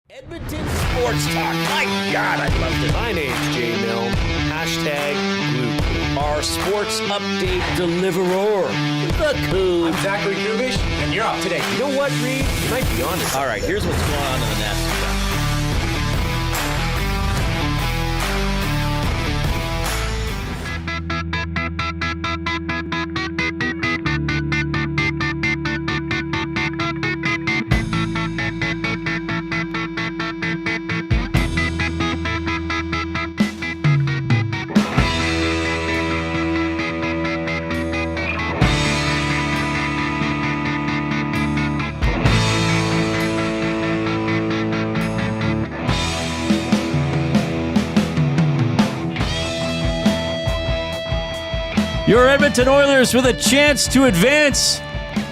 Edmonton Sports Talk. My God, I love this. My name's Jay Milne. #Blue. Our sports update deliverer, the Coon. I'm Zachary Kubish, and you're up today. You know what, Reid? You might be on to All right, here's what's going on in the Nest. Your Edmonton Oilers with a chance to advance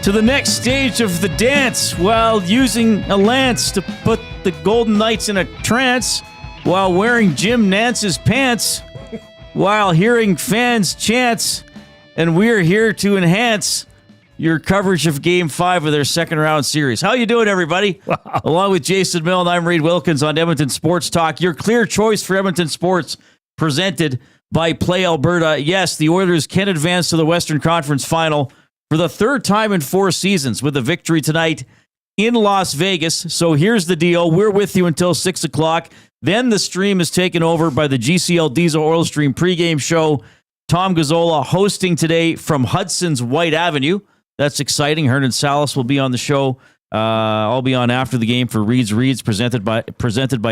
to the next stage of the dance while using a lance to put the Golden Knights in a trance while wearing Jim Nance's pants while hearing fans chants, and we're here to enhance your coverage of Game 5 of their second round series. How you doing, everybody? Wow. Along with Jason Milne, I'm Reid Wilkins on Edmonton Sports Talk. Your clear choice for Edmonton Sports, presented by Play Alberta. Yes, the Oilers can advance to the Western Conference Final for the third time in 4 seasons with a victory tonight in Las Vegas. So here's the deal. We're with you until 6 o'clock. Then the stream is taken over by the GCL Diesel Oil Stream pregame show. Tom Gazzola hosting today from Hudson's White Avenue. That's exciting. Hernan Salas will be on the show. I'll be on after the game for Reeds presented by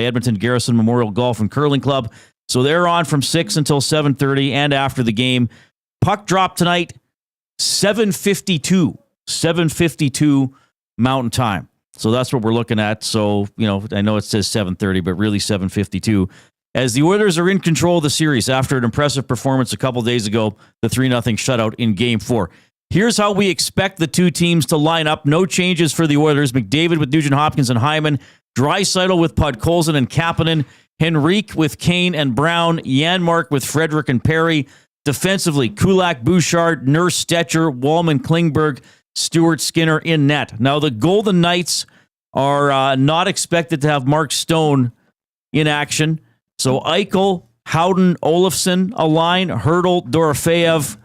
Edmonton Garrison Memorial Golf and Curling Club. So they're on from 6 until 7:30 and after the game. Puck drop tonight, 7:52 Mountain Time. So that's what we're looking at. So, I know it says 7:30, but really 7:52. As the Oilers are in control of the series after an impressive performance a couple days ago, the 3-0 shutout in Game 4. Here's how we expect the two teams to line up. No changes for the Oilers. McDavid with Nugent Hopkins and Hyman. Draisaitl with Podkolzin and Kapanen. Henrique with Kane and Brown. Janmark with Frederick and Perry. Defensively, Kulak, Bouchard, Nurse, Stetcher, Wallman, Klingberg, Stewart, Skinner in net. Now, the Golden Knights are not expected to have Mark Stone in action. So Eichel, Howden, Olofsson, a line, Hurdle, Dorofeev,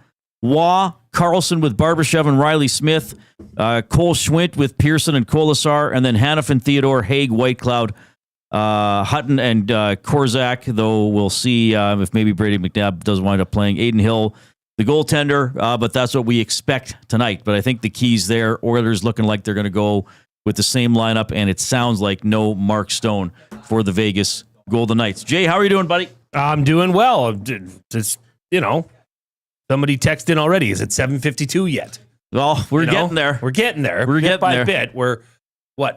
Waugh, Carlson with Barbashev and Riley Smith, Cole Schwint with Pearson and Kolasar, and then Hannafin, Theodore, Haig, Whitecloud, Hutton, and Korzak, though we'll see if maybe Brady McNabb does wind up playing. Aiden Hill, the goaltender, but that's what we expect tonight. But I think the keys there, Oilers looking like they're going to go with the same lineup, and it sounds like no Mark Stone for the Vegas Golden Knights. Jay, how are you doing, buddy? I'm doing well. Just, somebody texted in already. Is it 7:52 yet? Well, we're getting there. We're getting there. We're bit getting by there. bit. We're,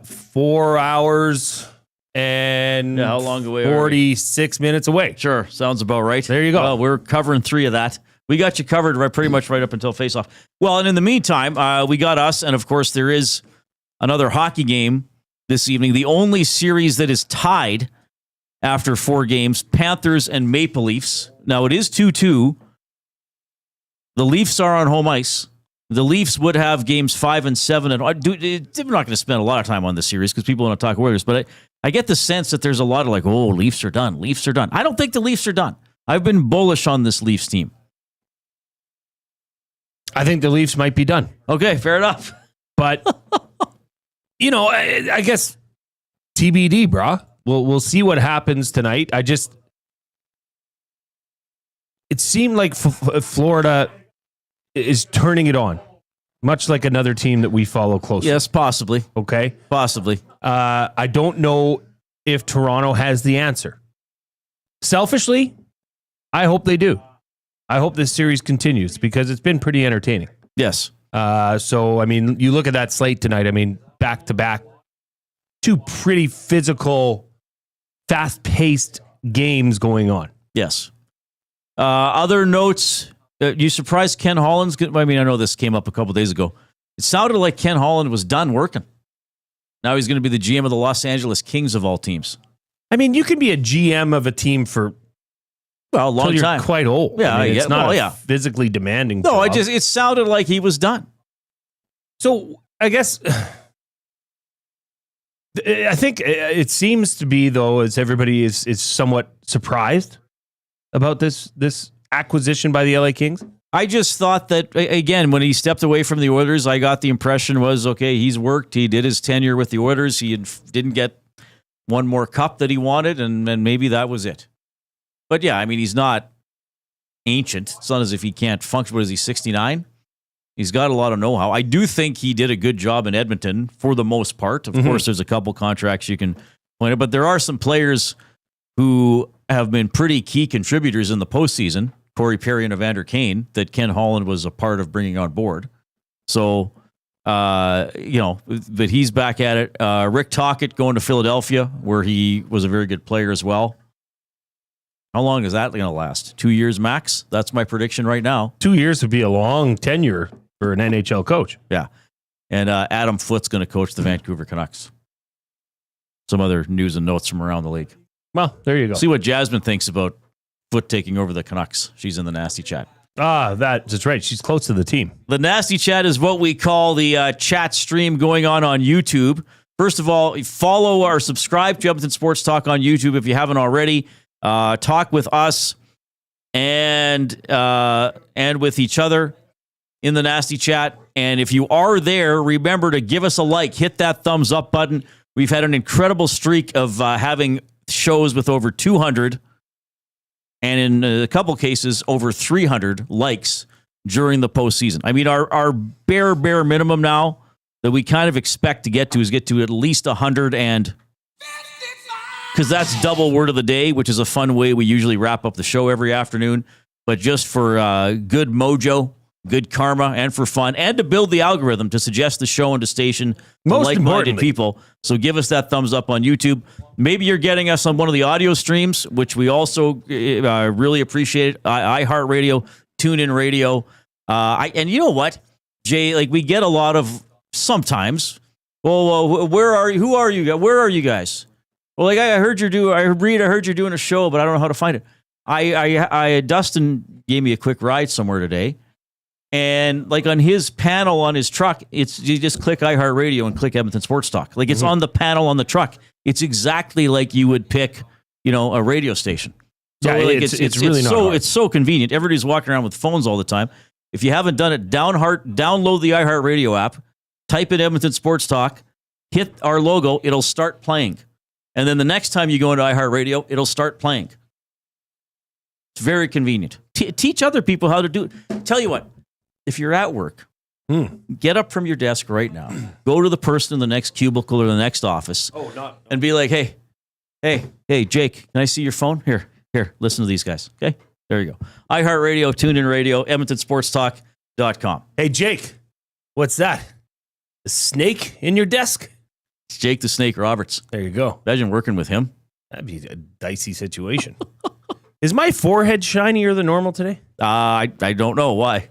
4 hours and how long away 46 minutes away. Sure, sounds about right. There you go. Well, we're covering 3 of that. We got you covered pretty much right up until face-off. Well, and in the meantime, we got us, and of course there is another hockey game this evening. The only series that is tied after 4 games, Panthers and Maple Leafs. Now, it is 2-2. The Leafs are on home ice. The Leafs would have games 5 and 7. And we're not going to spend a lot of time on this series because people want to talk Oilers, but I get the sense that there's a lot of Leafs are done. Leafs are done. I don't think the Leafs are done. I've been bullish on this Leafs team. I think the Leafs might be done. Okay, fair enough. But, I guess TBD, brah. We'll see what happens tonight. It seemed like Florida is turning it on, much like another team that we follow closely. Yes, possibly. Okay? Possibly. I don't know if Toronto has the answer. Selfishly, I hope they do. I hope this series continues because it's been pretty entertaining. Yes. So, you look at that slate tonight, back-to-back, 2 pretty physical, fast-paced games going on. Yes. Other notes, you surprised Ken Holland's? I know this came up a couple days ago. It sounded like Ken Holland was done working. Now he's going to be the GM of the Los Angeles Kings of all teams. You can be a GM of a team for a long time. You're quite old. Yeah, it's not a physically demanding No, job. it sounded like he was done. So I guess I think it seems to be, though, as everybody is somewhat surprised about this acquisition by the LA Kings. I just thought that, again, when he stepped away from the Oilers, I got the impression was, okay, he's worked. He did his tenure with the Oilers. He didn't get one more cup that he wanted, and maybe that was it. But yeah, I mean, he's not ancient. It's not as if he can't function. What is he, 69? He's got a lot of know-how. I do think he did a good job in Edmonton for the most part. Of course, there's a couple contracts you can point out, but there are some players who have been pretty key contributors in the postseason. Corey Perry and Evander Kane, that Ken Holland was a part of bringing on board. So, but he's back at it. Rick Tocchet going to Philadelphia, where he was a very good player as well. How long is that going to last? 2 years max? That's my prediction right now. 2 years would be a long tenure for an NHL coach. Yeah. And Adam Foote's going to coach the Vancouver Canucks. Some other news and notes from around the league. Well, there you go. See what Jasmine thinks about Foote taking over the Canucks. She's in the Nasty Chat. That's right. She's close to the team. The Nasty Chat is what we call the chat stream going on YouTube. First of all, follow or subscribe to Edmonton Sports Talk on YouTube if you haven't already. Talk with us and with each other in the Nasty Chat. And if you are there, remember to give us a like. Hit that thumbs up button. We've had an incredible streak of having shows with over 200 and in a couple cases, over 300 likes during the postseason. I mean, our bare minimum now that we kind of expect to get to at least 100, and because that's double word of the day, which is a fun way we usually wrap up the show every afternoon. But just for good mojo, good karma, and for fun, and to build the algorithm to suggest the show and the station to like-minded people. So give us that thumbs up on YouTube. Maybe you're getting us on one of the audio streams, which we also really appreciate. iHeartRadio, TuneIn Radio. And you know what, Jay? Like, we get a lot of sometimes. Well, where are you? Who are you? Where are you guys? Well, like I heard you're doing a show, but I don't know how to find it. Dustin gave me a quick ride somewhere today. And like on his panel on his truck, you just click iHeartRadio and click Edmonton Sports Talk. Like it's on the panel on the truck. It's exactly like you would pick, a radio station. So yeah, like it's really not hard. It's so convenient. Everybody's walking around with phones all the time. If you haven't done it, download the iHeartRadio app, type in Edmonton Sports Talk, hit our logo, it'll start playing. And then the next time you go into iHeartRadio, it'll start playing. It's very convenient. Teach other people how to do it. Tell you what. If you're at work, get up from your desk right now. Go to the person in the next cubicle or the next office and be like, hey, Jake, can I see your phone? Here, listen to these guys. Okay, there you go. iHeartRadio, TuneIn Radio, EdmontonSportsTalk.com. Hey, Jake, what's that? A snake in your desk? It's Jake the Snake Roberts. There you go. Imagine working with him. That'd be a dicey situation. Is my forehead shinier than normal today? I don't know why.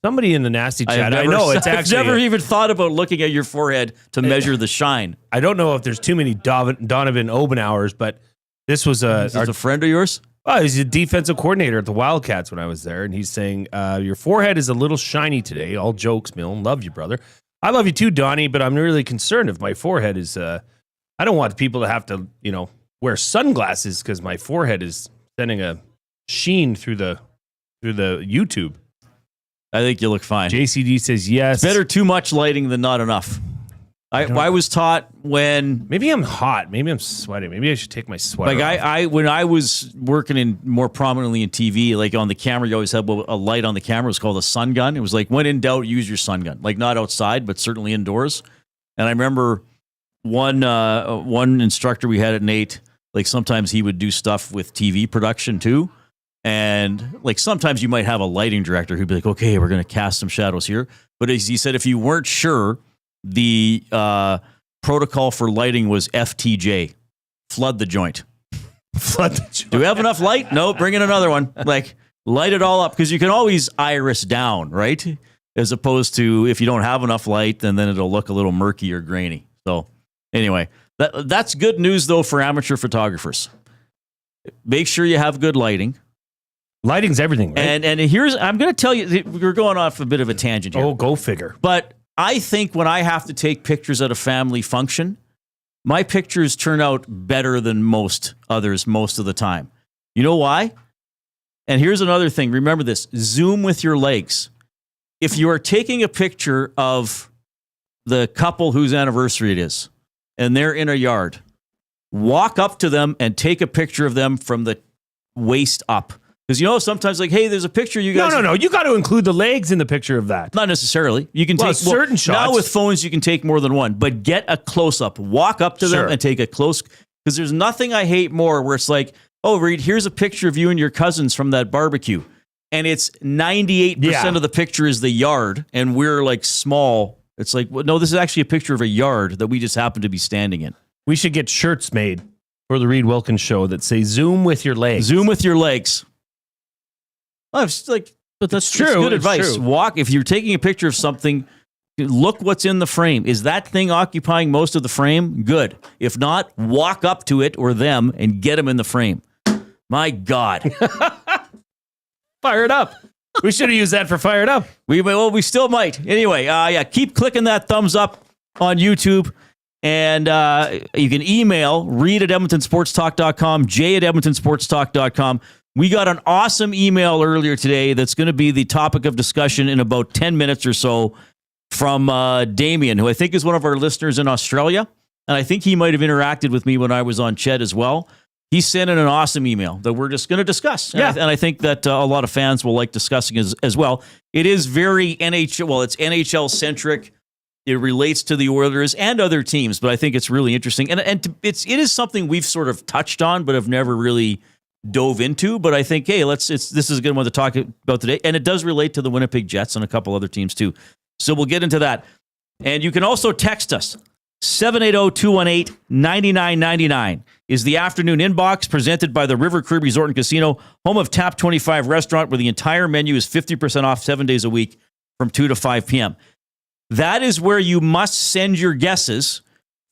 Somebody in the Nasty Chat. I know it's actually. I've never even thought about looking at your forehead to measure the shine. I don't know if there's too many Donovan Obenauers, but this was Is this a friend of yours? Oh, he's a defensive coordinator at the Wildcats when I was there, and he's saying your forehead is a little shiny today. All jokes, Milne. Love you, brother. I love you too, Donnie, but I'm really concerned if my forehead is. I don't want people to have to, wear sunglasses because my forehead is sending a sheen through the YouTube. I think you look fine. JCD says yes. It's better too much lighting than not enough. I was taught when... Maybe I'm hot. Maybe I'm sweating. Maybe I should take my sweater off. When I was working more prominently in TV, like on the camera, you always had a light on the camera. It was called a sun gun. It was like, when in doubt, use your sun gun. Like not outside, but certainly indoors. And I remember one instructor we had at Nate, like sometimes he would do stuff with TV production too. And like sometimes you might have a lighting director who'd be like, okay, we're going to cast some shadows here. But as he said, if you weren't sure, the protocol for lighting was FTJ, flood the joint. Flood the joint. Do we have enough light? No, bring in another one. Like light it all up because you can always iris down, right? As opposed to if you don't have enough light, then it'll look a little murky or grainy. So anyway, that's good news though for amateur photographers. Make sure you have good lighting. Lighting's everything, right? And I'm going to tell you, we're going off a bit of a tangent here. Oh, go figure. But I think when I have to take pictures at a family function, my pictures turn out better than most others most of the time. You know why? And here's another thing. Remember this. Zoom with your legs. If you are taking a picture of the couple whose anniversary it is, and they're in a yard, walk up to them and take a picture of them from the waist up. Because, you know, sometimes like, hey, there's a picture you guys... No. You got to include the legs in the picture of that. Not necessarily. You can take certain shots. Now with phones, you can take more than one, but get a close-up. Walk up to them and take a close... Because there's nothing I hate more where it's like, oh, Reid, here's a picture of you and your cousins from that barbecue. And it's 98% of the picture is the yard, and we're like small. It's like, well, no, this is actually a picture of a yard that we just happen to be standing in. We should get shirts made for the Reid Wilkins show that say "Zoom with your legs." Zoom with your legs. Well, it's like, but that's true. That's good It's advice. true. Walk if you're taking a picture of something. Look what's in the frame. Is that thing occupying most of the frame? Good. If not, walk up to it or them and get them in the frame. My God. Fire it up. We should have used that for Fire It Up. We still might. Anyway, keep clicking that thumbs up on YouTube. And you can email Reid at EdmontonSportsTalk.com, Jay at EdmontonSportsTalk.com. We got an awesome email earlier today that's going to be the topic of discussion in about 10 minutes or so from Damon, who I think is one of our listeners in Australia. And I think he might have interacted with me when I was on Ched as well. He sent in an awesome email that we're just going to discuss. Yeah. And I think that a lot of fans will like discussing as well. It is very NHL, well, it's NHL-centric. It relates to the Oilers and other teams, but I think it's really interesting. And it is something we've sort of touched on, but have never really dove into. But I think, hey, this is a good one to talk about today. And it does relate to the Winnipeg Jets and a couple other teams too. So we'll get into that. And you can also text us. 780-218-9999 is the afternoon inbox presented by the River Cree Resort and Casino, home of Tap 25 restaurant, where the entire menu is 50% off 7 days a week from 2 to 5 p.m. That is where you must send your guesses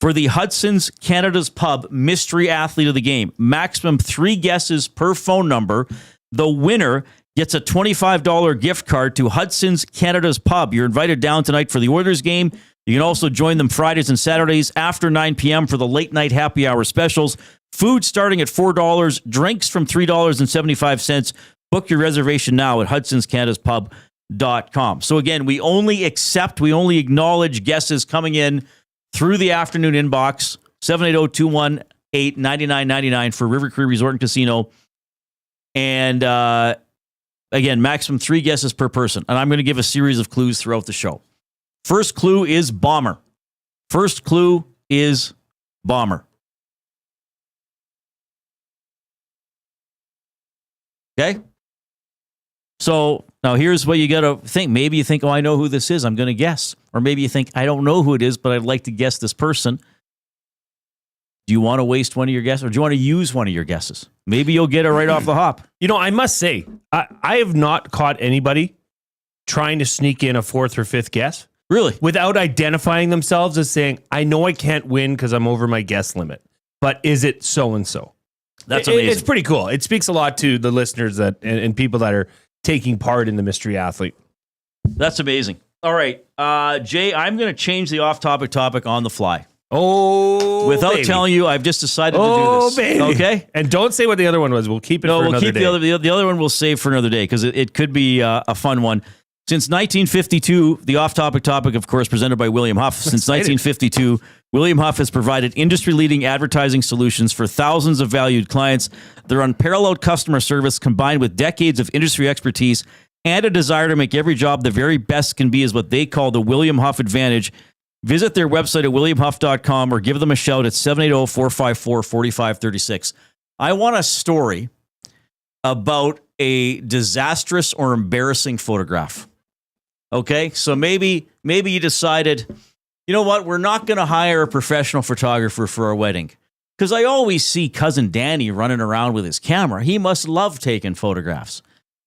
for the Hudson's Canada's Pub Mystery Athlete of the Game. Maximum 3 guesses per phone number. The winner gets a $25 gift card to Hudson's Canada's Pub. You're invited down tonight for the Oilers game. You can also join them Fridays and Saturdays after 9 p.m. for the late night happy hour specials. Food starting at $4, drinks from $3.75. Book your reservation now at hudsonscanadaspub.com. So again, we only acknowledge guesses coming in through the afternoon inbox, 780-218-9999 for River Cree Resort and Casino. And again, maximum 3 guesses per person. And I'm going to give a series of clues throughout the show. First clue is bomber. First clue is bomber. Okay? So now here's what you got to think. Maybe you think, oh, I know who this is. I'm going to guess. Or maybe you think, I don't know who it is, but I'd like to guess this person. Do you want to waste one of your guesses, or do you want to use one of your guesses? Maybe you'll get it right off the hop. You know, I must say, I have not caught anybody trying to sneak in a 4th or 5th guess. Really? Without identifying themselves as saying, I know I can't win because I'm over my guess limit, but is it so-and-so? That's amazing. It's pretty cool. It speaks a lot to the listeners that and people that are taking part in the Mystery Athlete. That's amazing. All right, Jay, I'm going to change the off-topic topic on the fly. Oh, without baby. telling you, I've just decided to do this. Baby. Okay? And don't say what the other one was. We'll keep it for another day. The other one we'll save for another day because it could be a fun one. Since 1952, the off-topic topic, of course, presented by William Huff. Since 1952, William Huff has provided industry-leading advertising solutions for thousands of valued clients. Their unparalleled customer service, combined with decades of industry expertise and a desire to make every job the very best can be, is what they call the William Huff Advantage. Visit their website at williamhuff.com or give them a shout at 780-454-4536. I want a story about a disastrous or embarrassing photograph. Okay, so maybe you decided, you know what, we're not going to hire a professional photographer for our wedding because I always see Cousin Danny running around with his camera. He must love taking photographs.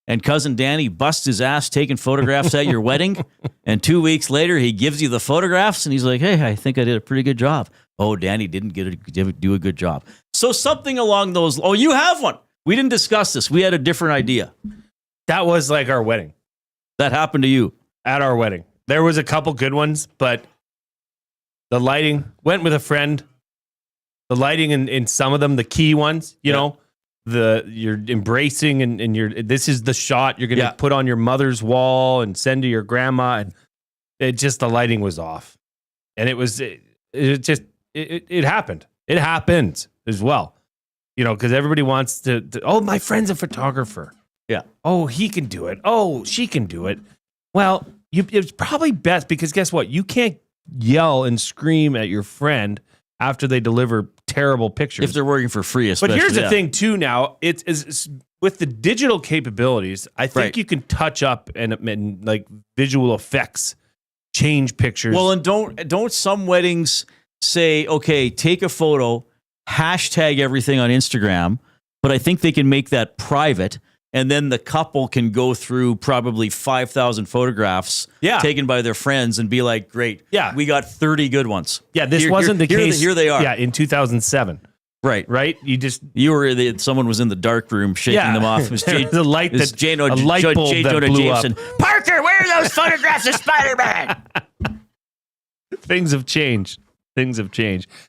And Cousin Danny busts his ass taking photographs at your wedding, and 2 weeks later he gives you the photographs, and he's like, hey, I think I did a pretty good job. Oh, Danny didn't do a good job. So something along those, oh, you have one. We didn't discuss this. We had a different idea. That was like our wedding. That happened to you. At our wedding. There was a couple good ones, but the lighting went with a friend. The lighting in some of them, the key ones, you know, you're embracing and this is the shot you're going to put on your mother's wall and send to your grandma. And the lighting was off. And it happened. It happened as well. You know, because everybody wants to, oh, my friend's a photographer. Yeah. Oh, he can do it. Oh, she can do it. Well, it's probably best because guess what? You can't yell and scream at your friend after they deliver terrible pictures. If they're working for free, especially. But here's the thing, too, now. It's with the digital capabilities, I think you can touch up and like visual effects, change pictures. Well, and don't some weddings say, okay, take a photo, hashtag everything on Instagram, but I think they can make that private, and then the couple can go through probably 5,000 photographs taken by their friends and be like, great, we got 30 good ones. Yeah, this wasn't the case. Here they are. Yeah, in 2007. Right. Someone was in the dark room shaking them off. It was the light that J. a light bulb J. that Jonah blew Jameson. up. Parker, where are those photographs of Spider-Man? Things have changed.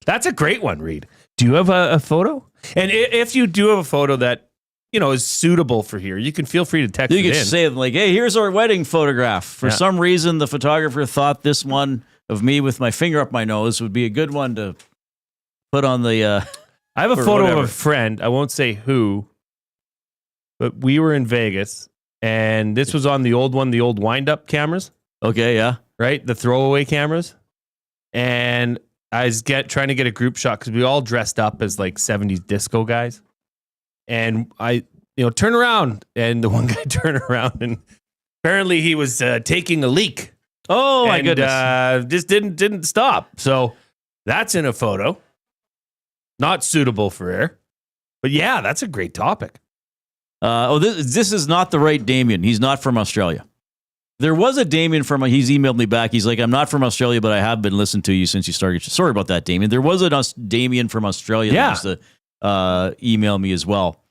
That's a great one, Reid. Do you have a photo? And if you do have a photo that, you know, is suitable for here, you can feel free to text it in. You can say, like, hey, here's our wedding photograph. For some reason, the photographer thought this one of me with my finger up my nose would be a good one to put on the... I have a photo of a friend. I won't say who, but we were in Vegas, and this was on the old wind-up cameras. Okay, yeah. Right? The throwaway cameras. And I was trying to get a group shot because we all dressed up as like 70s disco guys. And I, turn around, and the one guy turned around, and apparently he was taking a leak. Oh my goodness! Just didn't stop. So that's in a photo. Not suitable for air, but yeah, that's a great topic. This is not the right Damien. He's not from Australia. There was a Damien he's emailed me back. He's like, I'm not from Australia, but I have been listening to you since you started. Sorry about that, Damien. There was a Damien from Australia that used to email me as well.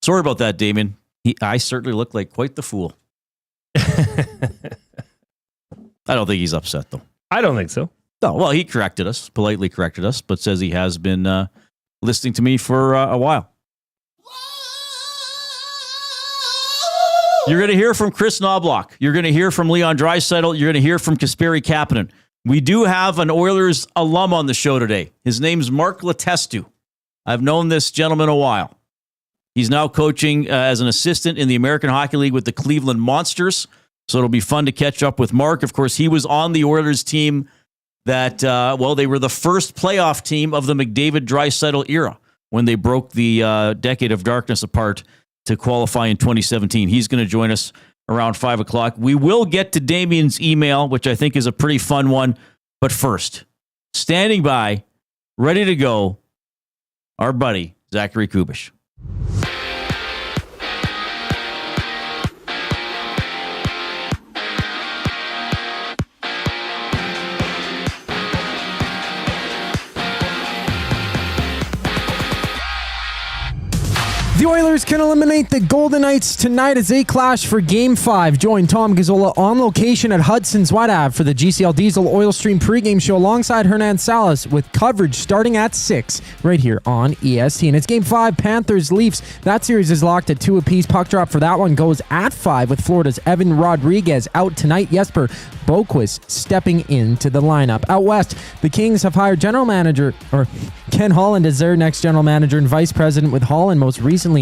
Sorry about that, Damien. I certainly look like quite the fool. I don't think he's upset, though. I don't think so. No, well, he politely corrected us, but says he has been listening to me for a while. You're going to hear from Chris Knobloch. You're going to hear from Leon Draisaitl. You're going to hear from Kasperi Kapanen. We do have an Oilers alum on the show today. His name's Mark Letestu. I've known this gentleman a while. He's now coaching as an assistant in the American Hockey League with the Cleveland Monsters, so it'll be fun to catch up with Mark. Of course, he was on the Oilers team that, they were the first playoff team of the McDavid-Draisaitl era when they broke the decade of darkness apart to qualify in 2017. He's going to join us around 5 o'clock. We will get to Damien's email, which I think is a pretty fun one. But first, standing by, ready to go, our buddy, Zachary Kubish. The Oilers can eliminate the Golden Knights tonight as they clash for Game 5. Join Tom Gazzola on location at Hudson's Wet Ave for the GCL Diesel Oil Stream pregame show alongside Hernan Salas with coverage starting at 6 right here on EST. And it's Game 5, Panthers-Leafs. That series is locked at 2 apiece. Puck drop for that one goes at 5 with Florida's Evan Rodriguez out tonight. Jesper Boquist stepping into the lineup. Out west, the Kings have hired Ken Holland as their next general manager and vice president, with Holland most recently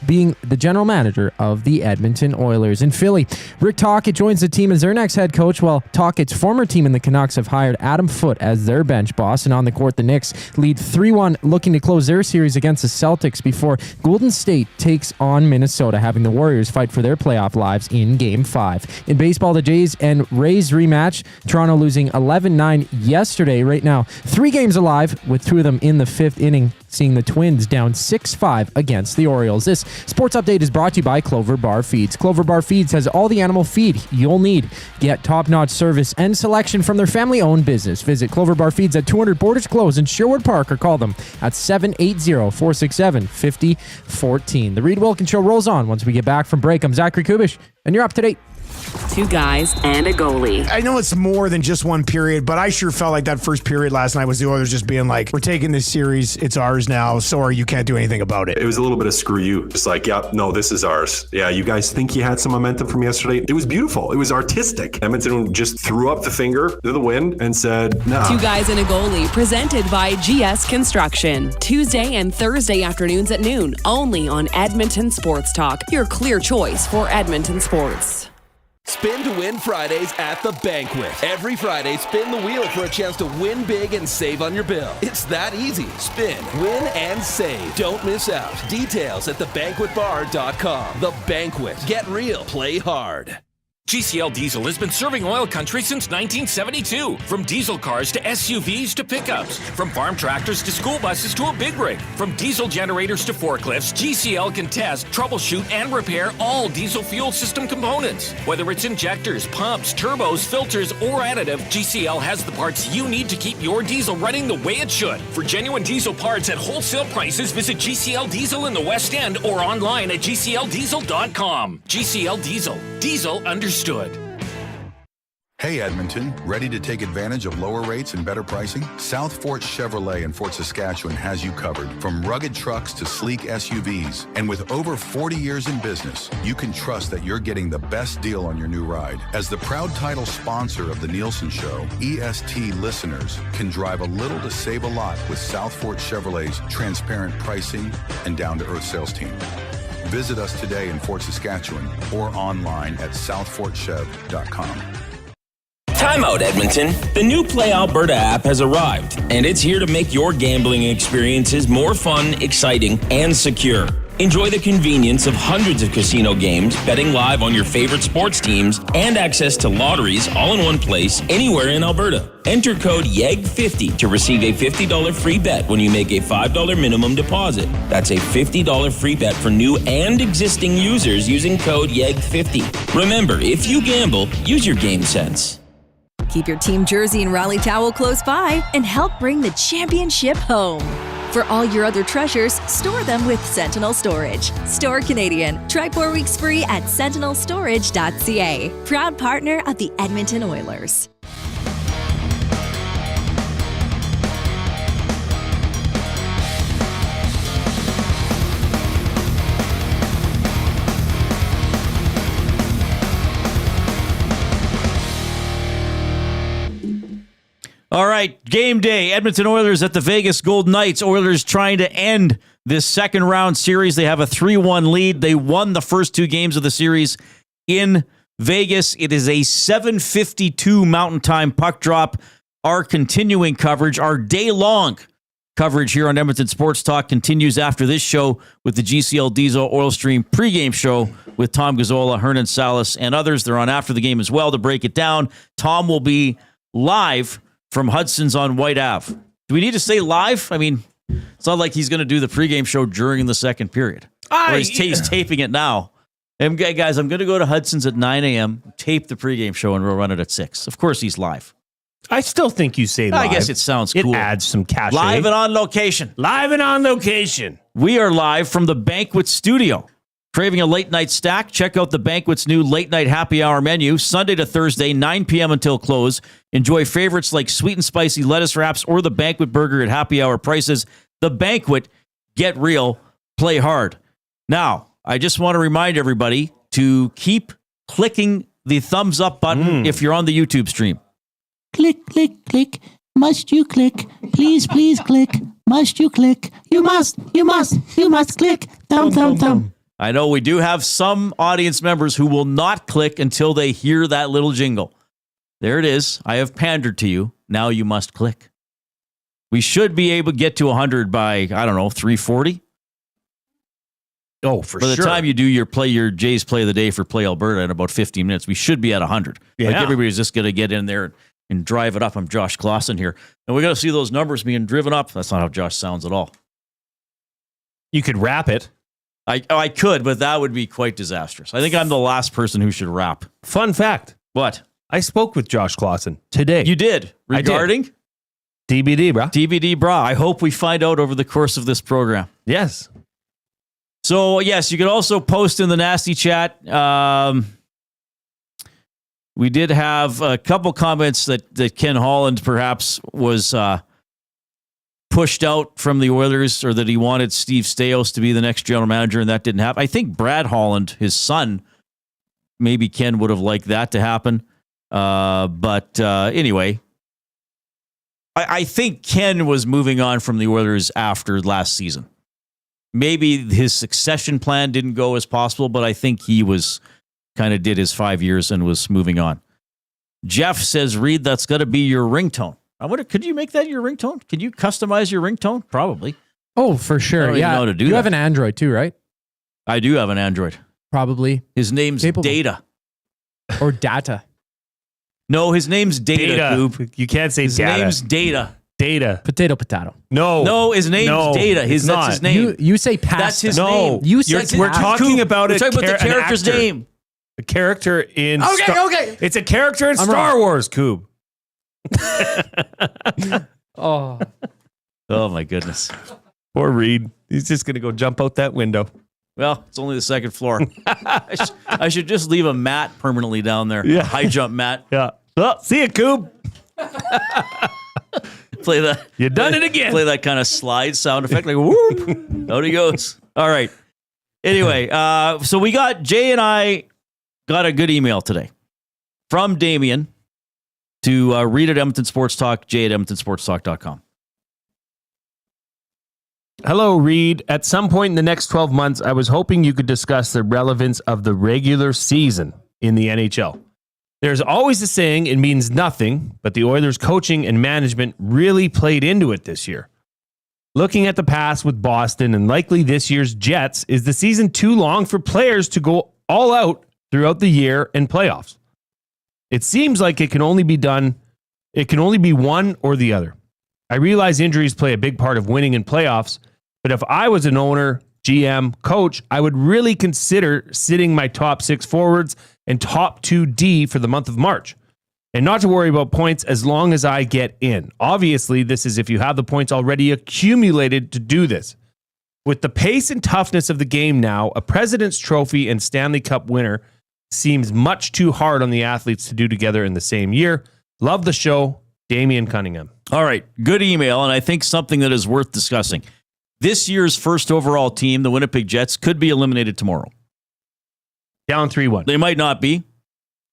being the general manager of the Edmonton Oilers. In Philly, Rick Tocchet joins the team as their next head coach, while Tocchet's former team in the Canucks have hired Adam Foote as their bench boss. And on the court, the Knicks lead 3-1, looking to close their series against the Celtics before Golden State takes on Minnesota, having the Warriors fight for their playoff lives in Game 5. In baseball, the Jays and Rays rematch, Toronto losing 11-9 yesterday. Right now, 3 games alive, with 2 of them in the 5th inning, seeing the Twins down 6-5 against the Orioles. This sports update is brought to you by Clover Bar Feeds. Clover Bar Feeds has all the animal feed you'll need. Get top-notch service and selection from their family-owned business. Visit Clover Bar Feeds at 200 Borders Close in Sherwood Park, or call them at 780-467-5014. The Reid Wilkins Show rolls on once we get back from break. I'm Zachary Kubish, and you're up to date. Two guys and a goalie. I know it's more than just one period, but I sure felt like that first period last night was the Oilers just being like, we're taking this series, it's ours now, sorry, you can't do anything about it. It was a little bit of screw you. It's like, yeah, no, this is ours. Yeah, you guys think you had some momentum from yesterday? It was beautiful. It was artistic. Edmonton just threw up the finger to the wind and said, nah. Two guys and a goalie, presented by GS Construction. Tuesday and Thursday afternoons at noon, only on Edmonton Sports Talk, your clear choice for Edmonton sports. Spin to win Fridays at the Banquet. Every Friday, spin the wheel for a chance to win big and save on your bill. It's that easy. Spin, win, and save. Don't miss out. Details at thebanquetbar.com. The Banquet. Get real. Play hard. GCL Diesel has been serving oil country since 1972. From diesel cars to SUVs to pickups. From farm tractors to school buses to a big rig. From diesel generators to forklifts, GCL can test, troubleshoot, and repair all diesel fuel system components. Whether it's injectors, pumps, turbos, filters, or additive, GCL has the parts you need to keep your diesel running the way it should. For genuine diesel parts at wholesale prices, visit GCL Diesel in the West End or online at gcldiesel.com. GCL Diesel. Diesel understood. Hey Edmonton, ready to take advantage of lower rates and better pricing? South Fort Chevrolet in Fort Saskatchewan has you covered. From rugged trucks to sleek SUVs. And with over 40 years in business, you can trust that you're getting the best deal on your new ride. As the proud title sponsor of the Nielsen Show, EST listeners can drive a little to save a lot with South Fort Chevrolet's transparent pricing and down-to-earth sales team. Visit us today in Fort Saskatchewan or online at southfortchev.com. Time out, Edmonton. The new Play Alberta app has arrived, and it's here to make your gambling experiences more fun, exciting, and secure. Enjoy the convenience of hundreds of casino games, betting live on your favorite sports teams, and access to lotteries all in one place, anywhere in Alberta. Enter code YEG50 to receive a $50 free bet when you make a $5 minimum deposit. That's a $50 free bet for new and existing users using code YEG50. Remember, if you gamble, use your game sense. Keep your team jersey and rally towel close by and help bring the championship home. For all your other treasures, store them with Sentinel Storage. Store Canadian. Try 4 weeks free at sentinelstorage.ca. Proud partner of the Edmonton Oilers. All right, game day. Edmonton Oilers at the Vegas Golden Knights. Oilers trying to end this second round series. They have a 3-1 lead. They won the first two games of the series in Vegas. It is a 7:52 Mountain Time puck drop. Our continuing coverage, our day-long coverage here on Edmonton Sports Talk continues after this show with the GCL Diesel Oil Stream pregame show with Tom Gazzola, Hernan Salas, and others. They're on after the game as well to break it down. Tom will be live from Hudson's on White Ave. Do we need to say live? I mean, it's not like he's going to do the pregame show during the second period. He's taping it now. And guys, I'm going to go to Hudson's at 9 a.m., tape the pregame show, and we'll run it at 6. Of course, he's live. I still think you say live. I guess it sounds cool. It adds some cachet. Live and on location. Live and on location. We are live from the Banquet Studio. Craving a late night snack? Check out the Banquet's new late night happy hour menu, Sunday to Thursday, 9 p.m. until close. Enjoy favorites like sweet and spicy lettuce wraps or the Banquet burger at happy hour prices. The Banquet, get real, play hard. Now, I just want to remind everybody to keep clicking the thumbs up button if you're on the YouTube stream. Click, click, click. Must you click? Please, please click. Must you click? You must click. Thumb, thumb, thumb. I know we do have some audience members who will not click until they hear that little jingle. There it is. I have pandered to you. Now you must click. We should be able to get to 100 by, I don't know, 3:40. Oh, for sure. By the sure. time you do your Jays play of the day for Play Alberta in about 15 minutes, we should be at 100. Yeah. Like everybody's just going to get in there and drive it up. I'm Josh Clausen here. And we got to see those numbers being driven up. That's not how Josh sounds at all. You could rap it. I could, but that would be quite disastrous. I think I'm the last person who should rap. Fun fact. What? I spoke with Josh Clausen today. You did? Regarding? DBD, bro. DBD, bra. I hope we find out over the course of this program. Yes. So, yes, you can also post in the nasty chat. We did have a couple comments that Ken Holland perhaps was pushed out from the Oilers, or that he wanted Steve Staios to be the next general manager, and that didn't happen. I think Brad Holland, his son, maybe Ken would have liked that to happen. But anyway, I think Ken was moving on from the Oilers after last season. Maybe his succession plan didn't go as possible, but I think he was kind of did his 5 years and was moving on. Jeff says, Reid, that's got to be your ringtone. I wonder, could you make that your ringtone? Can you customize your ringtone? Probably. Oh, for sure. I don't even know how to do you that. have an Android too, right? I do have an Android. Probably. His name's Capable. Data. Or Data. No, his name's Data. Coop. You can't say His data. name's Data. Data. Potato. No, his name's Data. That's his name. You say pasta. That's his No. name. You say We're pasta. talking about We're talking about the character's an actor. name. A character in Okay. It's a character in I'm Star wrong. Wars, Coob. Oh. Oh, my goodness. Poor Reid. He's just going to go jump out that window. Well, it's only the second floor. I should just leave a mat permanently down there. Yeah. A high jump mat. Yeah. Oh, see you, Coob. Play that. You done it again. Play that kind of slide sound effect, like whoop. Out he goes. All right. Anyway, so we got Jay and I got a good email today from Damon to read at Edmonton Sports Talk, Jay at EdmontonSportsTalk.com. Hello, Reid. At some point in the next 12 months, I was hoping you could discuss the relevance of the regular season in the NHL. There's always a saying, it means nothing, but the Oilers' coaching and management really played into it this year. Looking at the past with Boston and likely this year's Jets, is the season too long for players to go all out throughout the year and playoffs? It seems like it can only be one or the other. I realize injuries play a big part of winning in playoffs, but if I was an owner, GM, coach, I would really consider sitting my top 6 forwards and top 2 D for the month of March, and not to worry about points as long as I get in. Obviously, this is if you have the points already accumulated to do this. With the pace and toughness of the game now, a President's Trophy and Stanley Cup winner seems much too hard on the athletes to do together in the same year. Love the show, Damian Cunningham. All right. Good email, and I think something that is worth discussing. This year's first overall team, the Winnipeg Jets, could be eliminated tomorrow. Down 3-1. They might not be,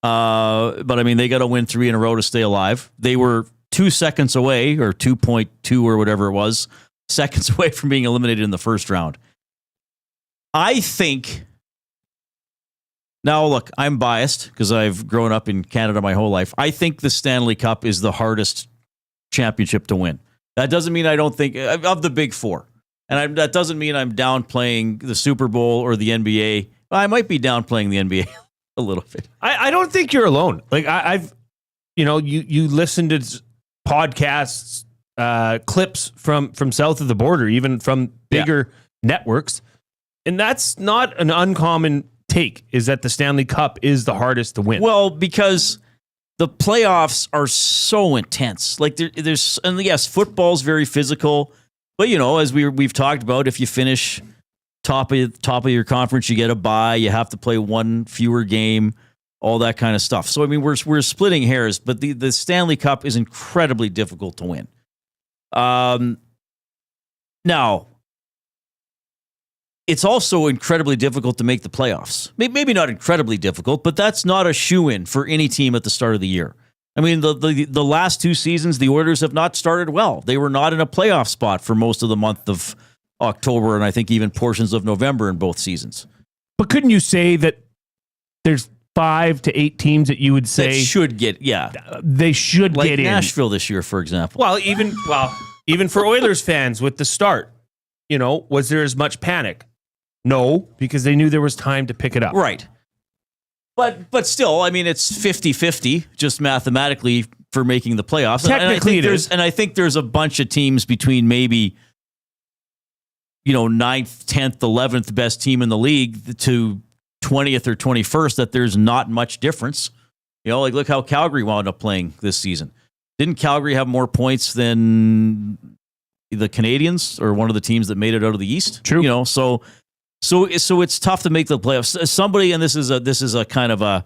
but I mean, they got to win 3 in a row to stay alive. They were 2 seconds away, or 2.2 or whatever it was, seconds away from being eliminated in the first round. I think, now look, I'm biased because I've grown up in Canada my whole life. I think the Stanley Cup is the hardest championship to win. That doesn't mean I don't think, of the big 4. And that doesn't mean I'm downplaying the Super Bowl or the NBA. I might be downplaying the NBA a little bit. I don't think you're alone. Like I've, you listen to podcasts, clips from south of the border, even from bigger networks, and that's not an uncommon take. Is that the Stanley Cup is the hardest to win? Well, because the playoffs are so intense. Like there's, and yes, football's very physical. But, as we've talked about, if you finish top of your conference, you get a bye. You have to play one fewer game, all that kind of stuff. So, I mean, we're splitting hairs, but the Stanley Cup is incredibly difficult to win. Now, it's also incredibly difficult to make the playoffs. Maybe not incredibly difficult, but that's not a shoo-in for any team at the start of the year. I mean, the last 2 seasons, the Oilers have not started well. They were not in a playoff spot for most of the month of October, and I think even portions of November in both seasons. But couldn't you say that there's 5 to 8 teams that you would say that should get, they should like get in? Nashville this year, for example. Well, even for Oilers fans with the start, was there as much panic? No, because they knew there was time to pick it up. Right. But still, I mean, it's 50-50 just mathematically for making the playoffs. Technically, it is. And I think there's a bunch of teams between maybe, 9th, 10th, 11th best team in the league to 20th or 21st that there's not much difference. Like look how Calgary wound up playing this season. Didn't Calgary have more points than the Canadians or one of the teams that made it out of the East? True. So it's tough to make the playoffs. Somebody, and this is a kind of a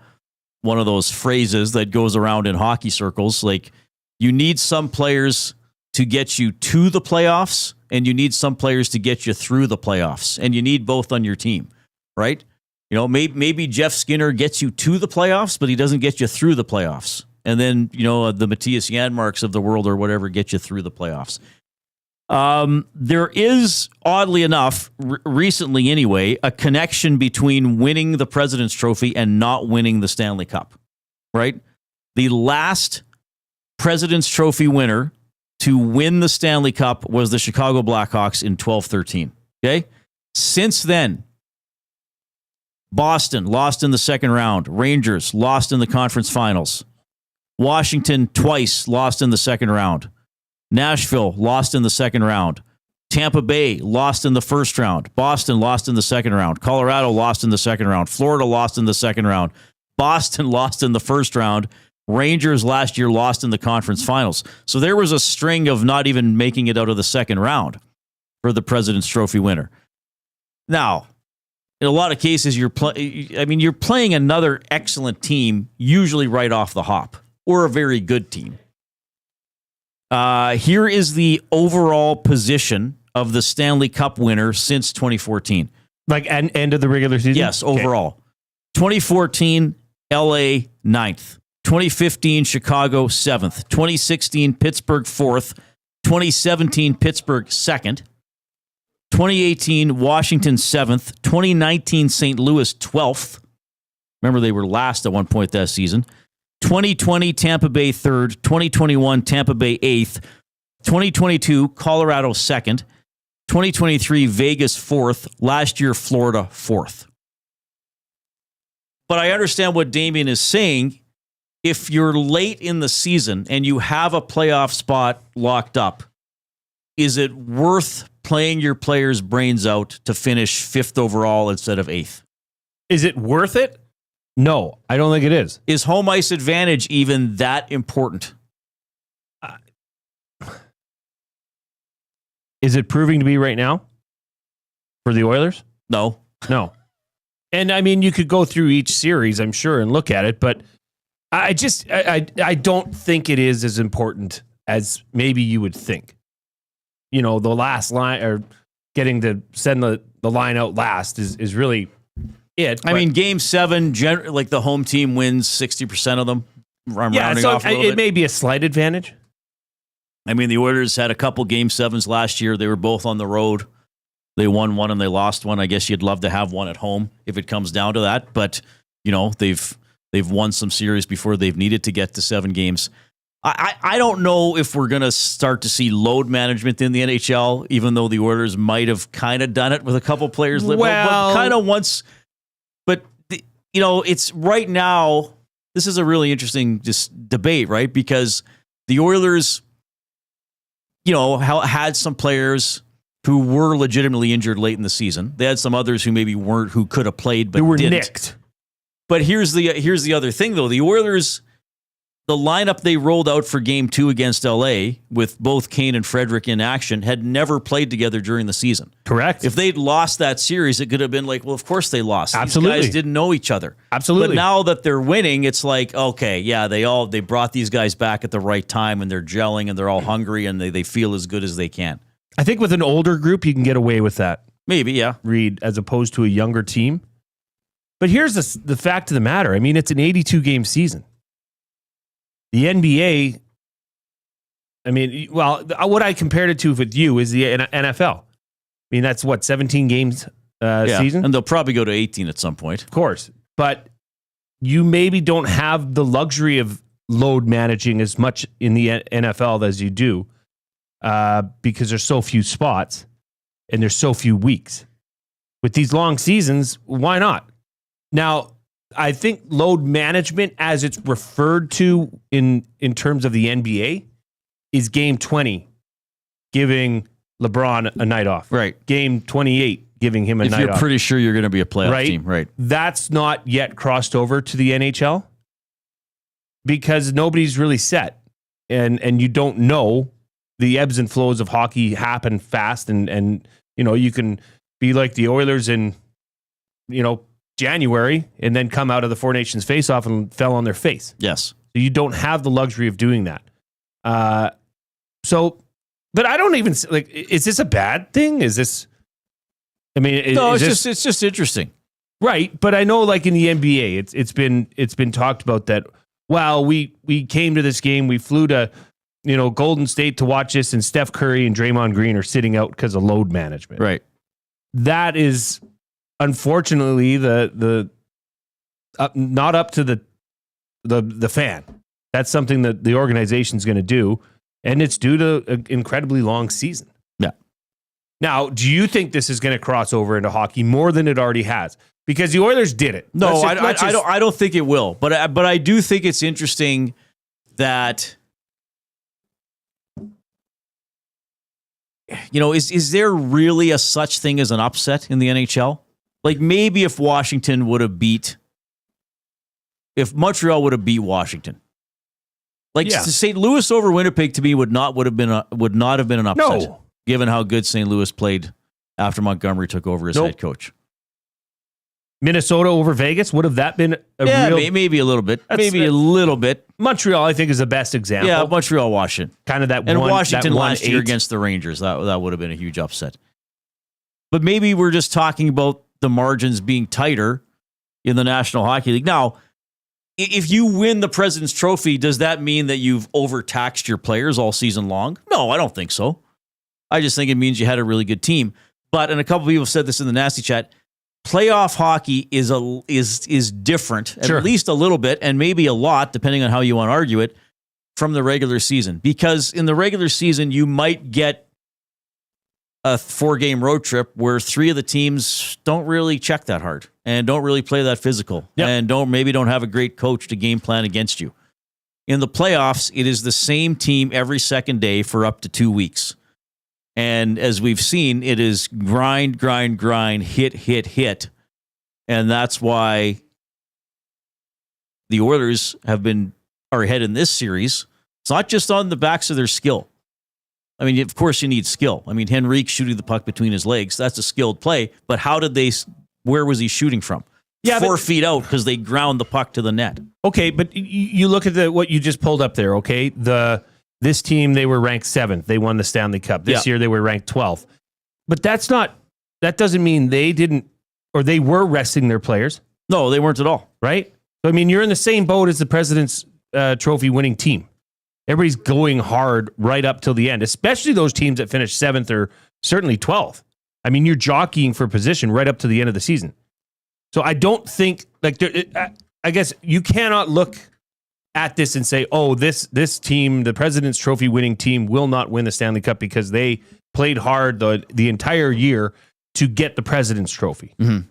one of those phrases that goes around in hockey circles. Like, you need some players to get you to the playoffs, and you need some players to get you through the playoffs, and you need both on your team, right? You know, maybe Jeff Skinner gets you to the playoffs, but he doesn't get you through the playoffs. And then, you know, the Matthias Janmarks of the world or whatever get you through the playoffs. There is, oddly enough, recently anyway, a connection between winning the President's Trophy and not winning the Stanley Cup, right? The last President's Trophy winner to win the Stanley Cup was the Chicago Blackhawks in 12-13. Okay? Since then, Boston lost in the second round. Rangers lost in the conference finals. Washington twice lost in the second round. Nashville lost in the second round. Tampa Bay lost in the first round. Boston lost in the second round. Colorado lost in the second round. Florida lost in the second round. Boston lost in the first round. Rangers last year lost in the conference finals. So there was a string of not even making it out of the second round for the President's Trophy winner. Now, in a lot of cases, you're playing another excellent team, usually right off the hop, or a very good team. Here is the overall position of the Stanley Cup winner since 2014. Like end of the regular season? Yes, overall. 2014, LA 9th. 2015, Chicago 7th. 2016, Pittsburgh 4th. 2017, Pittsburgh 2nd. 2018, Washington 7th. 2019, St. Louis 12th. Remember, they were last at one point that season. 2020, Tampa Bay 3rd. 2021, Tampa Bay 8th. 2022, Colorado 2nd. 2023, Vegas 4th. Last year, Florida 4th. But I understand what Damien is saying. If you're late in the season and you have a playoff spot locked up, is it worth playing your players' brains out to finish 5th overall instead of 8th? Is it worth it? No, I don't think it is. Is home ice advantage even that important? Is it proving to be right now for the Oilers? No. No. And I mean, you could go through each series, I'm sure, and look at it, but I don't think it is as important as maybe you would think. You know, the last line or getting to send the line out last is really it. I mean, Game 7, like the home team wins 60% of them. I'm rounding off a little bit. It may be a slight advantage. I mean, the Oilers had a couple Game 7s last year. They were both on the road. They won one and they lost one. I guess you'd love to have one at home if it comes down to that. But, you know, they've won some series before they've needed to get to 7 games. I don't know if we're going to start to see load management in the NHL, even though the Oilers might have kind of done it with a couple players. Well, kind of once. But, you know, it's right now, this is a really interesting debate, right? Because the Oilers, you know, had some players who were legitimately injured late in the season. They had some others who maybe weren't, who could have played, but were didn't. Nicked. But here's the other thing, though. The Oilers, the lineup they rolled out for Game 2 against LA with both Kane and Frederick in action had never played together during the season. Correct. If they'd lost that series, it could have been like, well, of course they lost. Absolutely. These guys didn't know each other. Absolutely. But now that they're winning, it's like, okay, yeah, they brought these guys back at the right time and they're gelling and they're all hungry and they feel as good as they can. I think with an older group, you can get away with that. Maybe, yeah. Reid, as opposed to a younger team. But here's the fact of the matter. I mean, it's an 82-game season. The NBA, I mean, well, what I compared it to with you is the NFL. I mean, that's what, 17 games season? And they'll probably go to 18 at some point. Of course. But you maybe don't have the luxury of load managing as much in the NFL as you do because there's so few spots and there's so few weeks. With these long seasons, why not? Now, I think load management, as it's referred to in terms of the NBA, is Game 20 giving LeBron a night off. Right. Game 28 giving him a night off. If you're pretty sure you're going to be a playoff team. Right. That's not yet crossed over to the NHL because nobody's really set. And you don't know. The ebbs and flows of hockey happen fast. And you know, you can be like the Oilers and, you know, January and then come out of the Four Nations face-off and fell on their face. Yes. So you don't have the luxury of doing that. But I don't even like. Is this a bad thing? Is this? I mean, no. It's just interesting, right? But I know, like in the NBA, it's been talked about that. Well, we came to this game. We flew to, Golden State to watch this, and Steph Curry and Draymond Green are sitting out because of load management. Right. That is unfortunately the not up to the fan. That's something that the organization's going to do. And it's due to an incredibly long season. Yeah. Now, do you think this is going to cross over into hockey more than it already has? Because the Oilers did it. No, I don't think it will. But I do think it's interesting that, is there really a such thing as an upset in the NHL? Like maybe if Montreal would have beat Washington. Like St. Louis over Winnipeg to me would not have been an upset, given how good St. Louis played after Montgomery took over as head coach. Minnesota over Vegas, would have that been maybe a little bit, a little bit. Montreal, I think, is the best example. Yeah, Montreal, Washington, kind of that. And one, Washington that last year against the Rangers, that would have been a huge upset. But maybe we're just talking about the margins being tighter in the National Hockey League now. If you win the President's Trophy, does that mean that you've overtaxed your players all season long? No, I don't think so. I just think it means you had a really good team. But, and a couple people said this in the Nasty Chat, playoff hockey is different, at least a little bit, and maybe a lot, depending on how you want to argue it, from the regular season. Because in the regular season, you might get a 4-game road trip where 3 of the teams don't really check that hard and don't really play that physical and don't have a great coach to game plan against you. In the playoffs, it is the same team every second day for up to 2 weeks. And as we've seen, it is grind, hit. And that's why the Oilers are ahead in this series. It's not just on the backs of their skill. I mean, of course you need skill. I mean, Henrique shooting the puck between his legs, that's a skilled play. But where was he shooting from? 4 feet out because they ground the puck to the net. Okay, but you look at what you just pulled up there, okay? This team, they were ranked 7th. They won the Stanley Cup. This year they were ranked 12th. But that doesn't mean they didn't, or they were resting their players. No, they weren't at all. Right? So, I mean, you're in the same boat as the President's Trophy winning team. Everybody's going hard right up till the end, especially those teams that finished 7th or certainly 12th. I mean, you're jockeying for position right up to the end of the season. So I don't think, I guess you cannot look at this and say, oh, this team, the President's Trophy winning team, will not win the Stanley Cup because they played hard the entire year to get the President's Trophy. Mm-hmm.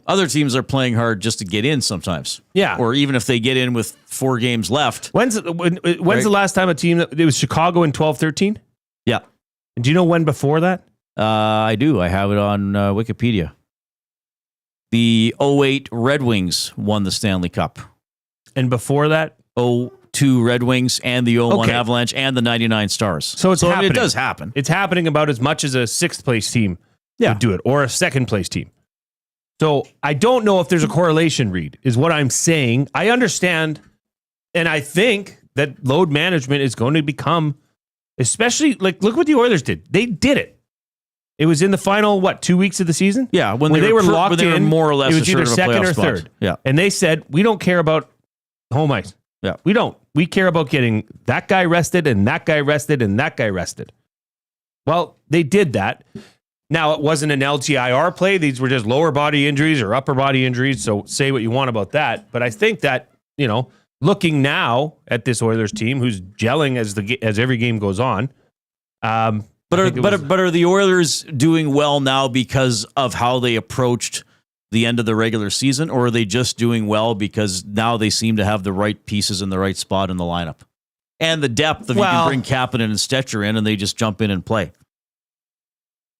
Other teams are playing hard just to get in sometimes. Yeah. Or even if they get in with 4 games left. When's the last time it was Chicago in 12-13? Yeah. And do you know when before that? I do. I have it on Wikipedia. The 08 Red Wings won the Stanley Cup. And before that? 02 Red Wings and the 01 Avalanche and the 99 Stars. So happening. It does happen. It's happening about as much as a 6th place team would do it, or a 2nd place team. So I don't know if there's a correlation, Reid, is what I'm saying. I understand, and I think that load management is going to become, especially, look what the Oilers did. They did it. It was in the final, 2 weeks of the season? Yeah, when they were locked in, more or less it was either second or third. Yeah. And they said, we don't care about home ice. Yeah. We don't. We care about getting that guy rested and that guy rested and that guy rested. Well, they did that. Now, it wasn't an LTIR play. These were just lower body injuries or upper body injuries. So say what you want about that. But I think that, looking now at this Oilers team who's gelling as every game goes on. But are the Oilers doing well now because of how they approached the end of the regular season? Or are they just doing well because now they seem to have the right pieces in the right spot in the lineup? And the depth of you can bring Kapanen and Stetcher in and they just jump in and play.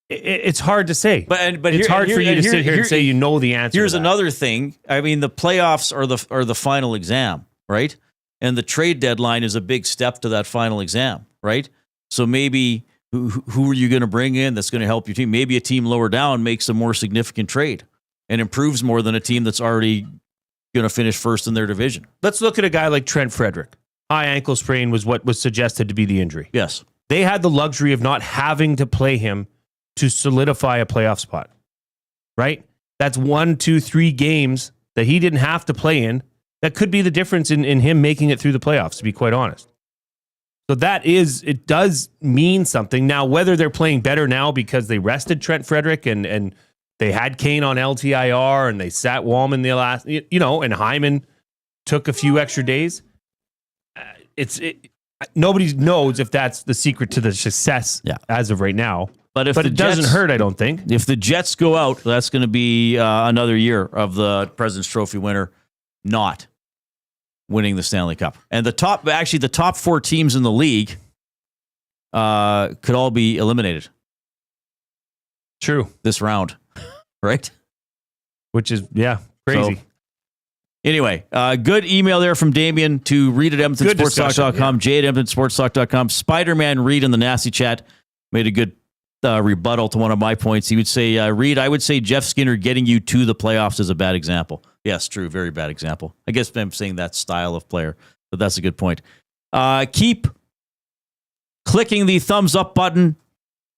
It's hard to say, but it's hard for you to sit here and say you know the answer. Here's another thing. I mean, the playoffs are the final exam, right? And the trade deadline is a big step to that final exam, right? So maybe who are you going to bring in that's going to help your team? Maybe a team lower down makes a more significant trade, and improves more than a team that's already going to finish first in their division. Let's look at a guy like Trent Frederick. High ankle sprain was what was suggested to be the injury. Yes. They had the luxury of not having to play him to solidify a playoff spot, right? That's 1, 2, 3 games that he didn't have to play in. That could be the difference in him making it through the playoffs, to be quite honest. So it does mean something. Now, whether they're playing better now because they rested Trent Frederick and they had Kane on LTIR and they sat Wallman the last, and Hyman took a few extra days. Nobody knows if that's the secret to the success as of right now. But it doesn't hurt, I don't think. If the Jets go out, that's going to be another year of the President's Trophy winner not winning the Stanley Cup. And the top 4 teams in the league could all be eliminated. True. This round, right? Which is, crazy. So, anyway, good email there from Damien to Reid at EdmontonSportsTalk.com, Jay at EdmontonSportsTalk.com. Spider-Man Reid in the nasty chat made a good rebuttal to one of my points. He would say, Reid, I would say Jeff Skinner getting you to the playoffs is a bad example. Yes, true. Very bad example. I guess I'm saying that style of player, but that's a good point. Keep clicking the thumbs up button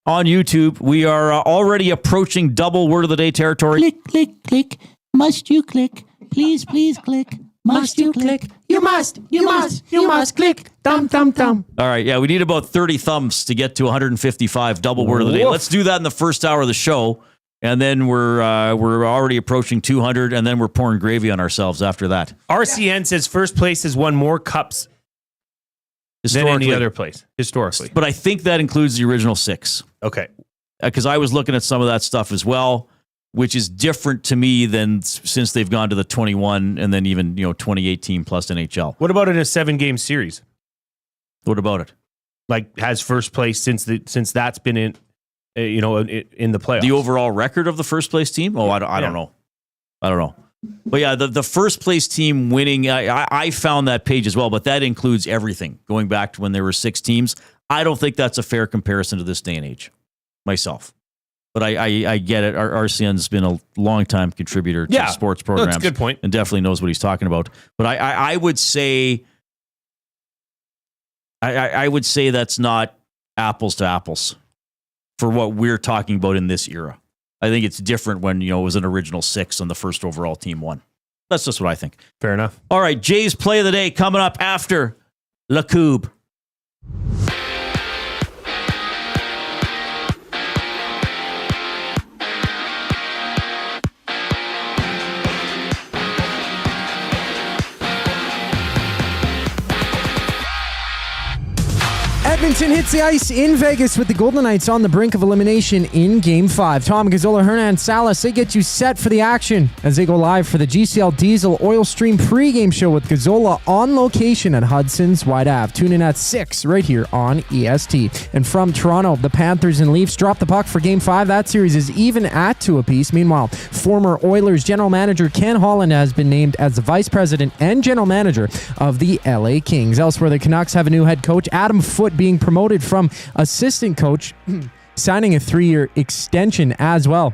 on YouTube. We are already approaching double word of the day territory. Click, click, click. Must you click? Please, please click. Must you click? You must click. Thumb, thumb, thumb. All right, yeah, we need about 30 thumbs to get to 155 double word of the day. Let's do that in the first hour of the show, and then we're already approaching 200, and then we're pouring gravy on ourselves after that. RCN says first place has won more cups than any other place, historically. But I think that includes the original 6. Okay. Because I was looking at some of that stuff as well, which is different to me than since they've gone to the 21 and then even 2018 plus NHL. What about in a 7-game series? What about it? Like, has first place since that's been in the playoffs? The overall record of the first place team? Oh, I don't know. I don't know. But yeah, the first place team winning, I found that page as well, but that includes everything going back to when there were 6 teams. I don't think that's a fair comparison to this day and age myself. But I get it. RCN's been a long-time contributor to sports programs. That's a good point. And definitely knows what he's talking about. But I would say I would say that's not apples to apples for what we're talking about in this era. I think it's different when it was an original 6 and the first overall team won. That's just what I think. Fair enough. All right, Jay's play of the day coming up after La Coupe. Edmonton hits the ice in Vegas with the Golden Knights on the brink of elimination in Game 5. Tom Gazzola, Hernan Salas, they get you set for the action as they go live for the GCL Diesel Oil Stream pregame show with Gazzola on location at Hudson's Wide Ave. Tune in at 6 right here on EST. And from Toronto, the Panthers and Leafs drop the puck for Game 5. That series is even at 2 apiece. Meanwhile, former Oilers general manager Ken Holland has been named as the vice president and general manager of the LA Kings. Elsewhere, the Canucks have a new head coach, Adam Foote, being promoted from assistant coach, signing a 3-year extension as well.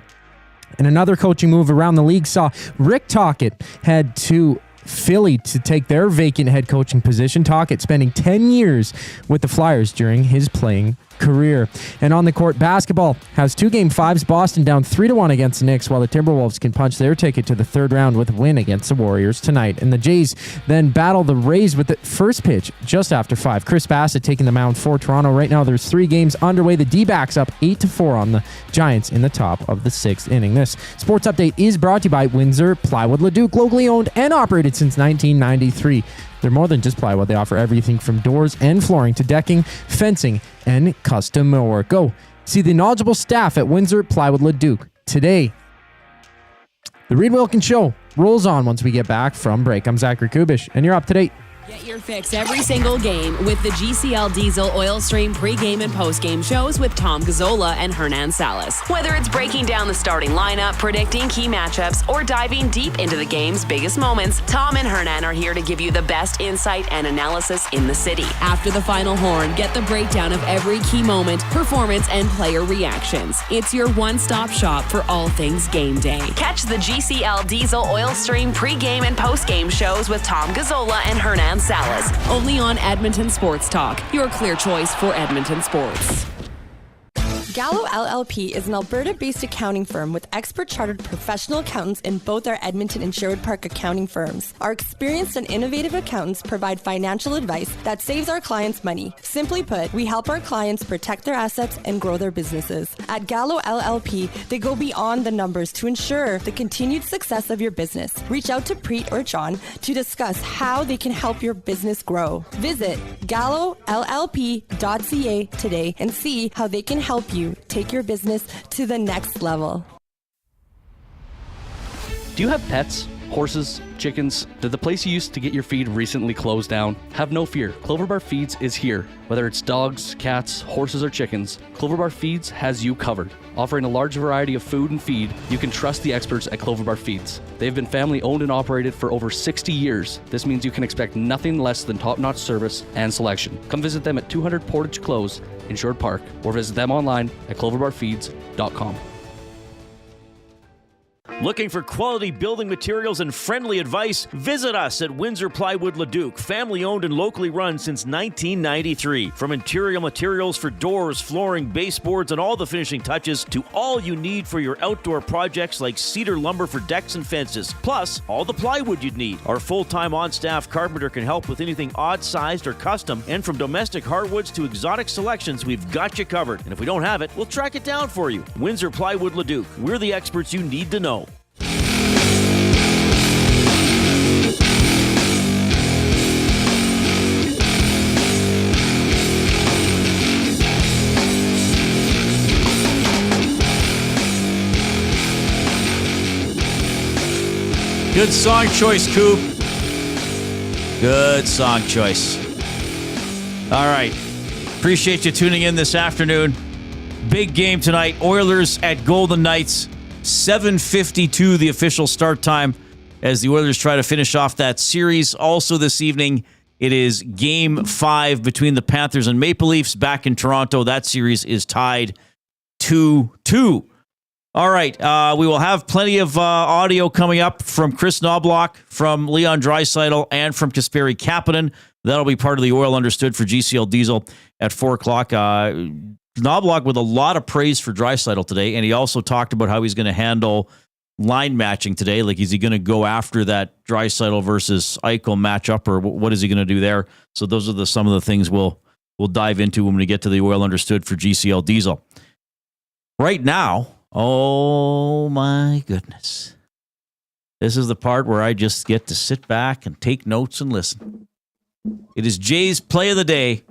And another coaching move around the league saw Rick Tocchet head to Philly to take their vacant head coaching position. Tocchet spending 10 years with the Flyers during his playing career. And on the court, basketball has 2 Game 5s. Boston down 3-1 against the Knicks, while the Timberwolves can punch their ticket to the 3rd round with a win against the Warriors tonight. And the Jays then battle the Rays with the first pitch just after 5. Chris Bassett taking the mound for Toronto. Right now there's 3 games underway. The D-backs up 8-4 on the Giants in the top of the 6th inning. This sports update is brought to you by Windsor Plywood Leduc, locally owned and operated since 1993. They're more than just plywood. They offer everything from doors and flooring to decking, fencing, and custom millwork. Go see the knowledgeable staff at Windsor Plywood Leduc today. The Reid Wilkins Show rolls on once we get back from break. I'm Zachary Kubish, and you're up to date Get your fix every single game with the GCL Diesel Oil Stream pregame and postgame shows with Tom Gazzola and Hernan Salas. Whether it's breaking down the starting lineup, predicting key matchups, or diving deep into the game's biggest moments, Tom and Hernan are here to give you the best insight and analysis in the city. After the final horn, get the breakdown of every key moment, performance, and player reactions. It's your one-stop shop for all things game day. Catch the GCL Diesel Oil Stream pregame and postgame shows with Tom Gazzola and Hernan Salas, only on Edmonton Sports Talk, your clear choice for Edmonton sports. Gallo LLP is an Alberta-based accounting firm with expert chartered professional accountants in both our Edmonton and Sherwood Park accounting firms. Our experienced and innovative accountants provide financial advice that saves our clients money. Simply put, we help our clients protect their assets and grow their businesses. At Gallo LLP, they go beyond the numbers to ensure the continued success of your business. Reach out to Preet or John to discuss how they can help your business grow. Visit gallollp.ca today and see how they can help you take your business to the next level. Do you have pets? Horses? Chickens? Did the place you used to get your feed recently close down? Have no fear. Clover Bar Feeds is here. Whether it's dogs, cats, horses, or chickens, Clover Bar Feeds has you covered. Offering a large variety of food and feed, you can trust the experts at Clover Bar Feeds. They've been family owned and operated for over 60 years. This means you can expect nothing less than top-notch service and selection. Come visit them at 200 Portage Close in Sherwood Park or visit them online at cloverbarfeeds.com. Looking for quality building materials and friendly advice? Visit us at Windsor Plywood Leduc, family owned and locally run since 1993. From interior materials for doors, flooring, baseboards, and all the finishing touches to all you need for your outdoor projects like cedar lumber for decks and fences, plus all the plywood you'd need. Our full-time on-staff carpenter can help with anything odd-sized or custom, and from domestic hardwoods to exotic selections, we've got you covered. And if we don't have it, we'll track it down for you. Windsor Plywood Leduc. We're the experts you need to know. Good song choice, Coop. Good song choice. All right. Appreciate you tuning in this afternoon. Big game tonight. Oilers at Golden Knights. 7:52 the official start time as the Oilers try to finish off that series. Also this evening, it is Game 5 between the Panthers and Maple Leafs back in Toronto. That series is tied 2-2. All right, we will have plenty of audio coming up from Chris Knobloch, from Leon Draisaitl, and from Kasperi Kapanen. That'll be part of the Oil Understood for GCL Diesel at 4 o'clock. Knobloch with a lot of praise for Draisaitl today, and he also talked about how he's going to handle line matching today. Like, is he going to go after that Draisaitl versus Eichel matchup, or what is he going to do there? So those are some of the things we'll dive into when we get to the Oil Understood for GCL Diesel. Right now, oh my goodness. This is the part where I just get to sit back and take notes and listen. It is Jay's Play of the Day,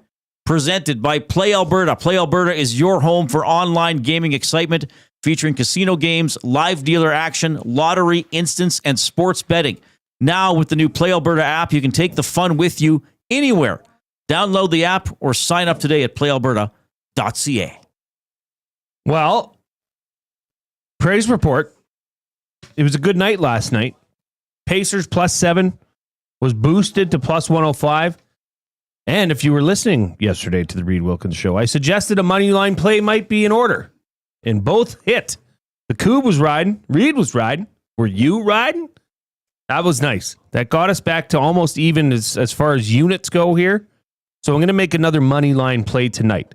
presented by Play Alberta. Play Alberta is your home for online gaming excitement, featuring casino games, live dealer action, lottery, instants, and sports betting. Now, with the new Play Alberta app, you can take the fun with you anywhere. Download the app or sign up today at playalberta.ca. Well, praise report. It was a good night last night. Pacers +7 was boosted to +105. And if you were listening yesterday to the Reid Wilkins show, I suggested a money line play might be in order. And both hit. The Coob was riding. Reid was riding. Were you riding? That was nice. That got us back to almost even as far as units go here. So I'm going to make another money line play tonight.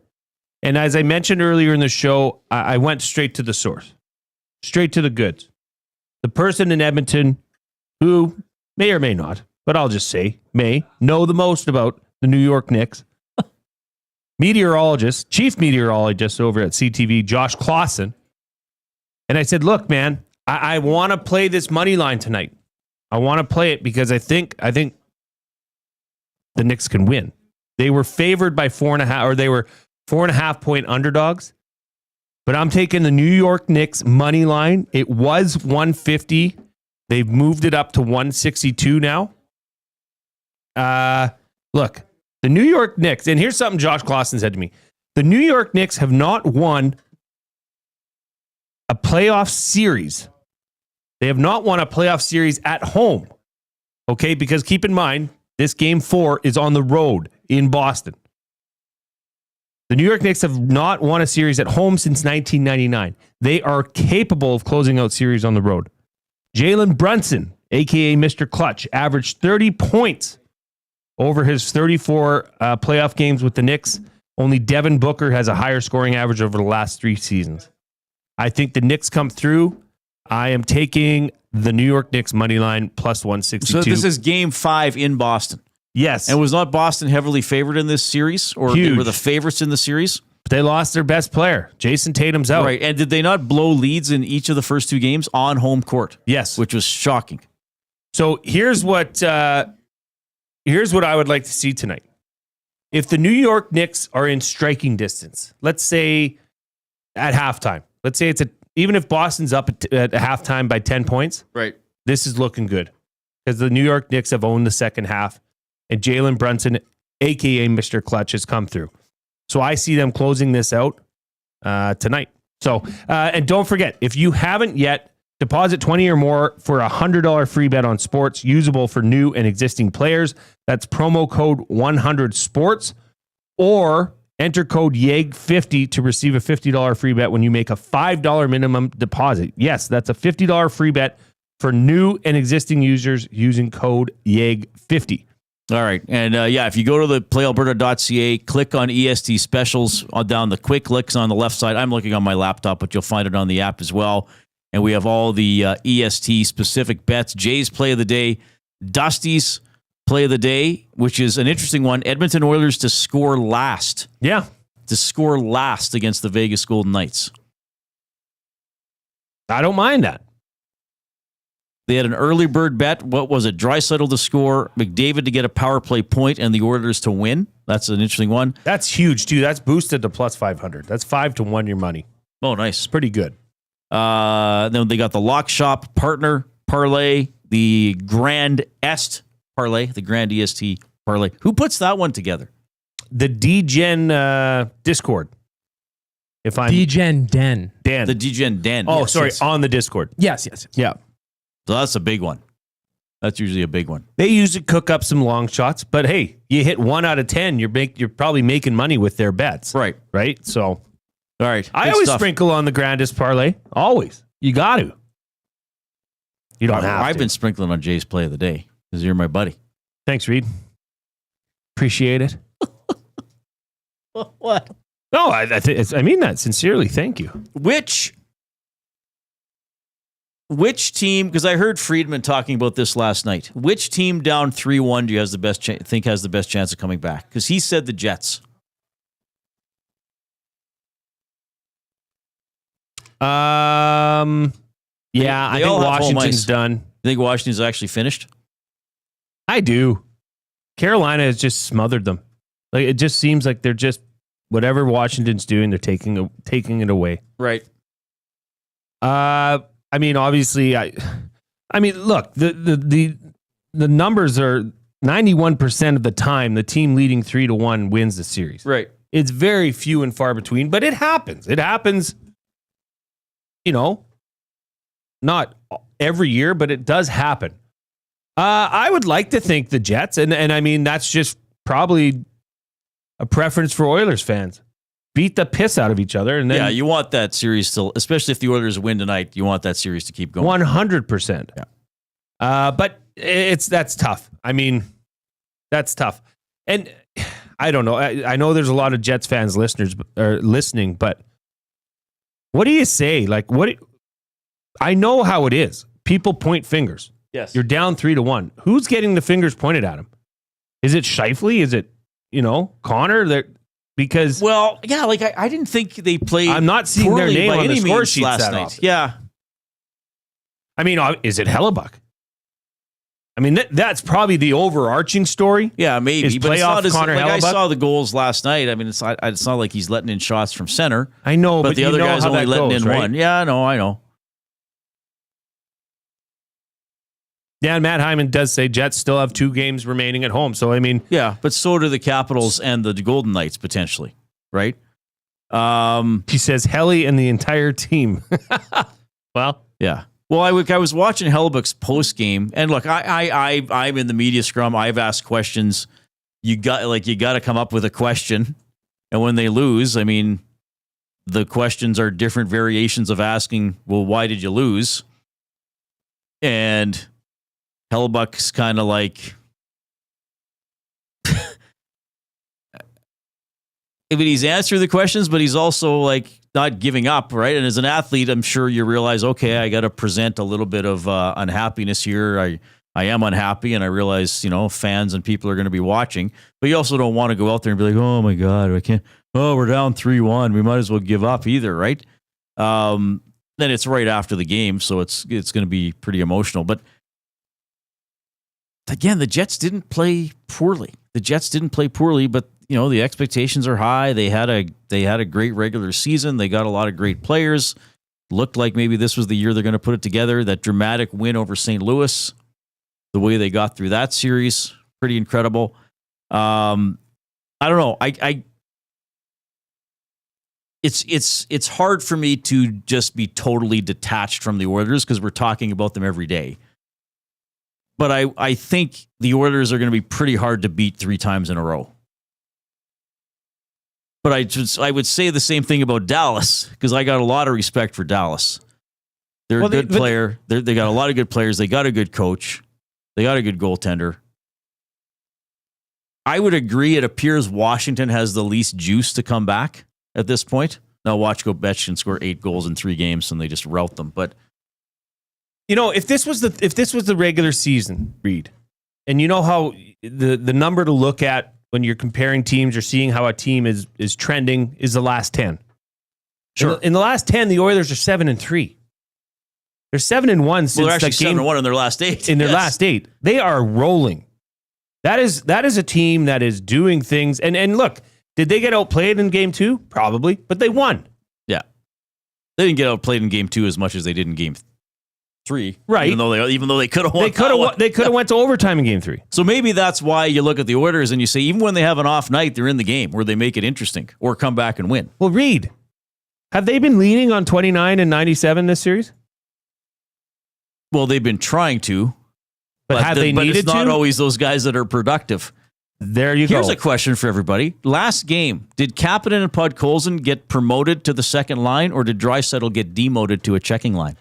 And as I mentioned earlier in the show, I went straight to the source. Straight to the goods. The person in Edmonton who may or may not, but I'll just say may, know the most about the New York Knicks. Chief meteorologist over at CTV, Josh Clausen. And I said, look, man, I want to play this money line tonight. I want to play it because I think the Knicks can win. They were favored by 4.5, or they were 4.5 point underdogs. But I'm taking the New York Knicks money line. It was 150. They've moved it up to 162 now. Look, the New York Knicks, and here's something Josh Clausen said to me. The New York Knicks have not won a playoff series. They have not won a playoff series at home. Okay, because keep in mind, this game 4 is on the road in Boston. The New York Knicks have not won a series at home since 1999. They are capable of closing out series on the road. Jalen Brunson, a.k.a. Mr. Clutch, averaged 30 points over his 34 playoff games with the Knicks. Only Devin Booker has a higher scoring average over the last 3 seasons. I think the Knicks come through. I am taking the New York Knicks money line plus 162. So this is game 5 in Boston. Yes. And was not Boston heavily favored in this series? Or they were the favorites in the series? But they lost their best player. Jason Tatum's out. Right. And did they not blow leads in each of the first 2 games on home court? Yes. Which was shocking. So here's what I would like to see tonight. If the New York Knicks are in striking distance, let's say at halftime, let's say even if Boston's up at halftime by 10 points, right? This is looking good because the New York Knicks have owned the second half, and Jalen Brunson, aka Mr. Clutch, has come through. So I see them closing this out tonight. So and don't forget, if you haven't yet, deposit 20 or more for a $100 free bet on sports, usable for new and existing players. That's promo code 100sports, or enter code YEG50 to receive a $50 free bet when you make a $5 minimum deposit. Yes, that's a $50 free bet for new and existing users using code YEG50. All right. And if you go to the playalberta.ca, click on EST specials down the quick links on the left side. I'm looking on my laptop, but you'll find it on the app as well. And we have all the EST specific bets. Jay's play of the day, Dusty's play of the day, which is an interesting one. Edmonton Oilers to score last. Yeah. To score last against the Vegas Golden Knights. I don't mind that. They had an early bird bet. What was it? Draisaitl to score, McDavid to get a power play point, and the Oilers to win. That's an interesting one. That's huge, too. That's boosted to plus 500. That's 5-1 your money. Oh, nice. Pretty good. Then they got the Lock Shop Partner Parlay, the Grand Est Parlay, the Grand EST Parlay. Who puts that one together? The DGen Discord. If I'm DGen Den. Dan. The DGen Den. Oh, Yes, sorry, yes. on the Discord. Yes. Yeah. So that's a big one. That's usually a big one. They usually cook up some long shots, but hey, you hit 1 out of 10, you're probably making money with their bets. Right. Right? So, all right. I always sprinkle on the grandest parlay. Always. You got to. You don't have I've to. been sprinkling on Jay's play of the day because you're my buddy. Thanks, Reid. Appreciate it. What? No, I mean that sincerely. Thank you. Which team, because I heard Friedman talking about this last night, which team down 3-1 do you think has the best chance of coming back? Because he said the Jets. Yeah, They I think all have home Washington's ice. done. You think Washington's actually finished? I do. Carolina has just smothered them. Like, it just seems like they're just whatever Washington's doing, they're taking it away. Right. I mean, obviously, I mean, look, the numbers are 91% of the time the team leading 3-1 wins the series. Right. It's very few and far between, but it happens. It happens, not every year, but it does happen. I would like to think the Jets, and I mean, that's just probably a preference for Oilers fans. Beat the piss out of each other. And then you want that series still, especially if the Oilers win tonight, you want that series to keep going. 100%. Yeah. But that's tough. I mean, that's tough. And I don't know. I know there's a lot of Jets fans listening, but what do you say? Like, I know how it is. People point fingers. Yes. You're down 3-1. Who's getting the fingers pointed at him? Is it Scheifele? Is it, Connor? Because I didn't think they played. I'm not seeing their name on the score sheets last that night. often. Yeah. I mean, is it Hellebuck? I mean, that's probably the overarching story. Yeah, maybe. Is But it's playoff not as, Connor like I Hellebuck? saw the goals last night. I mean, it's not like he's letting in shots from center. I know, but the you other know guy's how only that letting goes, in right? one. Yeah, I know. Yeah, and Matt Hyman does say Jets still have 2 games remaining at home. So, I mean... Yeah, but so do the Capitals and the Golden Knights, potentially, right? He says Helly and the entire team. Well... Yeah. Well, I was watching Hellebuck's post game, and look, I'm in the media scrum. I've asked questions. You got to come up with a question, and when they lose, I mean, the questions are different variations of asking, well, why did you lose? And Hellebuck's kind of like, I mean, he's answering the questions, but he's also like not giving up, right? And as an athlete, I'm sure you realize, okay, I got to present a little bit of unhappiness here. I am unhappy, and I realize, fans and people are going to be watching. But you also don't want to go out there and be like, oh my God, I can't. Oh, we're down 3-1. We might as well give up either, right? Then it's right after the game, so it's going to be pretty emotional. But again, the Jets didn't play poorly. But the expectations are high. They had a great regular season. They got a lot of great players. Looked like maybe this was the year they're going to put it together. That dramatic win over St. Louis, the way they got through that series, pretty incredible. I don't know. It's hard for me to just be totally detached from the Oilers because we're talking about them every day. But I think the Oilers are going to be pretty hard to beat 3 times in a row. But I would say the same thing about Dallas because I got a lot of respect for Dallas. They're a good player. They got a lot of good players. They got a good coach. They got a good goaltender. I would agree. It appears Washington has the least juice to come back at this point. Now watch Ovechkin score 8 goals in 3 games and they just rout them. But if this was the regular season, Reid, and you know how the number to look at when you're comparing teams or seeing how a team is trending is the last 10. Sure. In the last 10, the Oilers are 7-3. They're 7-1 since they're actually that game 7-1 in their last 8. In their last 8, they are rolling. That is a team that is doing things. And look, did they get outplayed in Game 2? Probably, but they won. Yeah, they didn't get outplayed in Game 2 as much as they did in Game 3, right? Even though they could have won. They could have went to overtime in Game 3. So maybe that's why you look at the Oilers and you say, even when they have an off night, they're in the game where they make it interesting or come back and win. Well, Reid, have they been leaning on 29 and 97 this series? Well, they've been trying to, but have they needed to? It's not always those guys that are productive. There you go. Here's a question for everybody. Last game, did Kapanen and Podkolzin get promoted to the second line, or did Draisaitl get demoted to a checking line?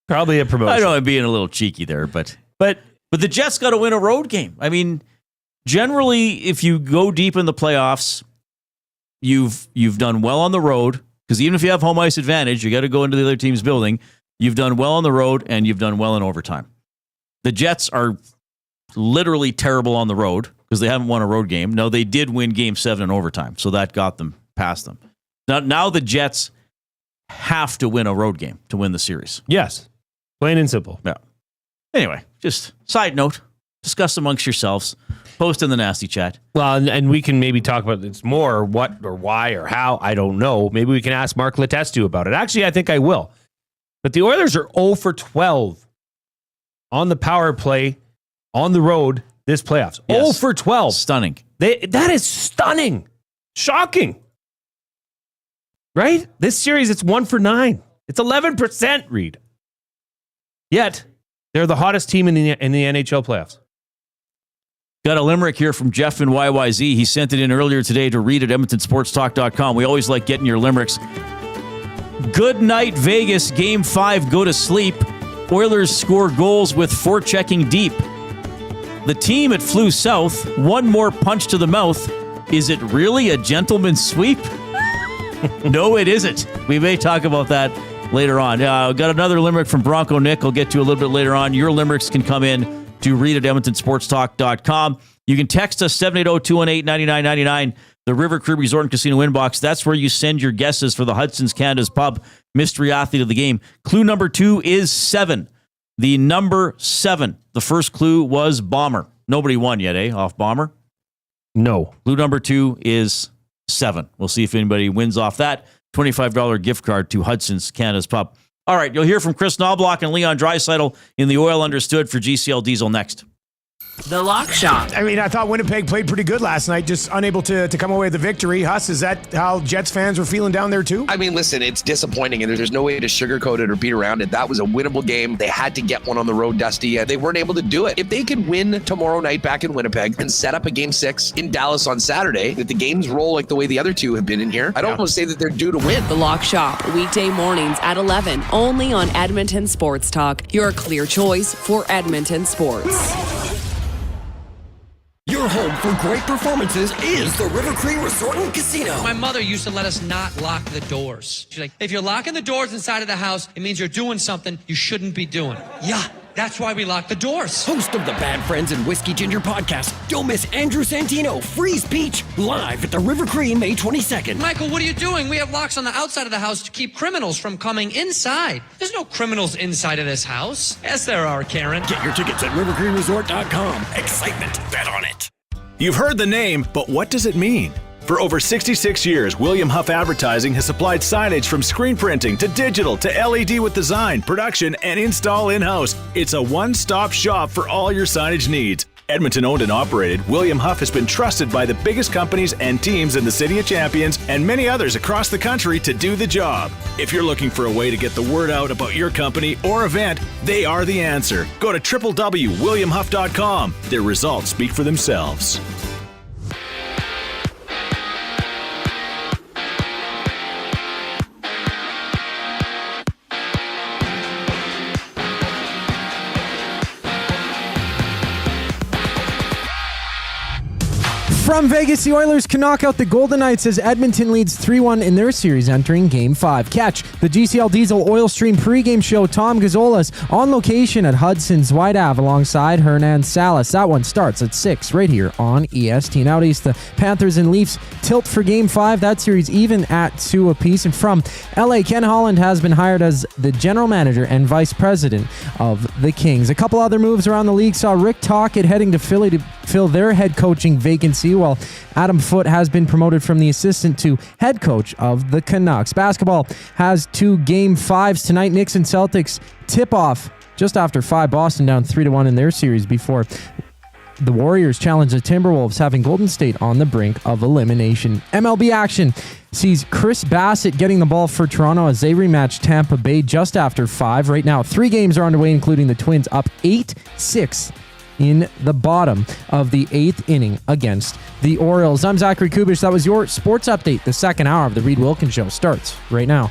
Probably a promotion. I know I'm being a little cheeky there, but the Jets got to win a road game. I mean, generally, if you go deep in the playoffs, you've done well on the road. Because even if you have home ice advantage, you got to go into the other team's building. You've done well on the road, and you've done well in overtime. The Jets are literally terrible on the road because they haven't won a road game. No, they did win Game 7 in overtime, so that got them past them. Now the Jets have to win a road game to win the series. Yes, plain and simple. Yeah. Anyway, just side note, discuss amongst yourselves. Post in the nasty chat. Well, and we can maybe talk about this more, what or why or how, I don't know. Maybe we can ask Mark Letestu about it. Actually, I think I will. But the Oilers are 0 for 12 on the power play on the road this playoffs. Yes. 0 for 12. Stunning. That is stunning. Shocking. Right? This series, it's 1 for 9. It's 11%, Reid. Yet, they're the hottest team in the NHL playoffs. Got a limerick here from Jeff in YYZ. He sent it in earlier today to read at EdmontonSportsTalk.com. We always like getting your limericks. Good night, Vegas. Game 5, go to sleep. Oilers score goals with forechecking deep. The team it flew south. One more punch to the mouth. Is it really a gentleman's sweep? No, it isn't. We may talk about that later on. Got another limerick from Bronco Nick. I'll get to a little bit later on. Your limericks can come in to read at EdmontonSportsTalk.com. You can text us 780-218-9999, the River Crib Resort and Casino inbox. That's where you send your guesses for the Hudson's Canada's Pub Mystery Athlete of the Game. Clue number 2 is 7. The number 7. The first clue was Bomber. Nobody won yet, off Bomber? No. Clue number 2 is 7. We'll see if anybody wins off that. $25 gift card to Hudson's Canada's Pub. All right, you'll hear from Chris Knobloch and Leon Draisaitl in the Oil Understood for GCL Diesel next. The Lock Shop. I mean, I thought Winnipeg played pretty good last night, just unable to come away with the victory. Huss, is that how Jets fans were feeling down there too? I mean, listen, it's disappointing, and there's no way to sugarcoat it or beat around it. That was a winnable game. They had to get one on the road, Dusty. They weren't able to do it. If they could win tomorrow night back in Winnipeg and set up a Game 6 in Dallas on Saturday, if the games roll like the way the other two have been in here, I don't want to say that they're due to win. The Lock Shop, weekday mornings at 11, only on Edmonton Sports Talk, your clear choice for Edmonton sports. Your home for great performances is the River Cree Resort and Casino. My mother used to let us not lock the doors. She's like, if you're locking the doors inside of the house, it means you're doing something you shouldn't be doing. Yeah, that's why we lock the doors. Host of the Bad Friends and Whiskey Ginger podcast, don't miss Andrew Santino, Freeze Peach, live at the River Cree May 22nd. Michael, what are you doing? We have locks on the outside of the house to keep criminals from coming inside. There's no criminals inside of this house. Yes, there are, Karen. Get your tickets at rivercreeresort.com. Excitement, bet on it. You've heard the name, but what does it mean? For over 66 years, William Huff Advertising has supplied signage from screen printing to digital to LED with design, production, and install in-house. It's a one-stop shop for all your signage needs. Edmonton owned and operated, William Huff has been trusted by the biggest companies and teams in the City of Champions and many others across the country to do the job. If you're looking for a way to get the word out about your company or event, they are the answer. Go to www.williamhuff.com. Their results speak for themselves. From Vegas, the Oilers can knock out the Golden Knights as Edmonton leads 3-1 in their series entering Game 5. Catch the GCL Diesel Oil Stream pregame show. Tom Gazzolas on location at Hudson's White Ave alongside Hernan Salas. That one starts at 6 right here on EST. Out east, the Panthers and Leafs tilt for Game 5. That series even at 2 apiece. And from LA, Ken Holland has been hired as the general manager and vice president of the Kings. A couple other moves around the league saw Rick Tocchet heading to Philly to fill their head coaching vacancy, while Adam Foote has been promoted from the assistant to head coach of the Canucks. Basketball has 2 Game 5s tonight. Knicks and Celtics tip off just after 5. Boston down 3-1 in their series before the Warriors challenge the Timberwolves, having Golden State on the brink of elimination. MLB action sees Chris Bassett getting the ball for Toronto as they rematch Tampa Bay just after 5. Right now, 3 games are underway, including the Twins up 8-6 in the bottom of the 8th inning against the Orioles. I'm Zachary Kubish. That was your sports update. The second hour of the Reid Wilkins Show starts right now.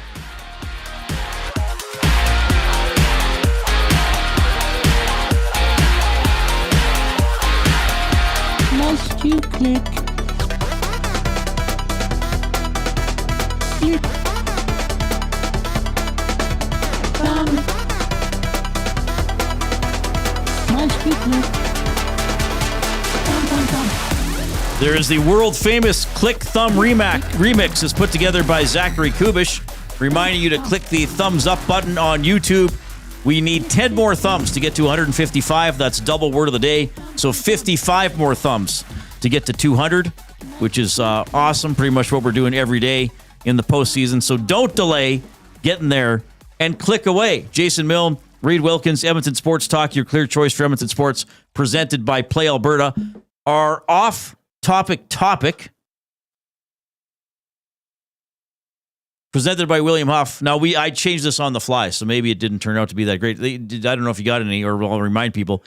Must you click? Click. Must you click? There is the world-famous Click Thumb remix is put together by Zachary Kubish, reminding you to click the thumbs up button on YouTube. We need 10 more thumbs to get to 155. That's double word of the day. So 55 more thumbs to get to 200, which is awesome. Pretty much what we're doing every day in the postseason. So don't delay getting there and click away. Jason Milne, Reid Wilkins, Edmonton Sports Talk, your clear choice for Edmonton Sports, presented by Play Alberta. Our off-topic topic, presented by William Huff. Now, I changed this on the fly, so maybe it didn't turn out to be that great. I don't know if you got any, or I'll remind people.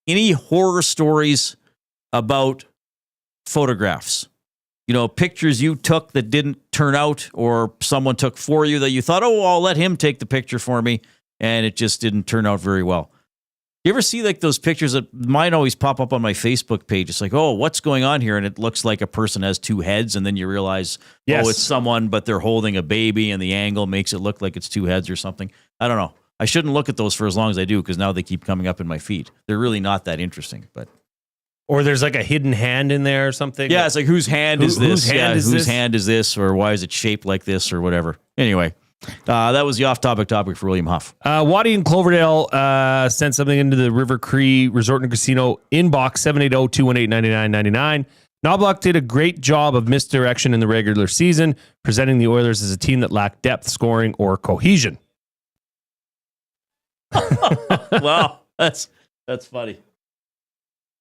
Any horror stories about photographs? You know, pictures you took that didn't turn out, or someone took for you that you thought, oh, I'll let him take the picture for me, and it just didn't turn out very well. You ever see like those pictures that mine always pop up on my Facebook page? It's like, oh, what's going on here? And it looks like a person has 2 heads, and then you realize, yes, oh, it's someone, but they're holding a baby, and the angle makes it look like it's 2 heads or something. I don't know. I shouldn't look at those for as long as I do, because now they keep coming up in my feed. They're really not that interesting, but. Or there's like a hidden hand in there or something. Yeah, it's like, whose hand is this? Whose hand is this? Or why is it shaped like this or whatever? Anyway, that was the off-topic topic for William Huff. Waddy and Cloverdale sent something into the River Cree Resort and Casino inbox, 780-218-9999. Knobloch did a great job of misdirection in the regular season, presenting the Oilers as a team that lacked depth, scoring, or cohesion. Wow, that's funny.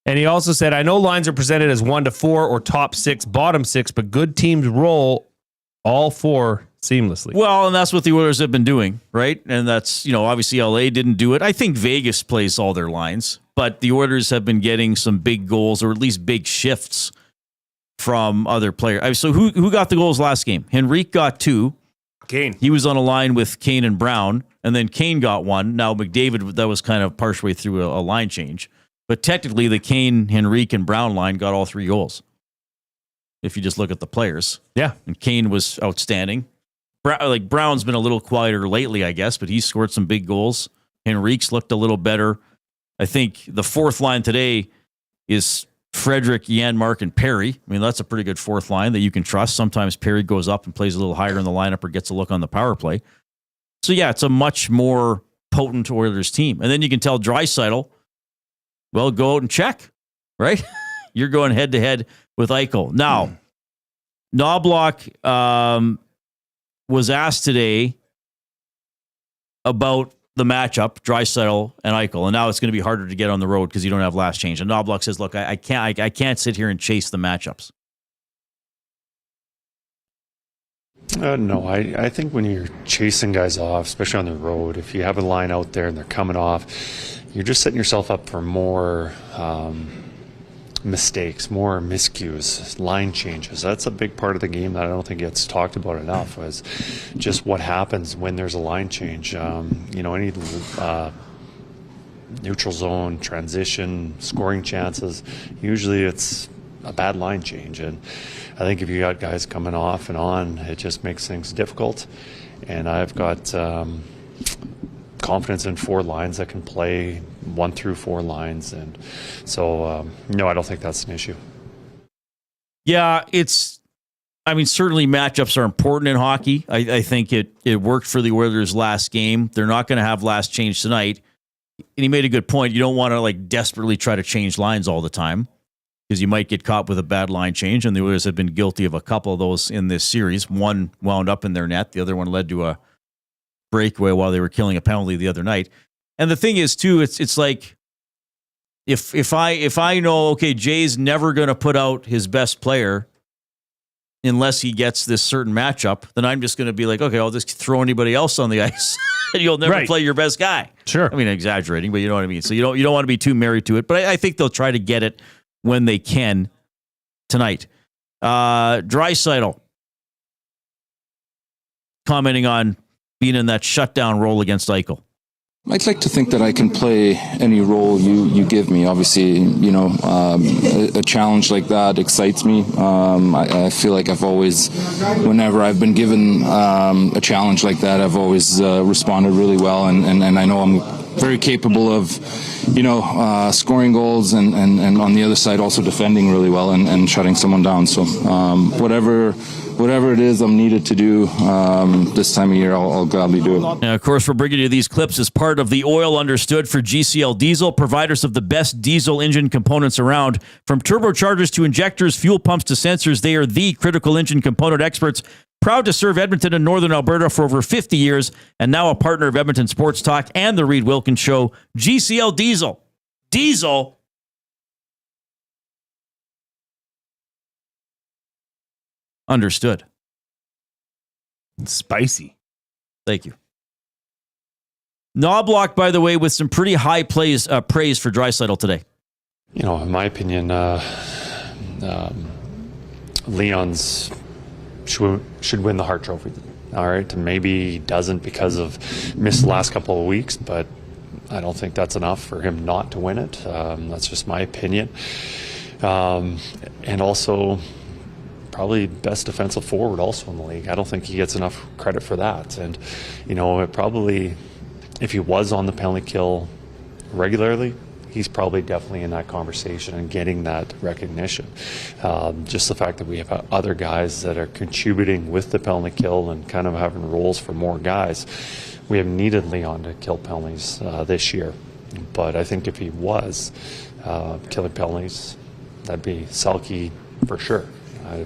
And he also said, I know lines are presented as 1 to 4 or top 6, bottom 6, but good teams roll all 4 seamlessly. Well, and that's what the Oilers have been doing, right? And that's, obviously LA didn't do it. I think Vegas plays all their lines, but the Oilers have been getting some big goals or at least big shifts from other players. So who got the goals last game? Henrique got 2. Kane. He was on a line with Kane and Brown, and then Kane got 1. Now McDavid, that was kind of partially through a line change. But technically, the Kane, Henrique, and Brown line got all 3 goals. If you just look at the players. Yeah. And Kane was outstanding. Brown's been a little quieter lately, I guess, but he scored some big goals. Henrique's looked a little better. I think the 4th line today is Frederick, Janmark, and Perry. I mean, that's a pretty good 4th line that you can trust. Sometimes Perry goes up and plays a little higher in the lineup or gets a look on the power play. So, yeah, it's a much more potent Oilers team. And then you can tell Draisaitl, well, go out and check, right? You're going head-to-head with Eichel. Now, Knobloch was asked today about the matchup, Draisaitl and Eichel, and now it's going to be harder to get on the road because you don't have last change. And Knobloch says, look, I can't sit here and chase the matchups. No, I think when you're chasing guys off, especially on the road, if you have a line out there and they're coming off, you're just setting yourself up for more mistakes, more miscues, line changes. That's a big part of the game that I don't think gets talked about enough, is just what happens when there's a line change. Any neutral zone, transition, scoring chances, usually it's a bad line change. And I think if you got guys coming off and on, it just makes things difficult. And I've got confidence in 4 lines that can play 1 through 4 lines. And so, no, I don't think that's an issue. Yeah, certainly matchups are important in hockey. I think it worked for the Oilers last game. They're not going to have last change tonight. And he made a good point. You don't want to desperately try to change lines all the time because you might get caught with a bad line change. And the Oilers have been guilty of a couple of those in this series. One wound up in their net. The other one led to a breakaway while they were killing a penalty the other night. And the thing is, too, it's like if I know, okay, Jay's never going to put out his best player unless he gets this certain matchup, then I'm just going to be like, okay, I'll just throw anybody else on the ice and you'll never play your best guy. Sure. I mean, exaggerating, but you know what I mean. So you don't want to be too married to it, but I think they'll try to get it when they can tonight. Draisaitl commenting on being in that shutdown role against Eichel. I'd like to think that I can play any role you give me. Obviously, a challenge like that excites me. I feel like I've always, whenever I've been given a challenge like that, I've always responded really well, and I know I'm very capable of, scoring goals and on the other side also defending really well and shutting someone down. So whatever it is I'm needed to do this time of year, I'll gladly do it. And of course, we're bringing you these clips as part of the Oil Understood for GCL Diesel, providers of the best diesel engine components around. From turbochargers to injectors, fuel pumps to sensors, they are the critical engine component experts. Proud to serve Edmonton and Northern Alberta for over 50 years, and now a partner of Edmonton Sports Talk and the Reid Wilkins Show. GCL Diesel. Diesel. Understood. Spicy. Thank you. Knobloch, by the way, with some pretty high praise for Draisaitl today. In my opinion, Leon's should win the Hart Trophy. All right, and maybe he doesn't because of missed the last couple of weeks, but I don't think that's enough for him not to win it. That's just my opinion. And also, probably best defensive forward also in the league. I don't think he gets enough credit for that. And, it probably, if he was on the penalty kill regularly, he's probably definitely in that conversation and getting that recognition. Just the fact that we have other guys that are contributing with the penalty kill and kind of having roles for more guys. We have needed Leon to kill penalties this year. But I think if he was killing penalties, that'd be Selke for sure.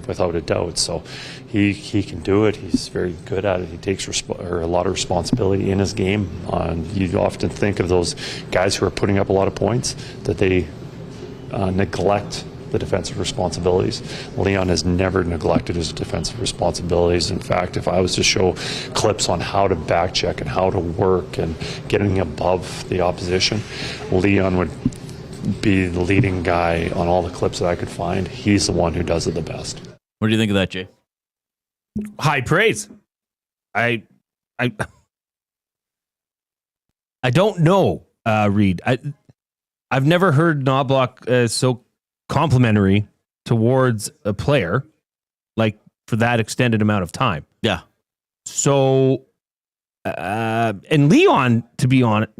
without a doubt. So he can do it. He's very good at it. He takes a lot of responsibility in his game. You often think of those guys who are putting up a lot of points that they neglect the defensive responsibilities. Leon has never neglected his defensive responsibilities. In fact, if I was to show clips on how to back check and how to work and getting above the opposition, Leon would be the leading guy on all the clips that I could find. He's the one who does it the best. What do you think of that, Jay? High praise. I don't know, Reid. I've never heard Knobloch so complimentary towards a player like for that extended amount of time. Yeah. So, and Leon, to be honest,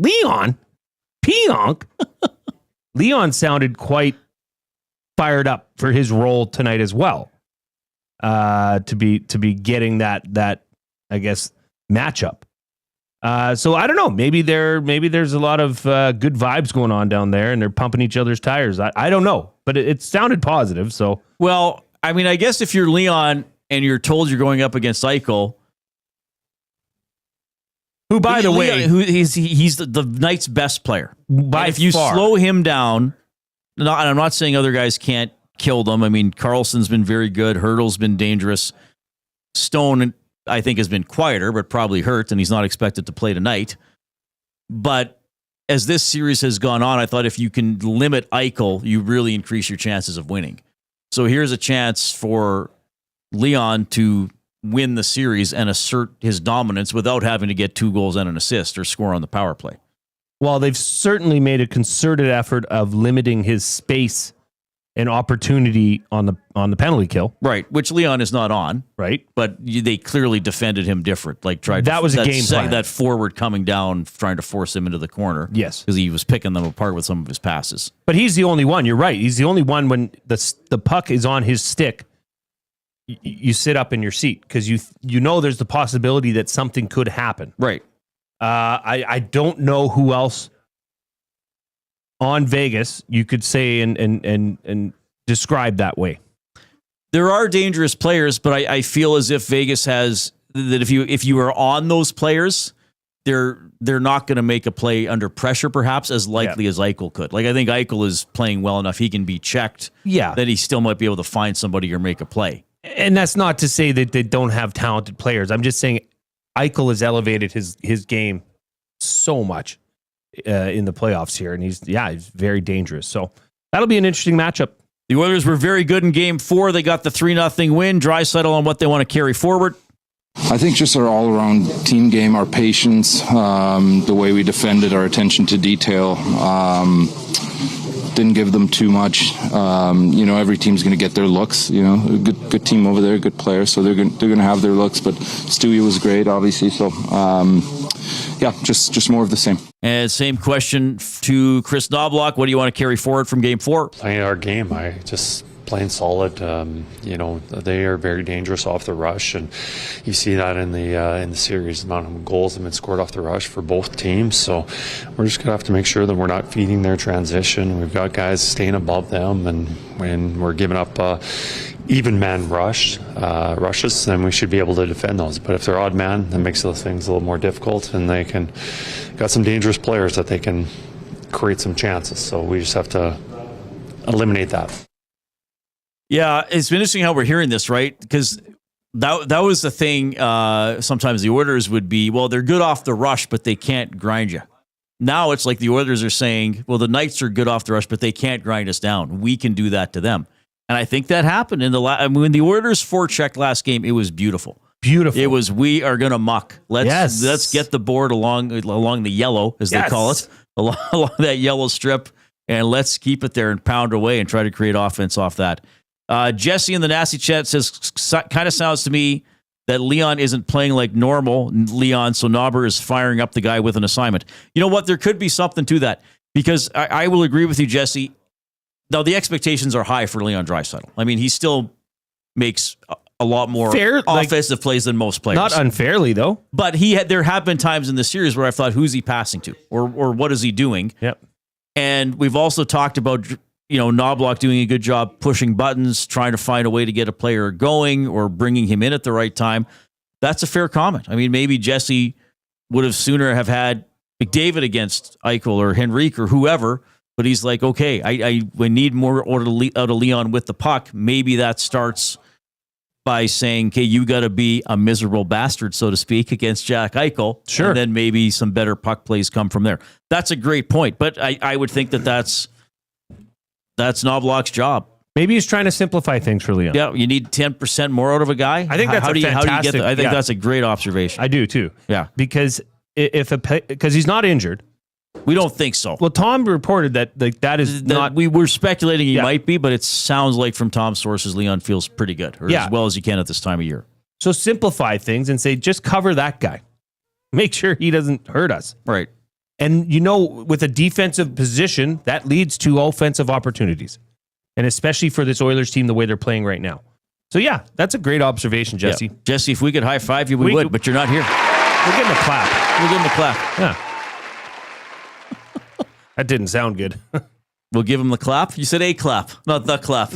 Pionk, Leon sounded quite fired up for his role tonight as well. To be getting that I guess matchup. So I don't know. Maybe there's a lot of good vibes going on down there, and they're pumping each other's tires. I don't know, but it sounded positive. So well, I mean, I guess if you're Leon and you're told you're going up against Eichel, who by the way, he's the night's best player. By if you far. slow him down, and I'm not saying other guys can't kill them. I mean, Carlson's been very good. Hurdle's been dangerous. Stone, I think, has been quieter, but probably hurt, and he's not expected to play tonight. But as this series has gone on, I thought if you can limit Eichel, you really increase your chances of winning. So here's a chance for Leon to win the series and assert his dominance without having to get 2 goals and an assist or score on the power play. Well, they've certainly made a concerted effort of limiting his space and opportunity on the penalty kill, right? Which Leon is not on, right? But they clearly defended him different. Like that was a game plan. That forward coming down, trying to force him into the corner. Yes, because he was picking them apart with some of his passes. But he's the only one. You're right. He's the only one when the puck is on his stick. You sit up in your seat because you know there's the possibility that something could happen. Right. I don't know who else on Vegas you could say and describe that way. There are dangerous players, but I feel as if Vegas has that if you are on those players, they're not going to make a play under pressure perhaps as likely as Eichel could. Like I think Eichel is playing well enough he can be checked. Yeah. That he still might be able to find somebody or make a play. And that's not to say that they don't have talented players. I'm just saying Eichel has elevated his game so much in the playoffs here, and he's very dangerous. So that'll be an interesting matchup. The Oilers were very good in Game 4. They got the 3-0 win. Draisaitl on what they want to carry forward. I think just our all-around team game, our patience, the way we defended, our attention to detail, didn't give them too much. Every team's going to get their looks. A good team over there, good players, so they're going to have their looks. But Stewie was great, obviously. So, just more of the same. And same question to Chris Knobloch. What do you want to carry forward from Game 4? Playing our game. Playing solid. They are very dangerous off the rush, and you see that in the series. The amount of goals have been scored off the rush for both teams. So we're just gonna have to make sure that we're not feeding their transition. We've got guys staying above them, and when we're giving up even man rushes, then we should be able to defend those. But if they're odd man, that makes those things a little more difficult, and they got some dangerous players that they can create some chances. So we just have to eliminate that. Yeah, it's been interesting how we're hearing this, right? Because that was the thing. Sometimes the Oilers would be, well, they're good off the rush, but they can't grind you. Now it's like the Oilers are saying, well, the Knights are good off the rush, but they can't grind us down. We can do that to them. And I think that happened in when the Oilers forechecked last game. It was beautiful. Beautiful. It was, we are going to muck. Let's get the board along the yellow, as they call it, along that yellow strip, and let's keep it there and pound away and try to create offense off that. Jesse in the Nasty Chat says, kind of sounds to me that Leon isn't playing like normal Leon, so Knobber is firing up the guy with an assignment. You know what? There could be something to that, because I will agree with you, Jesse. Now, the expectations are high for Leon Draisaitl. I mean, he still makes a lot more offensive plays than most players. Not unfairly, though. But there have been times in the series where I've thought, who's he passing to? Or what is he doing? Yep. And we've also talked about Knobloch doing a good job pushing buttons, trying to find a way to get a player going or bringing him in at the right time. That's a fair comment. I mean, maybe Jesse would have sooner have had McDavid against Eichel or Henrique or whoever, but he's like, okay, I need more out of Leon with the puck. Maybe that starts by saying, okay, you got to be a miserable bastard, so to speak, against Jack Eichel. Sure. And then maybe some better puck plays come from there. That's a great point, but I would think that's Knobloch's job. Maybe he's trying to simplify things for Leon. Yeah, you need 10% more out of a guy. I think that's how do you get fantastic. that? I think that's a great observation. I do too. Yeah, because because he's not injured. We don't think so. Well, Tom reported that is not. We were speculating he might be, but it sounds like from Tom's sources, Leon feels pretty good, or as well as he can at this time of year. So simplify things and say, just cover that guy. Make sure he doesn't hurt us. Right. And with a defensive position, that leads to offensive opportunities. And especially for this Oilers team, the way they're playing right now. So yeah, that's a great observation, Jesse. Yeah. Jesse, if we could high five you, we would, but you're not here. We'll give him a clap. We'll give him a clap. Yeah. That didn't sound good. We'll give him the clap. You said a clap, not the clap.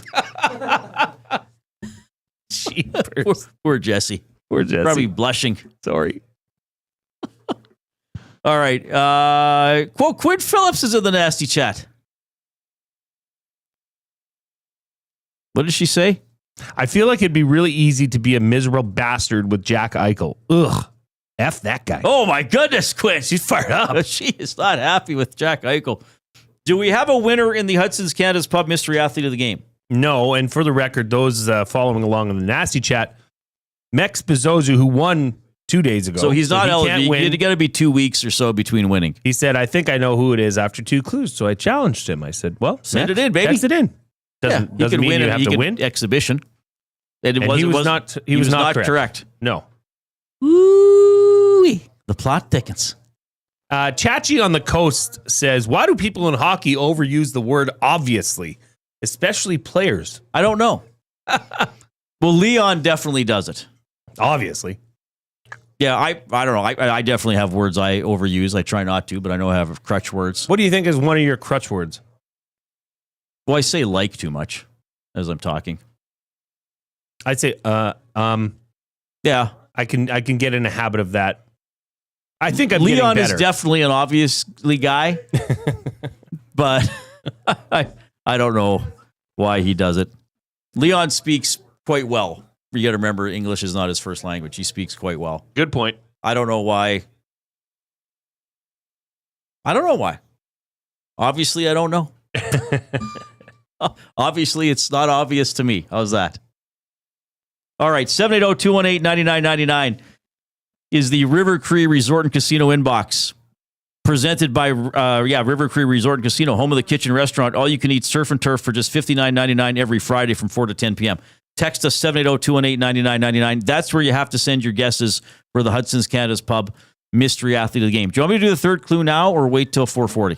Poor Jesse. Poor Jesse. Probably blushing. Sorry. All right. Quinn Phillips is in the nasty chat. What did she say? I feel like it'd be really easy to be a miserable bastard with Jack Eichel. Ugh. F that guy. Oh, my goodness, Quinn. She's fired up. She is not happy with Jack Eichel. Do we have a winner in the Hudson's Canada's Pub Mystery Athlete of the Game? No, and for the record, those following along in the nasty chat, Mex Bezozu, who won 2 days ago. So he's not eligible. You got to be 2 weeks or so between winning. He said, I think I know who it is after 2 clues. So I challenged him. I said, well, send it in, baby. Text it in. Doesn't mean you have to win. Exhibition. He was not correct. No. Ooh, the plot thickens. Chachi on the coast says, why do people in hockey overuse the word obviously, especially players? I don't know. Well, Leon definitely does it. Obviously. Yeah, I don't know. I definitely have words I overuse. I try not to, but I know I have crutch words. What do you think is one of your crutch words? Well, I say like too much as I'm talking. I'd say, yeah. I can get in a habit of that. I think I'm Leon getting better. Is definitely an obviously guy, but I don't know why he does it. Leon speaks quite well. You got to remember, English is not his first language. He speaks quite well. Good point. I don't know why. Obviously, I don't know. Obviously, it's not obvious to me. How's that? All right, 780-218-9999 is the River Cree Resort and Casino inbox. Presented by River Cree Resort and Casino, home of the kitchen restaurant. All you can eat surf and turf for just $59.99 every Friday from 4 to 10 p.m. Text us 780-218-9999. That's where you have to send your guesses for the Hudson's Canada's Pub Mystery Athlete of the Game. Do you want me to do the third clue now or wait till 4:40?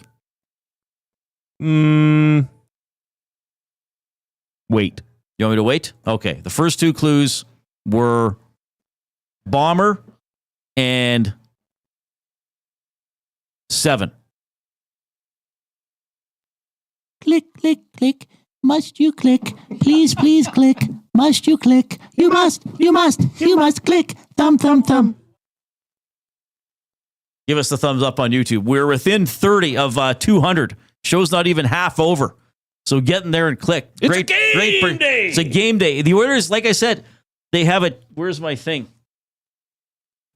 Wait. You want me to wait? Okay. The first 2 clues were Bomber and 7. Click, click, click. Must you click? Please, please click. Must you click? You must click. Thumb, thumb, thumb. Give us the thumbs up on YouTube. We're within 30 of 200. Show's not even half over. So get in there and click. It's a game day. It's a game day. The Oilers, like I said, they have a... Where's my thing?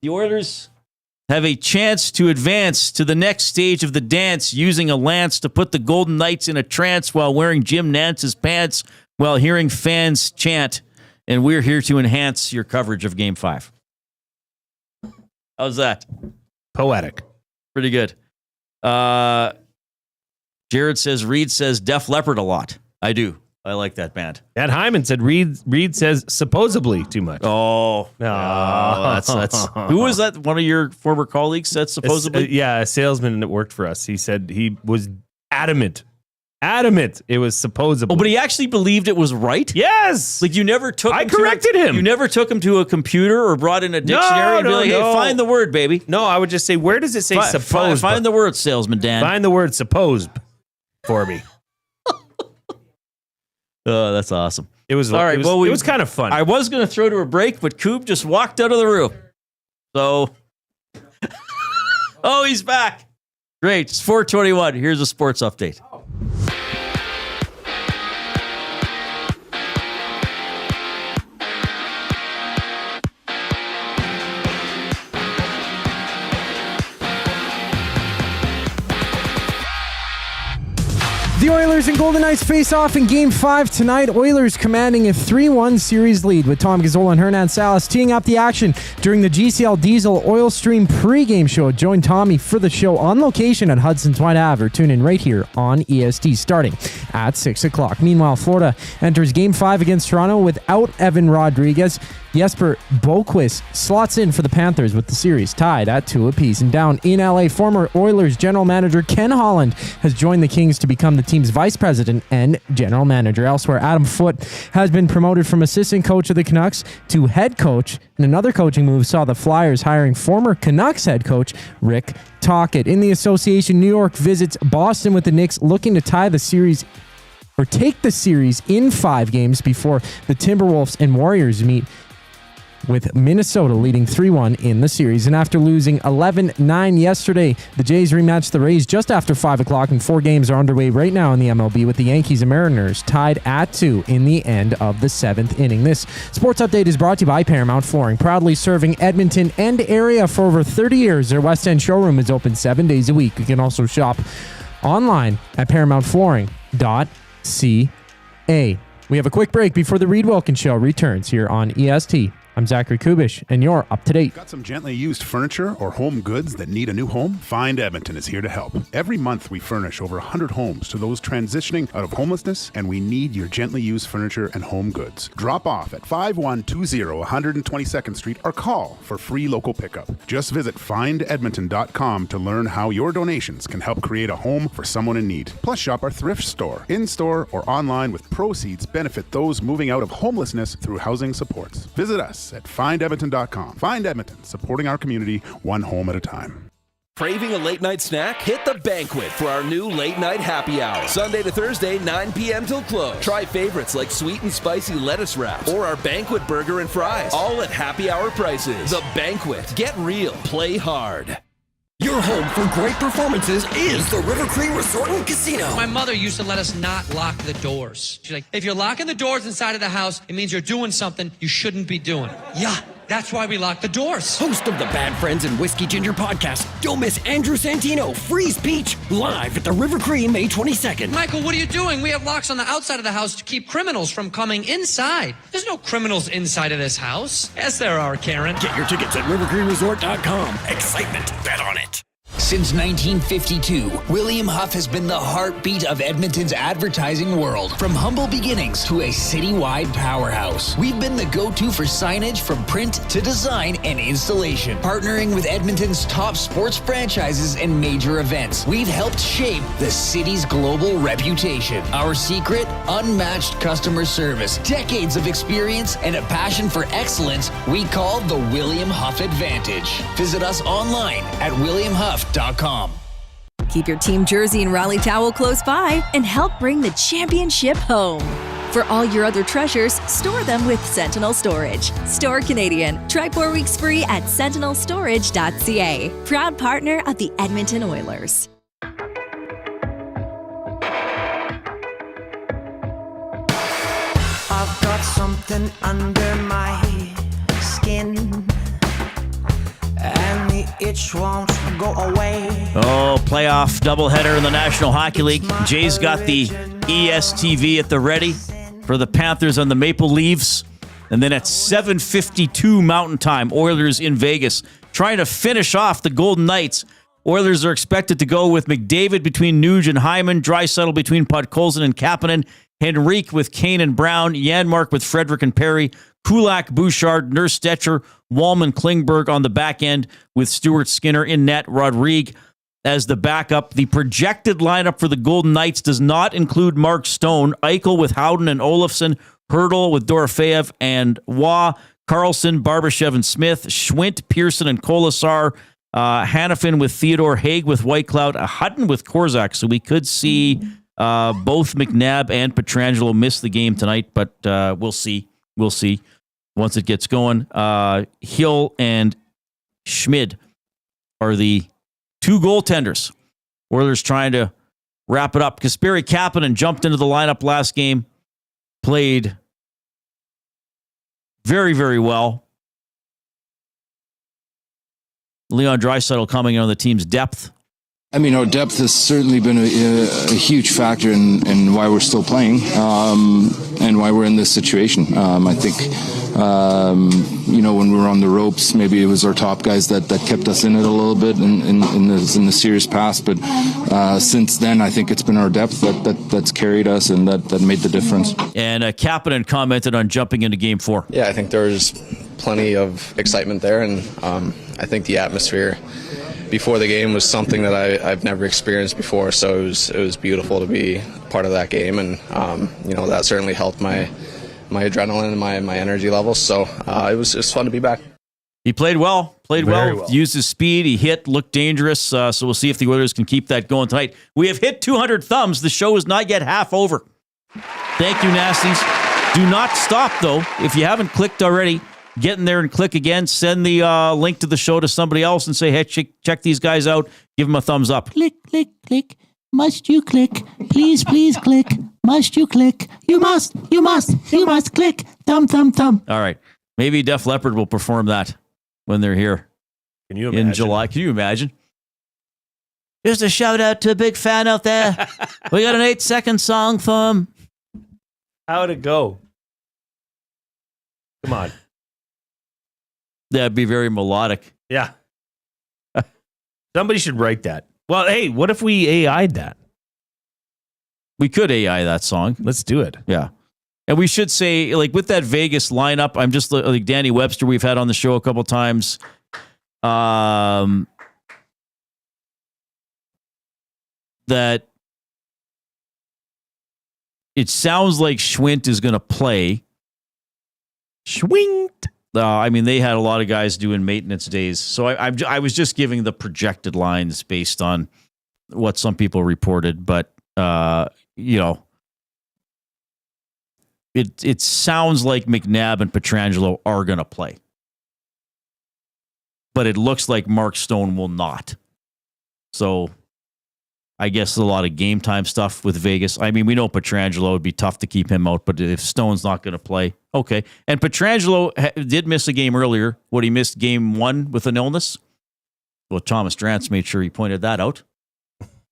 The Oilers have a chance to advance to the next stage of the dance using a lance to put the Golden Knights in a trance while wearing Jim Nance's pants while hearing fans chant. And we're here to enhance your coverage of Game 5. How's that? Poetic. Pretty good. Jared says, Reid says Def Leppard a lot. I do. I like that band. Ed Hyman said Reid says supposedly too much. Oh, that's who was that? One of your former colleagues said supposedly? A salesman that worked for us. He said he was adamant it was supposedly. Oh, but he actually believed it was right? Yes. Like you never took him corrected him. You never took him to a computer or brought in a dictionary and be like, hey, find the word, baby. No, I would just say, where does it say supposed? Find the word, salesman Dan. Find the word supposed for me. Oh, that's awesome. It was all right. It was kind of fun. I was going to throw to a break, but Coop just walked out of the room. So, oh, he's back. Great. It's 4:21. Here's a sports update. The Oilers and Golden Knights face off in Game 5 tonight. Oilers commanding a 3-1 series lead with Tom Gazzola and Hernan Salas teeing up the action during the GCL Diesel Oil Stream pregame show. Join Tommy for the show on location at Hudson's White Ave, or tune in right here on EST starting at 6 o'clock. Meanwhile, Florida enters Game 5 against Toronto without Evan Rodriguez. Jesper Boquist slots in for the Panthers with the series tied at 2 apiece. And down in LA, former Oilers general manager Ken Holland has joined the Kings to become the team's vice president and general manager. Elsewhere, Adam Foote has been promoted from assistant coach of the Canucks to head coach. And another coaching move saw the Flyers hiring former Canucks head coach Rick Tocchet. In the association, New York visits Boston with the Knicks looking to tie the series or take the series in 5 games before the Timberwolves and Warriors meet, with Minnesota leading 3-1 in the series. And after losing 11-9 yesterday, the Jays rematched the Rays just after 5 o'clock, and 4 games are underway right now in the MLB, with the Yankees and Mariners tied at 2 in the end of the 7th inning. This sports update is brought to you by Paramount Flooring, proudly serving Edmonton and area for over 30 years. Their West End showroom is open 7 days a week. You can also shop online at ParamountFlooring.ca. We have a quick break before the Reid Wilkins Show returns here on EST. I'm Zachary Kubish, and you're up to date. Got some gently used furniture or home goods that need a new home? Find Edmonton is here to help. Every month we furnish over 100 homes to those transitioning out of homelessness, and we need your gently used furniture and home goods. Drop off at 5120 122nd Street or call for free local pickup. Just visit findedmonton.com to learn how your donations can help create a home for someone in need. Plus, shop our thrift store, in-store or online, with proceeds benefit those moving out of homelessness through housing supports. Visit us at findedmonton.com. Find Edmonton, supporting our community one home at a time. Craving a late night snack? Hit the Banquet for our new late night happy hour. Sunday to Thursday, 9 p.m. till close. Try favorites like sweet and spicy lettuce wraps or our Banquet burger and fries, all at happy hour prices. The Banquet. Get real. Play hard. Your home for great performances is the River Cree Resort and Casino. My mother used to let us not lock the doors. She's like, if you're locking the doors inside of the house, it means you're doing something you shouldn't be doing. Yeah, that's why we lock the doors. Host of the Bad Friends and Whiskey Ginger podcast, don't miss Andrew Santino, Freeze Peach, live at the River Cree May 22nd. Michael, what are you doing? We have locks on the outside of the house to keep criminals from coming inside. There's no criminals inside of this house. Yes, there are, Karen. Get your tickets at rivercreeresort.com. Excitement, bet on it. Since 1952, William Huff has been the heartbeat of Edmonton's advertising world. From humble beginnings to a citywide powerhouse, we've been the go-to for signage from print to design and installation. Partnering with Edmonton's top sports franchises and major events, we've helped shape the city's global reputation. Our secret? Unmatched customer service, decades of experience, and a passion for excellence we call the William Huff Advantage. Visit us online at williamhuff.com. Keep your team jersey and rally towel close by and help bring the championship home. For all your other treasures, store them with Sentinel Storage. Store Canadian. Try 4 weeks free at sentinelstorage.ca. Proud partner of the Edmonton Oilers. I've got something under my skin, and the itch won't go away. Oh, playoff doubleheader in the National Hockey League. Jay's got the ESTV at the ready for the Panthers on the Maple Leafs. And then at 7:52 Mountain Time, Oilers in Vegas, trying to finish off the Golden Knights. Oilers are expected to go with McDavid between Nuge and Hyman, Draisaitl between Podkolzin and Kapanen, Henrique with Kane and Brown, Janmark with Frederick and Perry, Kulak, Bouchard, Nurse Stetcher, Wallman, Klingberg on the back end with Stuart Skinner in net, Rodrigue as the backup. The projected lineup for the Golden Knights does not include Mark Stone, Eichel with Howden and Olofsson, Hurdle with Dorofeev and Waugh, Carlson, Barbashev and Smith, Schwint, Pearson and Kolasar, Hanifin with Theodore, Haig with Whitecloud, Hutton with Korzak. So we could see Both McNabb and Pietrangelo missed the game tonight, but we'll see. We'll see once it gets going. Hill and Schmid are the two goaltenders. Oilers trying to wrap it up. Kasperi Kapanen jumped into the lineup last game, played very, very well. Leon Draisaitl coming in on the team's depth. I mean, our depth has certainly been a huge factor in why we're still playing and why we're in this situation. I think, when we were on the ropes, maybe it was our top guys that kept us in it a little bit in the series past. But since then, I think it's been our depth that's carried us and that made the difference. And Kapanen commented on jumping into Game 4. Yeah, I think there's plenty of excitement there, and I think the atmosphere before the game was something that I've never experienced before, so it was beautiful to be part of that game, and that certainly helped my adrenaline and my energy levels. So it was fun to be back. He played well, used his speed, he hit, looked dangerous. So we'll see if the Oilers can keep that going tonight. We have hit 200 thumbs. The show is not yet half over. Thank you, Nasties. Do not stop though. If you haven't clicked already, get in there and click again. Send the link to the show to somebody else and say, hey, check these guys out. Give them a thumbs up. Click, click, click. Must you click? Please, please click. Must you click? You must click. Thumb, thumb, thumb. All right. Maybe Def Leppard will perform that when they're here. Can you imagine? In July. Can you imagine? Just a shout out to a big fan out there. We got an 8-second song for him. How'd it go? Come on. That'd be very melodic. Yeah. Somebody should write that. Well, hey, what if we AI'd that? We could AI that song. Let's do it. Yeah. And we should say, like, with that Vegas lineup, I'm just like Danny Webster, we've had on the show a couple times. That it sounds like Schwint is going to play. Schwint. They had a lot of guys doing maintenance days. So I was just giving the projected lines based on what some people reported. But, it sounds like McNabb and Pietrangelo are going to play. But it looks like Mark Stone will not. So I guess a lot of game time stuff with Vegas. I mean, we know Pietrangelo would be tough to keep him out, but if Stone's not going to play, okay. And Pietrangelo did miss a game earlier. He missed game 1 with an illness. Well, Thomas Drance made sure he pointed that out.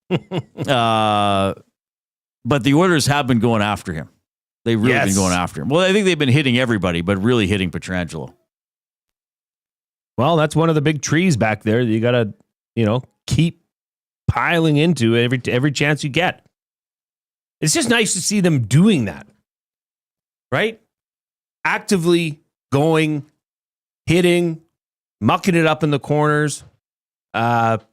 But the Oilers have been going after him. They've really been going after him. Well, I think they've been hitting everybody, but really hitting Pietrangelo. Well, that's one of the big trees back there that you got to, keep piling into every chance you get. It's just nice to see them doing that, right? Actively going, hitting, mucking it up in the corners. That's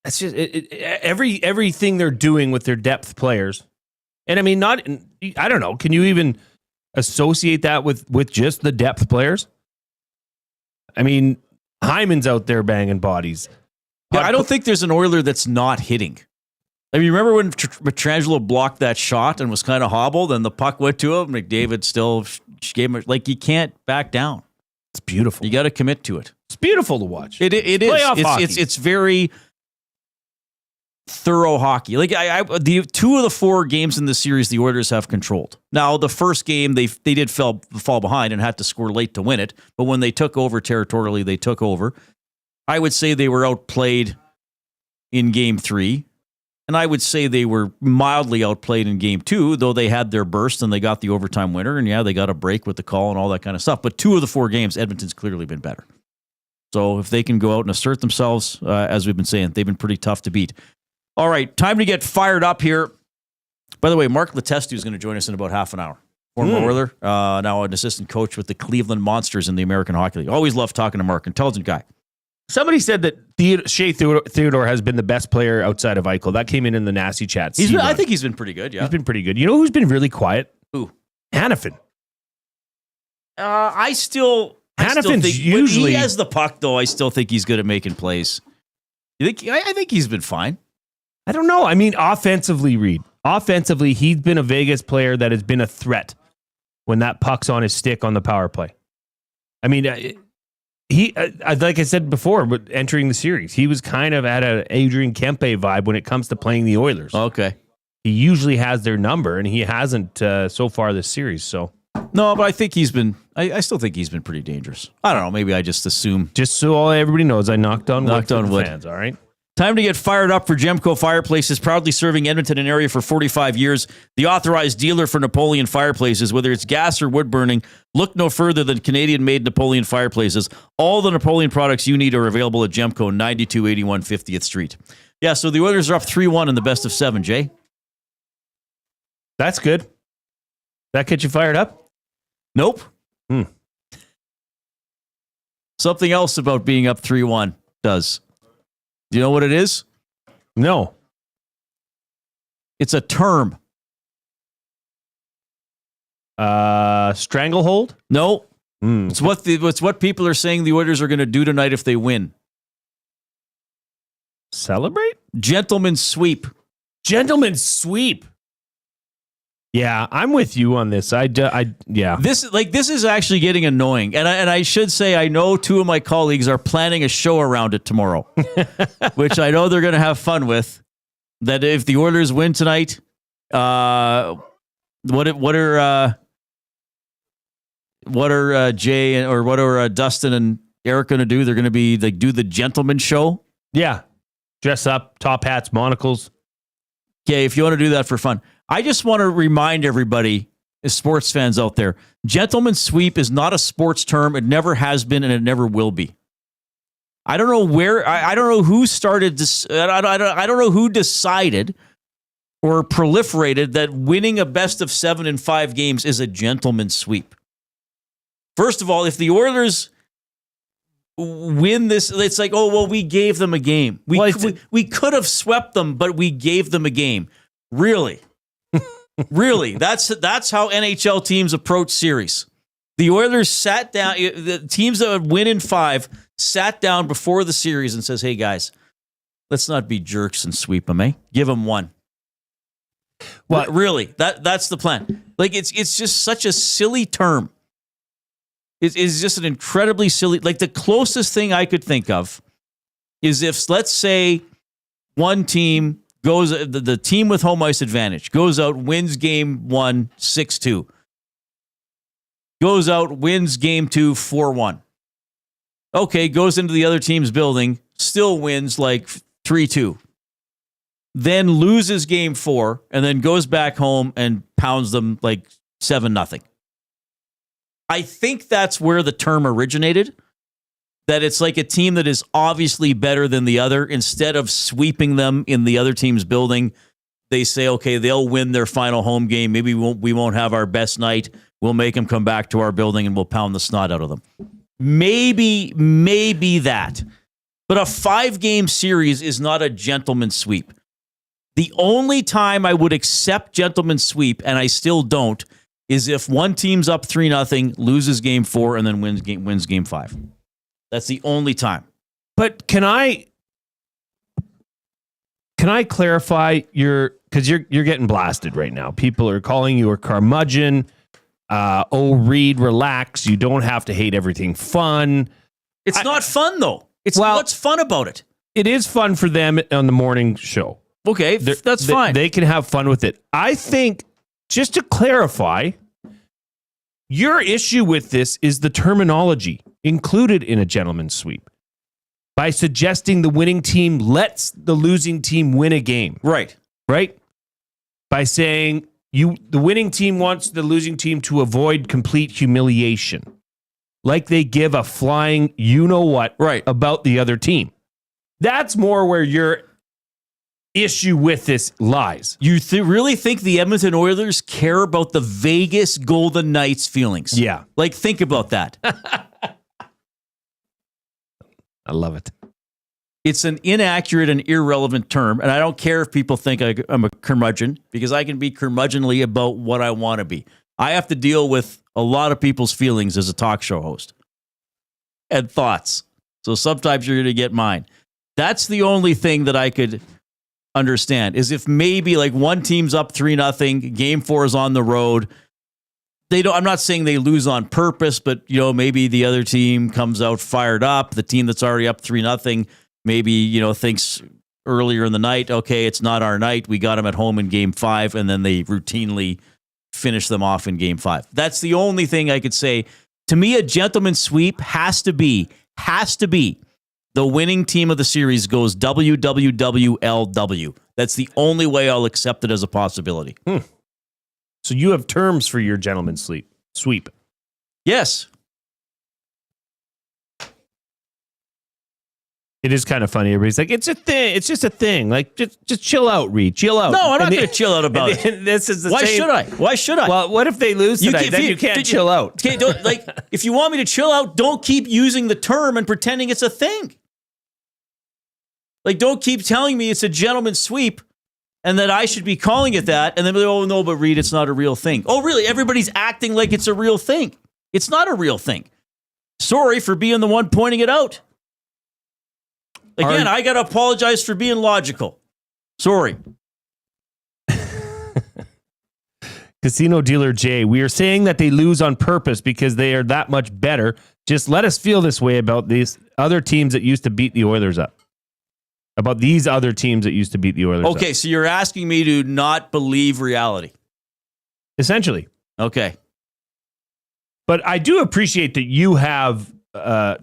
just everything they're doing with their depth players. And I mean, I don't know. Can you even associate that with just the depth players? I mean, Hyman's out there banging bodies. Yeah, I don't think there's an Oiler that's not hitting. I mean, remember when Pietrangelo blocked that shot and was kind of hobbled and the puck went to him? McDavid still gave him, you can't back down. It's beautiful. You got to commit to it. It's beautiful to watch. It is. Playoff hockey. It's very thorough hockey. The 2 of the 4 games in the series the Oilers have controlled. Now, the first game they did fall behind and had to score late to win it, but when they took over territorially, they took over. I would say they were outplayed in Game 3, and I would say they were mildly outplayed in Game 2, though they had their burst and they got the overtime winner, and they got a break with the call and all that kind of stuff. But 2 of the 4 games, Edmonton's clearly been better. So if they can go out and assert themselves, as we've been saying, they've been pretty tough to beat. All right, time to get fired up here. By the way, Mark Letestu is going to join us in about half an hour. Former Oiler, now an assistant coach with the Cleveland Monsters in the American Hockey League. Always love talking to Mark, intelligent guy. Somebody said that Shea Theodore has been the best player outside of Eichel. That came in the nasty chat. I think he's been pretty good, yeah. He's been pretty good. You know who's been really quiet? Who? Hannafin. I still think usually... when he has the puck, though, I still think he's good at making plays. You think? I think he's been fine. I don't know. I mean, offensively, Reid. Offensively, he's been a Vegas player that has been a threat when that puck's on his stick on the power play. I mean, like I said before, but entering the series, he was kind of at an Adrian Kempe vibe when it comes to playing the Oilers. Okay. He usually has their number, and he hasn't so far this series. So no, but I think he's been. I still think he's been pretty dangerous. I don't know. Maybe I just assume. Just so everybody knows, I knocked on wood. Fans, all right. Time to get fired up for Gemco Fireplaces, proudly serving Edmonton and area for 45 years. The authorized dealer for Napoleon Fireplaces, whether it's gas or wood burning, look no further than Canadian-made Napoleon Fireplaces. All the Napoleon products you need are available at Gemco, 9281 50th Street. Yeah, so the Oilers are up 3-1 in the best of 7, Jay. That's good. That get you fired up? Nope. Something else about being up 3-1 does. Do you know what it is? No. It's a term. Stranglehold? No. It's what people are saying the Oilers are going to do tonight if they win. Celebrate? Gentleman's sweep. Gentleman's sweep. Yeah, I'm with you on this. Yeah. This is actually getting annoying, and I should say I know two of my colleagues are planning a show around it tomorrow, which I know they're going to have fun with. That if the Oilers win tonight, what are Jay or what are Dustin and Eric going to do? They're going to be like do the gentleman show. Yeah, dress up, top hats, monocles. Okay, if you want to do that for fun. I just want to remind everybody, as sports fans out there, gentleman's sweep is not a sports term. It never has been, and it never will be. I don't know where. I don't know who started this. I don't know who decided or proliferated that winning a best of 7 in 5 games is a gentleman's sweep. First of all, if the Oilers win this, it's like, oh well, we gave them a game. We could have swept them, but we gave them a game. Really. Really, that's how NHL teams approach series. The Oilers sat down. The teams that would win in 5 sat down before the series and says, "Hey guys, let's not be jerks and sweep them. Give them 1." Well, really, that's the plan. Like it's just such a silly term. It's just an incredibly silly. Like the closest thing I could think of is if let's say one team. Goes the team with home ice advantage goes out, wins game 1 6-2. Goes out, wins game 2 4-1. Okay, goes into the other team's building, still wins like 3-2. Then loses game 4 and then goes back home and pounds them like 7-0. I think that's where the term originated. That it's like a team that is obviously better than the other. Instead of sweeping them in the other team's building, they say, okay, they'll win their final home game. Maybe we won't have our best night. We'll make them come back to our building and we'll pound the snot out of them. Maybe that. But a 5-game series is not a gentleman's sweep. The only time I would accept gentleman's sweep, and I still don't, is if one team's up 3-0, loses game 4, and then wins game 5. That's the only time. But can I clarify because you're getting blasted right now. People are calling you a curmudgeon. Reid, relax. You don't have to hate everything fun. It's not fun though. What's fun about it? It is fun for them on the morning show. Okay, that's fine. They can have fun with it. I think just to clarify, your issue with this is the terminology included in a gentleman's sweep by suggesting the winning team lets the losing team win a game. Right. By saying the winning team wants the losing team to avoid complete humiliation. Like they give a flying you-know-what about the other team. That's more where your issue with this lies. You really think the Edmonton Oilers care about the Vegas Golden Knights' feelings? Yeah. Like, think about that. I love it. It's an inaccurate and irrelevant term, and I don't care if people think I'm a curmudgeon, because I can be curmudgeonly about what I want to be. I have to deal with a lot of people's feelings as a talk show host and thoughts. So sometimes you're going to get mine. That's the only thing that I could understand is if maybe like one team's up 3-0, game 4 is on the road. I'm not saying they lose on purpose, but maybe the other team comes out fired up. The team that's already up 3-0, maybe, thinks earlier in the night, okay, it's not our night. We got them at home in game 5, and then they routinely finish them off in game 5. That's the only thing I could say. To me, a gentleman's sweep has to be the winning team of the series goes WWWLW. That's the only way I'll accept it as a possibility. So you have terms for your gentleman's sweep. Yes. It is kind of funny. Everybody's like, it's a thing. It's just a thing. Like, just chill out, Reid. Chill out. No, I'm not going to chill out about it. This is the Why same. should I? Why should I? Well, what if they lose tonight? Then you can't chill out. Okay, if you want me to chill out, don't keep using the term and pretending it's a thing. Like, don't keep telling me it's a gentleman's sweep and that I should be calling it that. And then, oh, no, but Reid, it's not a real thing. Oh, really? Everybody's acting like it's a real thing. It's not a real thing. Sorry for being the one pointing it out. Again, I got to apologize for being logical. Sorry. Casino Dealer Jay, we are saying that they lose on purpose because they are that much better. Just let us feel this way about these other teams that used to beat the Oilers up. About these other teams that used to beat the Oilers up. Okay, so you're asking me to not believe reality. Essentially. Okay. But I do appreciate that you have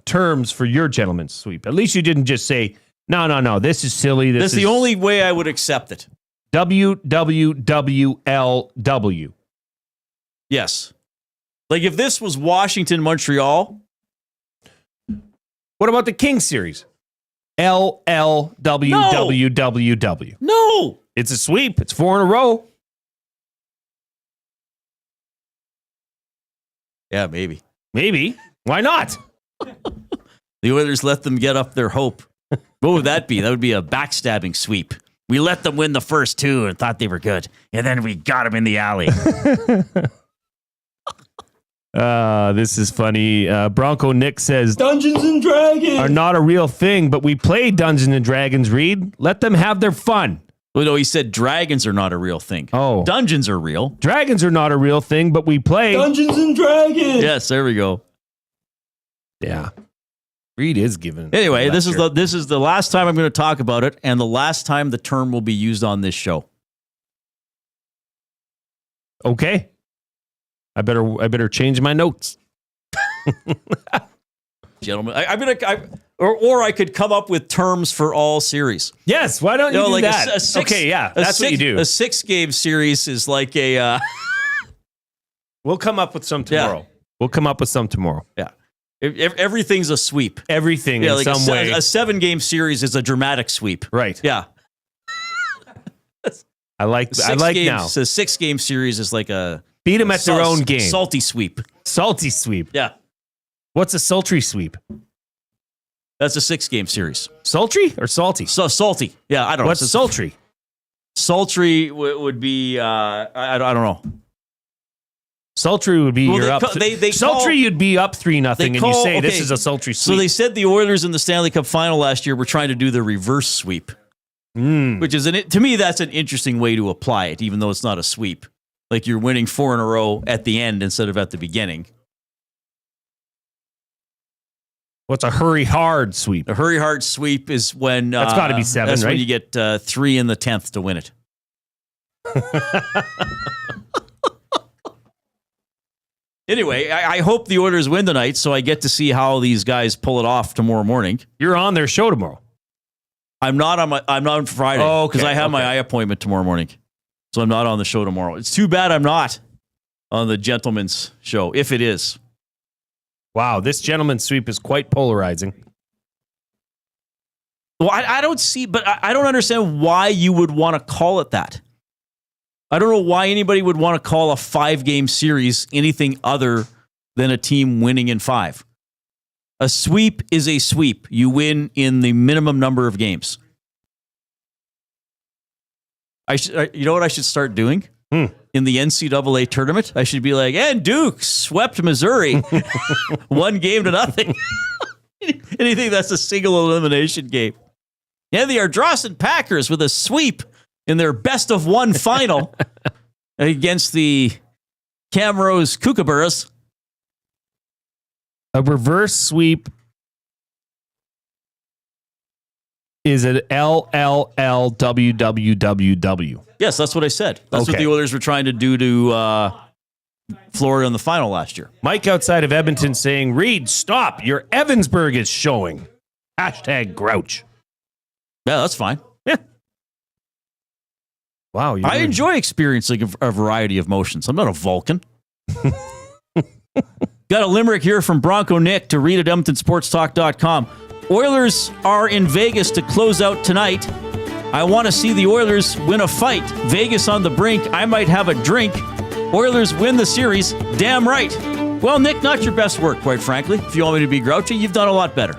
terms for your gentleman's sweep. At least you didn't just say, no, this is silly. That's the only way I would accept it. WWWLW. Yes. Like if this was Washington, Montreal. What about the Kings series? LLWWWW. No. It's a sweep. It's 4 in a row. Yeah, maybe. Maybe. Why not? The Oilers let them get up their hope. What would that be? That would be a backstabbing sweep. We let them win the first 2 and thought they were good. And then we got them in the alley. This is funny. Bronco Nick says, Dungeons and Dragons are not a real thing, but we play Dungeons and Dragons, Reid. Let them have their fun. Well, no, he said dragons are not a real thing. Oh. Dungeons are real. Dragons are not a real thing, but we play Dungeons and Dragons. Yes, there we go. Yeah. Reid is given. Anyway, this is the last time I'm going to talk about it, and the last time the term will be used on this show. Okay. I better change my notes. Gentlemen, or I could come up with terms for all series. Yes, why don't you do like that? Okay, yeah, that's what you do. A 6-game series is like a... We'll come up with some tomorrow. Yeah. We'll come up with some tomorrow. Yeah. Everything's a sweep. Everything in like some way. A 7-game series is a dramatic sweep. Right. Yeah. I like now. So a 6-game series is like a... Beat them at their own game. Salty sweep. Salty sweep. Yeah. What's a sultry sweep? That's a 6-game series. Sultry or salty? So salty. Yeah, I don't know. What's sultry? Sultry would be I don't know. Sultry would be you're up. Sultry, you'd be up 3-0, and you say this is a sultry sweep. So they said the Oilers in the Stanley Cup final last year were trying to do the reverse sweep, which is to me that's an interesting way to apply it, even though it's not a sweep. Like you're winning 4 in a row at the end instead of at the beginning. What's a hurry hard sweep? A hurry hard sweep is when that's got to be 7, that's right? when you get 3 in the 10th to win it. Anyway, I hope the Oilers win tonight, so I get to see how these guys pull it off tomorrow morning. You're on their show tomorrow. I'm not on Friday because I have my eye appointment tomorrow morning. So I'm not on the show tomorrow. It's too bad I'm not on the gentleman's show, if it is. Wow, this gentleman's sweep is quite polarizing. Well, I don't see, but I don't understand why you would want to call it that. I don't know why anybody would want to call a 5-game series anything other than a team winning in 5. A sweep is a sweep. You win in the minimum number of games. You know what I should start doing? In the NCAA tournament? I should be like, and Duke swept Missouri 1-0. Anything that's a single elimination game. Yeah, the Ardrossan Packers with a sweep in their best-of-one final against the Camrose Kookaburras. A reverse sweep is an LLLWWWW. Yes, that's what I said. That's what the Oilers were trying to do to Florida in the final last year. Mike outside of Edmonton saying, Reid, stop. Your Evansburg is showing. #Grouch. Yeah, that's fine. Yeah. Wow. I enjoy experiencing a variety of motions. I'm not a Vulcan. Got a limerick here from Bronco Nick to read at EdmontonSportsTalk.com. Oilers are in Vegas to close out tonight. I want to see the Oilers win a fight. Vegas on the brink. I might have a drink. Oilers win the series. Damn right. Well, Nick, not your best work, quite frankly. If you want me to be grouchy, you've done a lot better.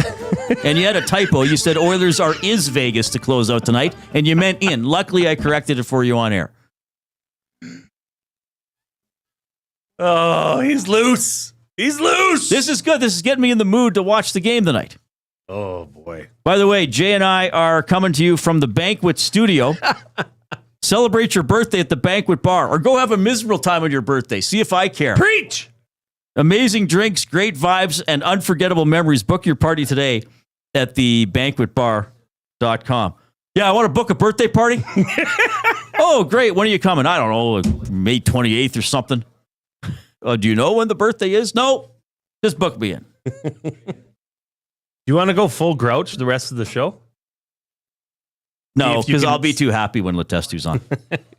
And you had a typo. You said Oilers are is Vegas to close out tonight, and you meant in. Luckily, I corrected it for you on air. Oh, he's loose. He's loose. This is good. This is getting me in the mood to watch the game tonight. Oh, boy. By the way, Jay and I are coming to you from the Banquet Studio. Celebrate your birthday at the Banquet Bar, or go have a miserable time on your birthday. See if I care. Preach! Amazing drinks, great vibes, and unforgettable memories. Book your party today at thebanquetbar.com. Yeah, I want to book a birthday party. Oh, great. When are you coming? I don't know, like May 28th or something. Do you know when the birthday is? No. Just book me in. You want to go full Grouch the rest of the show? No, because I'll be too happy when Letestu's on.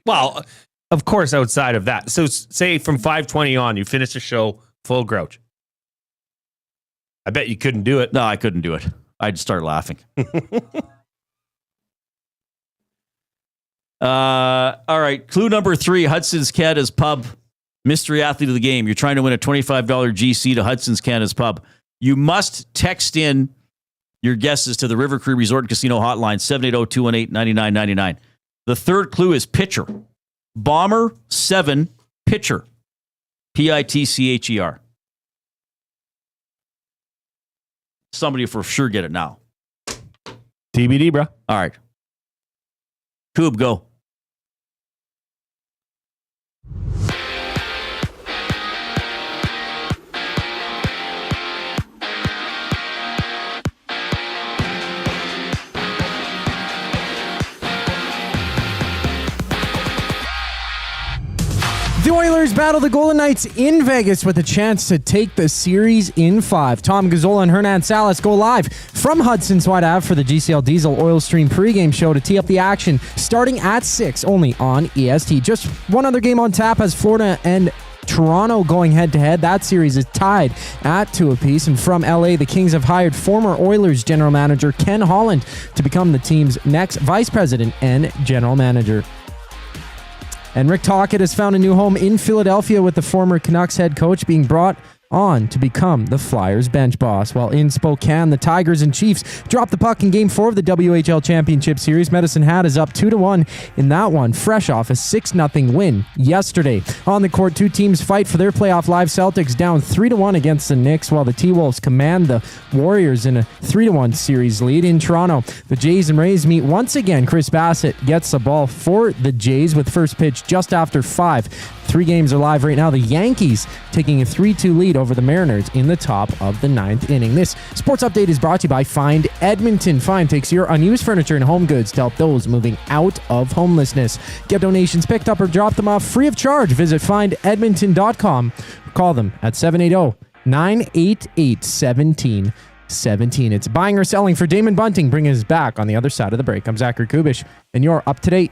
Well, of course, outside of that. So say from 5:20 on, you finish the show full Grouch. I bet you couldn't do it. No, I couldn't do it. I'd start laughing. All right. Clue number 3, Hudson's Canada's Pub. Mystery athlete of the game. You're trying to win a $25 GC to Hudson's Canada's Pub. You must text in your guesses to the River Cree Resort and Casino hotline, 780-218-9999. The third clue is pitcher. Bomber 7 pitcher. Pitcher. Somebody for sure get it now. TBD, bro. All right. Coob, go. The Oilers battle the Golden Knights in Vegas with a chance to take the series in 5. Tom Gazzola and Hernan Salas go live from Hudson's Wide Ave for the GCL Diesel Oil Stream pregame show to tee up the action starting at 6 only on EST. Just one other game on tap as Florida and Toronto going head-to-head. That series is tied at 2 apiece. And from LA, the Kings have hired former Oilers general manager Ken Holland to become the team's next vice president and general manager. And Rick Tocchet has found a new home in Philadelphia with the former Canucks head coach being brought on to become the Flyers bench boss. While in Spokane, the Tigers and Chiefs dropped the puck in Game 4 of the WHL Championship Series. Medicine Hat is up 2-1 in that one, fresh off a 6-0 win yesterday. On the court, 2 teams fight for their playoff live. Celtics down 3-1 against the Knicks, while the T-Wolves command the Warriors in a 3-1 series lead. In Toronto, the Jays and Rays meet once again. Chris Bassett gets the ball for the Jays with first pitch just after 5. 3 games are live right now. The Yankees taking a 3-2 lead over the Mariners in the top of the 9th inning. This sports update is brought to you by Find Edmonton. Find takes your unused furniture and home goods to help those moving out of homelessness. Get donations picked up or drop them off free of charge. Visit findedmonton.com. Call them at 780-988-1717. It's buying or selling for Damon Bunting. Bringing us back on the other side of the break. I'm Zachary Kubish, and you're up to date.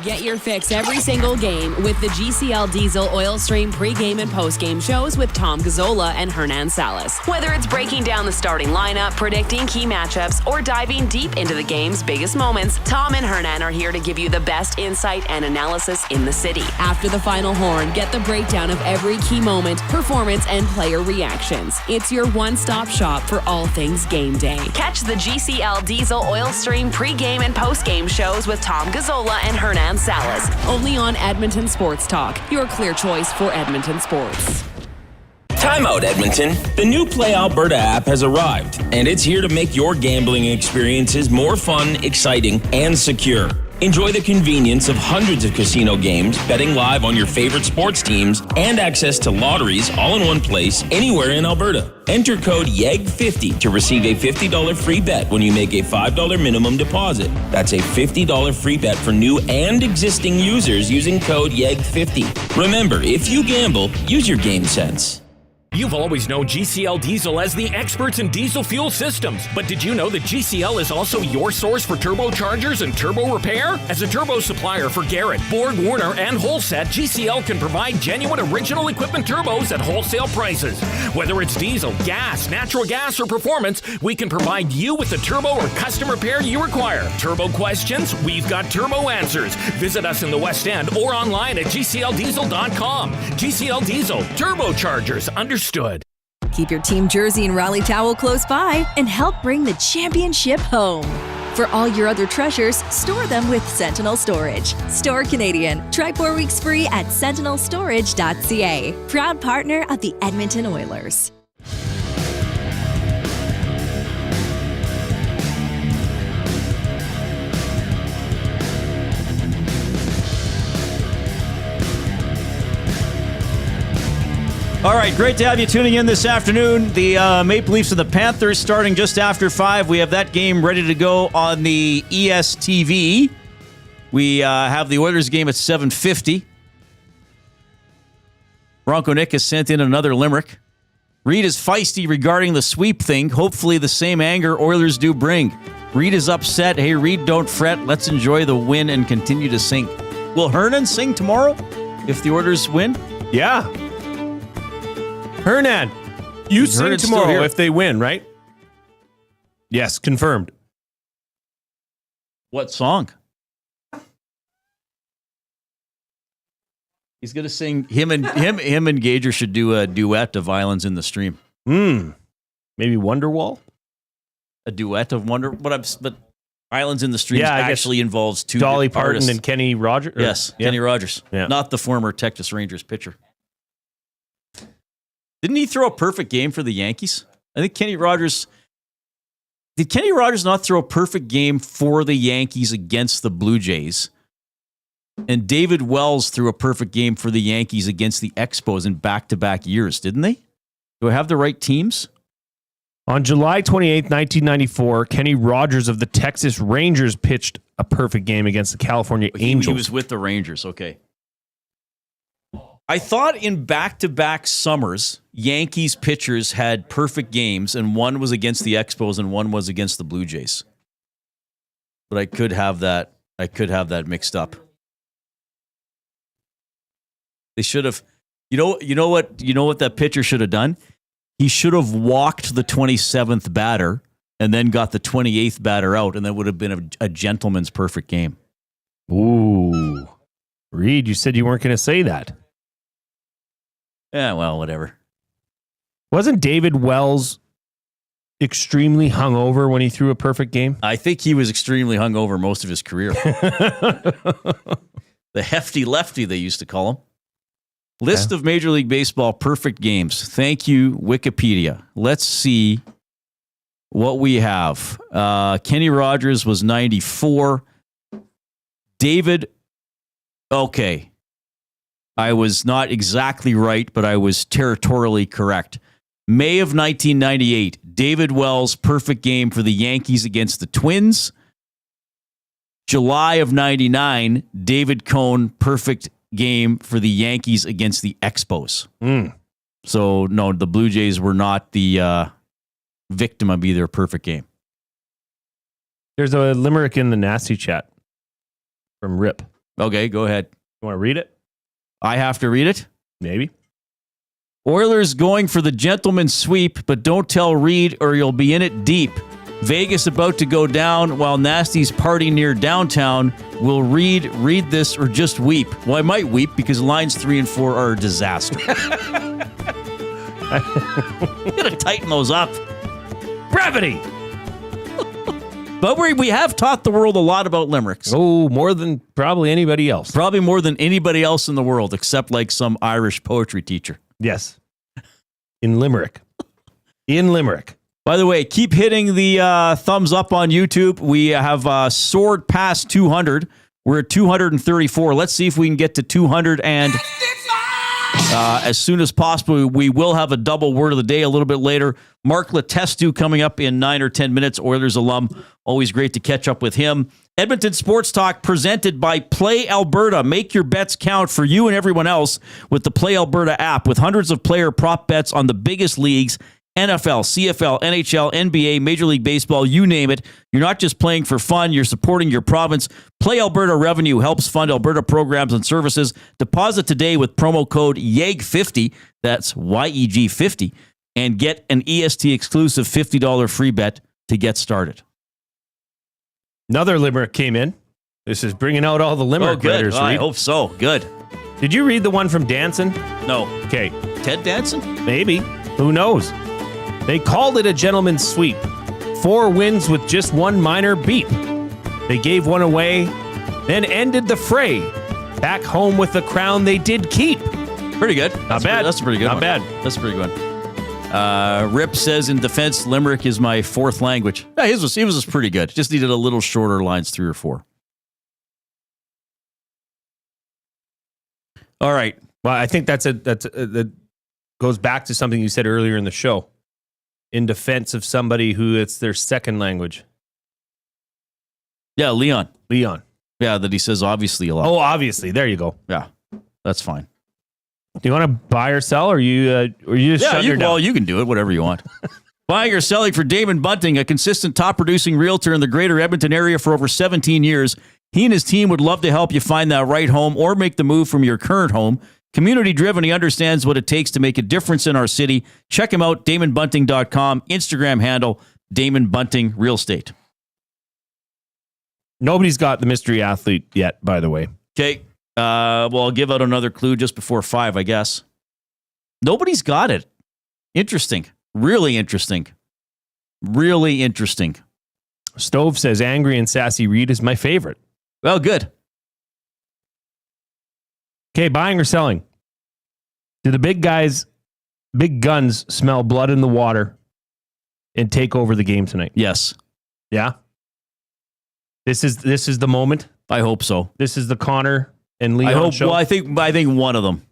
Get your fix every single game with the GCL Diesel Oil Stream pregame and postgame shows with Tom Gazzola and Hernan Salas. Whether it's breaking down the starting lineup, predicting key matchups, or diving deep into the game's biggest moments, Tom and Hernan are here to give you the best insight and analysis in the city. After the final horn, get the breakdown of every key moment, performance, and player reactions. It's your one-stop shop for all things game day. Catch the GCL Diesel Oil Stream pregame and postgame shows with Tom Gazzola and Hernan Salas, only on Edmonton Sports Talk, your clear choice for Edmonton sports. Time out, Edmonton. The new Play Alberta app has arrived, and it's here to make your gambling experiences more fun, exciting, and secure. Enjoy the convenience of hundreds of casino games, betting live on your favorite sports teams, and access to lotteries all in one place, anywhere in Alberta. Enter code YEG50 to receive a $50 free bet when you make a $5 minimum deposit. That's a $50 free bet for new and existing users using code YEG50. Remember, if you gamble, use your game sense. You've always known GCL Diesel as the experts in diesel fuel systems, but did you know that GCL is also your source for turbochargers and turbo repair? As a turbo supplier for Garrett, Borg Warner, and Holset, GCL can provide genuine original equipment turbos at wholesale prices. Whether it's diesel, gas, natural gas, or performance, we can provide you with the turbo or custom repair you require. Turbo questions? We've got turbo answers. Visit us in the West End or online at GCLDiesel.com. GCL Diesel, turbochargers, understood. Keep your team jersey and rally towel close by and help bring the championship home. For all your other treasures, store them with Sentinel Storage. Store Canadian. Try 4 weeks free at sentinelstorage.ca. Proud partner of the Edmonton Oilers. All right, great to have you tuning in this afternoon. The Maple Leafs and the Panthers starting just after 5. We have that game ready to go on the ESTV. We have the Oilers game at 7:50. Bronco Nick has sent in another limerick. Reid is feisty regarding the sweep thing. Hopefully the same anger Oilers do bring. Reid is upset. Hey, Reid, don't fret. Let's enjoy the win and continue to sink. Will Hernan sing tomorrow if the Oilers win? Yeah. Hernan, you sing tomorrow if they win, right? Yes, confirmed. What song? He's gonna sing. Him and Gager should do a duet of Islands in the Stream. Maybe Wonderwall. A duet of but Islands in the Stream actually involves two Dolly Parton artists. and Kenny Rogers. Yes, Kenny Rogers, not the former Texas Rangers pitcher. Didn't he throw a perfect game for the Yankees? I think Kenny Rogers... Did Kenny Rogers not throw a perfect game for the Yankees against the Blue Jays? And David Wells threw a perfect game for the Yankees against the Expos in back-to-back years, didn't they? Do I have the right teams? On July 28th, 1994, Kenny Rogers of the Texas Rangers pitched a perfect game against the California Angels. He was with the Rangers, okay. I thought in back-to-back summers, Yankees pitchers had perfect games, and one was against the Expos and one was against the Blue Jays. But I could have that mixed up. They should have. You know what that pitcher should have done? He should have walked the 27th batter and then got the 28th batter out, and that would have been a gentleman's perfect game. Ooh. Reid, you said you weren't going to say that. Yeah, well, whatever. Wasn't David Wells extremely hungover when he threw a perfect game? I think he was extremely hungover most of his career. The hefty lefty, they used to call him. List of Major League Baseball perfect games. Thank you, Wikipedia. Let's see what we have. Kenny Rogers was 94. David, okay. I was not exactly right, but I was territorially correct. May of 1998, David Wells, perfect game for the Yankees against the Twins. July of 99, David Cohn, perfect game for the Yankees against the Expos. So, no, the Blue Jays were not the victim of either perfect game. There's a limerick in the nasty chat from Rip. Okay, go ahead. You want to read it? I have to read it? Maybe. Oilers going for the gentleman's sweep, but don't tell Reid or you'll be in it deep. Vegas about to go down while Nasty's party near downtown. Will Reid read this or just weep? Well, I might weep because lines 3 and 4 are a disaster. Gotta tighten those up. Brevity! But we have taught the world a lot about limericks. Oh, more than probably anybody else. Probably more than anybody else in the world, except like some Irish poetry teacher. Yes. in Limerick. In Limerick. By the way, keep hitting the thumbs up on YouTube. We have soared past 200. We're at 234. Let's see if we can get to 200 and as soon as possible. We will have a double word of the day a little bit later. Mark Letestu coming up in 9 or 10 minutes. Oilers alum. Always great to catch up with him. Edmonton Sports Talk presented by Play Alberta. Make your bets count for you and everyone else with the Play Alberta app with hundreds of player prop bets on the biggest leagues. NFL, CFL, NHL, NBA, Major League Baseball, you name it. You're not just playing for fun, you're supporting your province. Play Alberta revenue helps fund Alberta programs and services. Deposit today with promo code YEG50, that's YEG50, and get an EST exclusive $50 free bet to get started. Another Limerick came in. This is bringing out all the Limerick writers. I hope so. Good. Did you read the one from Danson? No. Okay. Ted Danson? Maybe. Who knows? They called it a gentleman's sweep. 4 wins with just one minor beep. They gave one away, then ended the fray. Back home with the crown they did keep. Pretty good. Not bad. That's a pretty good one. Not bad. That's a pretty good one. Rip says in defense, Limerick is my 4th language. Yeah, his was pretty good. Just needed a little shorter lines, 3 or 4. All right. Well, I think that goes back to something you said earlier in the show. In defense of somebody who it's their second language. Yeah, Leon. Yeah, that he says obviously a lot. Oh, obviously. There you go. Yeah, that's fine. Do you want to buy or sell, or you just shut her down? Well, you can do it, whatever you want. Buying or selling for Damon Bunting, a consistent top-producing realtor in the greater Edmonton area for over 17 years. He and his team would love to help you find that right home or make the move from your current home. Community-driven, he understands what it takes to make a difference in our city. Check him out, DamonBunting.com, Instagram handle, Damon Bunting Real Estate. Nobody's got the mystery athlete yet, by the way. Okay, well, I'll give out another clue just before 5, I guess. Nobody's got it. Interesting. Really interesting. Really interesting. Stove says, angry and sassy Reid is my favorite. Well, good. Okay, buying or selling? Do the big guns smell blood in the water and take over the game tonight? Yes. Yeah? This is the moment? I hope so. This is the Connor and Leon show? Well, I think one of them.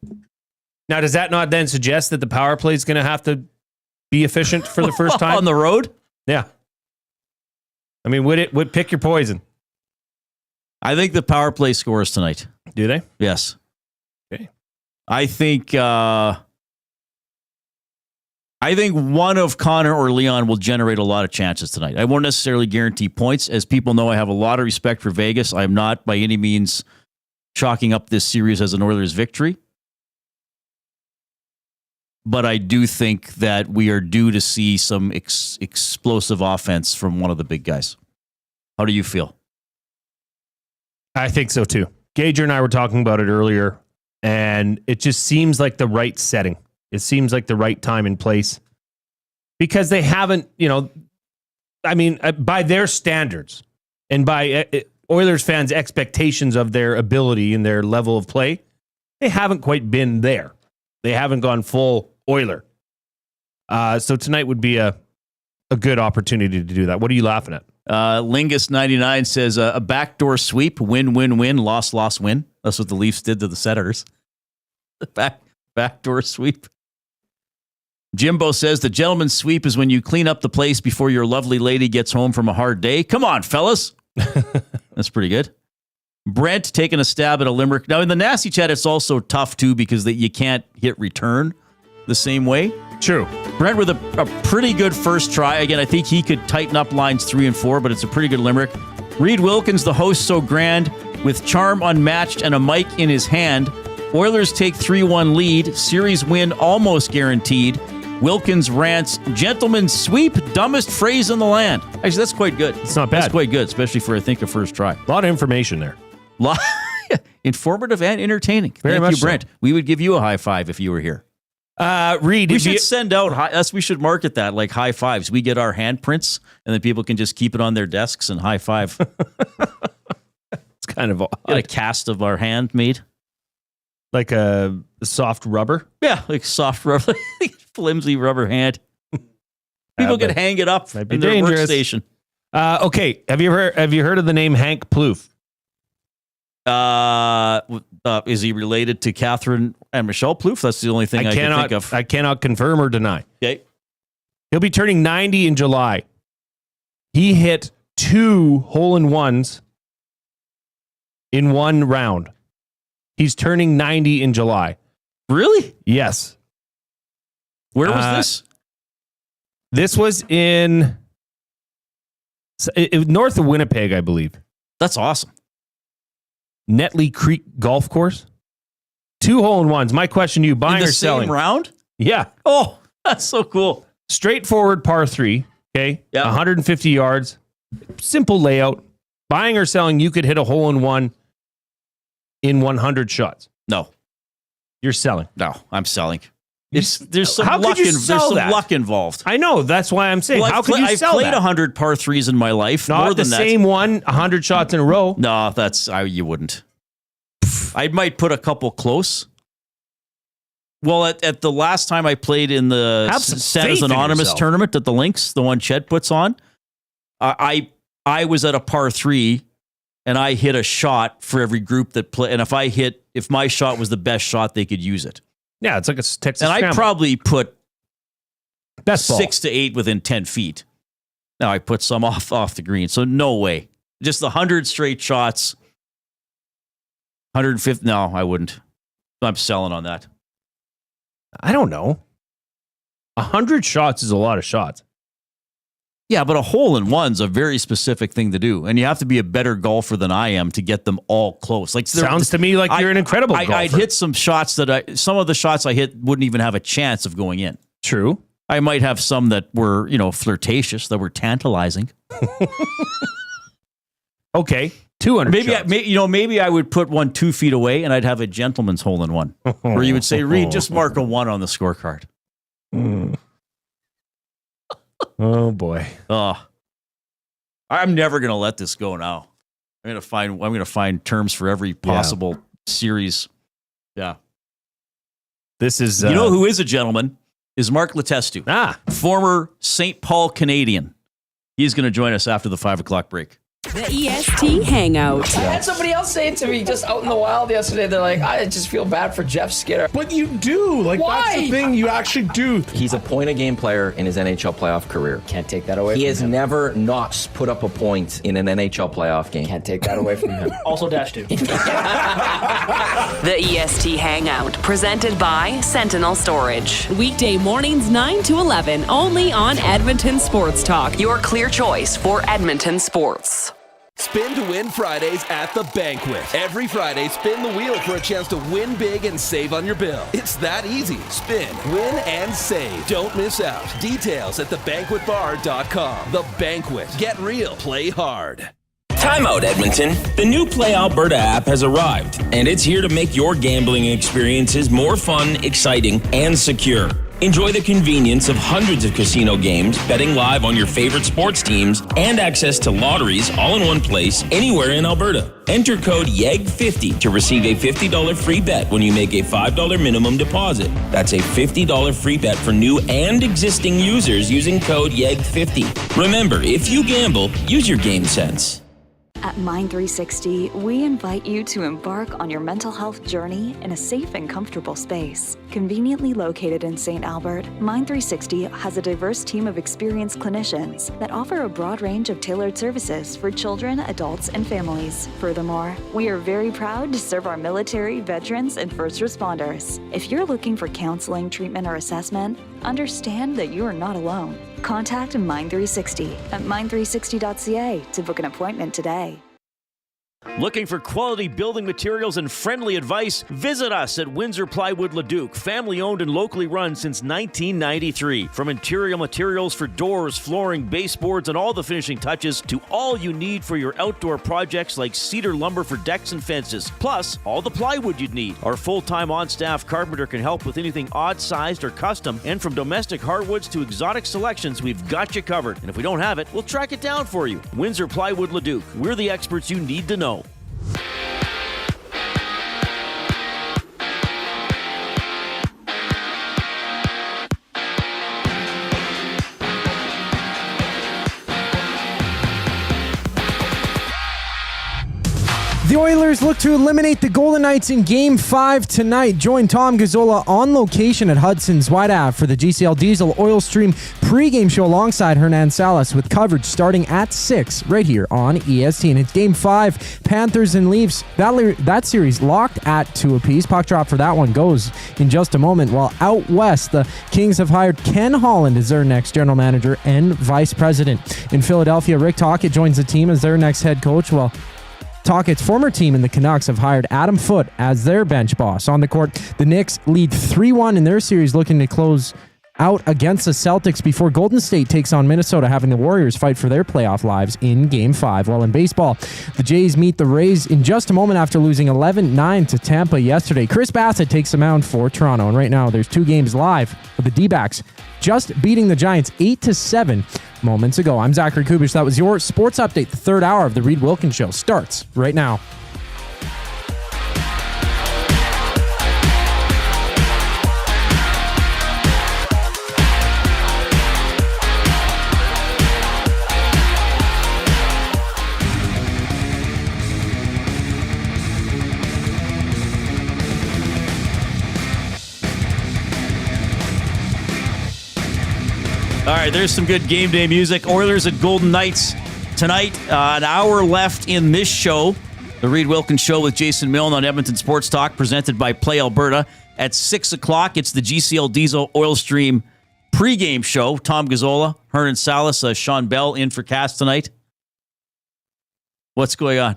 Now, does that not then suggest that the power play is going to have to be efficient for the first time? On the road? Yeah. I mean, would pick your poison? I think the power play scores tonight. Do they? Yes. Okay. I think one of Connor or Leon will generate a lot of chances tonight. I won't necessarily guarantee points. As people know, I have a lot of respect for Vegas. I'm not by any means chalking up this series as an Oilers victory. But I do think that we are due to see some explosive offense from one of the big guys. How do you feel? I think so too. Gager and I were talking about it earlier, and it just seems like the right setting. It seems like the right time and place because they haven't, by their standards and by Oilers fans' expectations of their ability and their level of play, they haven't quite been there. They haven't gone full Oiler. So tonight would be a good opportunity to do that. What are you laughing at? Lingus99 says a backdoor sweep, win, loss, win. That's what the Leafs did to the Senators. Backdoor sweep. Jimbo says the gentleman's sweep is when you clean up the place before your lovely lady gets home from a hard day. Come on, fellas. That's pretty good. Brent taking a stab at a Limerick. Now, in the Nasty Chat, it's also tough, too, because you can't hit return the same way. True. Brent with a pretty good first try. Again, I think he could tighten up lines 3 and 4, but it's a pretty good Limerick. Reid Wilkins, the host so grand, with charm unmatched and a mic in his hand. Oilers take 3-1 lead. Series win almost guaranteed. Wilkins rants, gentleman's sweep, dumbest phrase in the land. Actually, that's quite good. It's not bad. That's quite good, especially for, I think, a first try. A lot of information there. Informative and entertaining. Very Thank much you, Brent. so. We would give you a high five if you were here. Reid, we should send out we should market that like high fives. We get our handprints, and then people can just keep it on their desks and high five. It's kind of odd. Get a cast of our hand made. Like a soft rubber? Yeah, like soft rubber. flimsy rubber hand. People could hang it up in their dangerous. workstation. Okay, have you heard of the name Hank Plouffe? Is he related to Catherine and Michelle Plouffe? That's the only thing I can think of. I cannot confirm or deny. Okay. He'll be turning 90 in July. He hit 2 hole-in-ones in one round. He's turning 90 in July. Really? Yes. Where was this? This was in north of Winnipeg, I believe. That's awesome. Netley Creek Golf Course. 2 hole-in-ones. My question to you, buying in the or selling? same round? Yeah. Oh, that's so cool. Straightforward par 3, okay? Yeah. 150 yards. Simple layout. Buying or selling, you could hit a hole-in-one in 100 shots. No. You're selling. No, I'm selling. There's some How luck could you sell there's some that? luck involved. I know. That's why I'm saying. Well, how could you sell I've played that? 100 par 3s in my life. Not more the than that. same one, 100 shots in a row. No, you wouldn't. I might put a couple close. Well, at the last time I played in the Santa's Anonymous tournament at the Links, the one Chet puts on, I was at a par 3 and I hit a shot for every group that play. And if my shot was the best shot, they could use it. Yeah, it's like a Texas And I scramble. probably put best ball. 6 to 8 within 10 feet. Now I put some off the green. So no way. Just the 100 straight shots. 150. No, I wouldn't. I'm selling on that. I don't know. 100 shots is a lot of shots. Yeah, but a hole-in-one's a very specific thing to do. And you have to be a better golfer than I am to get them all close. Like Sounds to me like you're an incredible golfer. I'd hit some shots some of the shots I hit wouldn't even have a chance of going in. True. I might have some that were, flirtatious, that were tantalizing. Okay. 200 shots. Maybe I would put one 2 feet away and I'd have a gentleman's hole-in-one. Where you would say, Reid, just mark a 1 on the scorecard. Oh boy. I'm never going to let this go now. I'm going to find terms for every possible series. Yeah. This is you know who is a gentleman is Mark Letestu. Former St. Paul Canadian. He's going to join us after the 5 o'clock break. The EST Hangout. I had somebody else saying to me just out in the wild yesterday, they're like, I just feel bad for Jeff Skinner. But you do. Like, Why? that's the thing. You actually do. He's a point-a-game player in his NHL playoff career. Can't take that away He from has him. never not put up a point in an NHL playoff game. Can't take that away from him. Also dash 2. The EST Hangout, presented by Sentinel Storage. Weekday mornings 9 to 11, only on Edmonton Sports Talk. Your clear choice for Edmonton sports. Spin to win Fridays at the Banquet. Every Friday, spin the wheel for a chance to win big and save on your bill. It's that easy. Spin, win, and save. Don't miss out. Details at thebanquetbar.com. The Banquet. Get real. Play hard. Timeout, Edmonton. The new Play Alberta app has arrived, and it's here to make your gambling experiences more fun, exciting, and secure. Enjoy the convenience of hundreds of casino games, betting live on your favorite sports teams, and access to lotteries all in one place, anywhere in Alberta. Enter code YEG50 to receive a $50 free bet when you make a $5 minimum deposit. That's a $50 free bet for new and existing users using code YEG50. Remember, if you gamble, use your game sense. At Mind 360, we invite you to embark on your mental health journey in a safe and comfortable space. Conveniently located in St. Albert, Mind 360 has a diverse team of experienced clinicians that offer a broad range of tailored services for children, adults, and families. Furthermore, we are very proud to serve our military, veterans, and first responders. If you're looking for counseling, treatment, or assessment, understand that you are not alone. Contact Mind 360 at mind360.ca to book an appointment today. Looking for quality building materials and friendly advice? Visit us at Windsor Plywood Leduc, family owned and locally run since 1993. From interior materials for doors, flooring, baseboards, and all the finishing touches to all you need for your outdoor projects like cedar lumber for decks and fences, plus all the plywood you'd need. Our full-time on-staff carpenter can help with anything odd-sized or custom, and from domestic hardwoods to exotic selections, we've got you covered. And if we don't have it, we'll track it down for you. Windsor Plywood Leduc. We're the experts you need to know. The Oilers look to eliminate the Golden Knights in Game 5 tonight. Join Tom Gazzola on location at Hudson's Wide Ave for the GCL Diesel Oil Stream pregame show alongside Hernan Salas with coverage starting at 6 right here on EST. And it's Game 5, Panthers and Leafs. That series locked at 2 apiece. Puck drop for that one goes in just a moment. While out west, the Kings have hired Ken Holland as their next general manager and vice president. In Philadelphia, Rick Tocchet joins the team as their next head coach, while Tockett's former team in the Canucks have hired Adam Foote as their bench boss. On the court, the Knicks lead 3-1 in their series, looking to close out against the Celtics before Golden State takes on Minnesota, having the Warriors fight for their playoff lives in Game 5. While in baseball, the Jays meet the Rays in just a moment after losing 11-9 to Tampa yesterday. Chris Bassett takes the mound for Toronto, and right now there's 2 games live with the D-backs just beating the Giants 8-7 moments ago. I'm Zachary Kubish. That was your sports update. The third hour of the Reid Wilkins Show starts right now. All right, there's some good game day music. Oilers at Golden Knights tonight. An hour left in this show. The Reid Wilkins Show with Jason Milne on Edmonton Sports Talk, presented by Play Alberta. At 6 o'clock, it's the GCL Diesel Oil Stream pregame show. Tom Gazzola, Hernan Salas, Sean Bell in for Cass tonight. What's going on?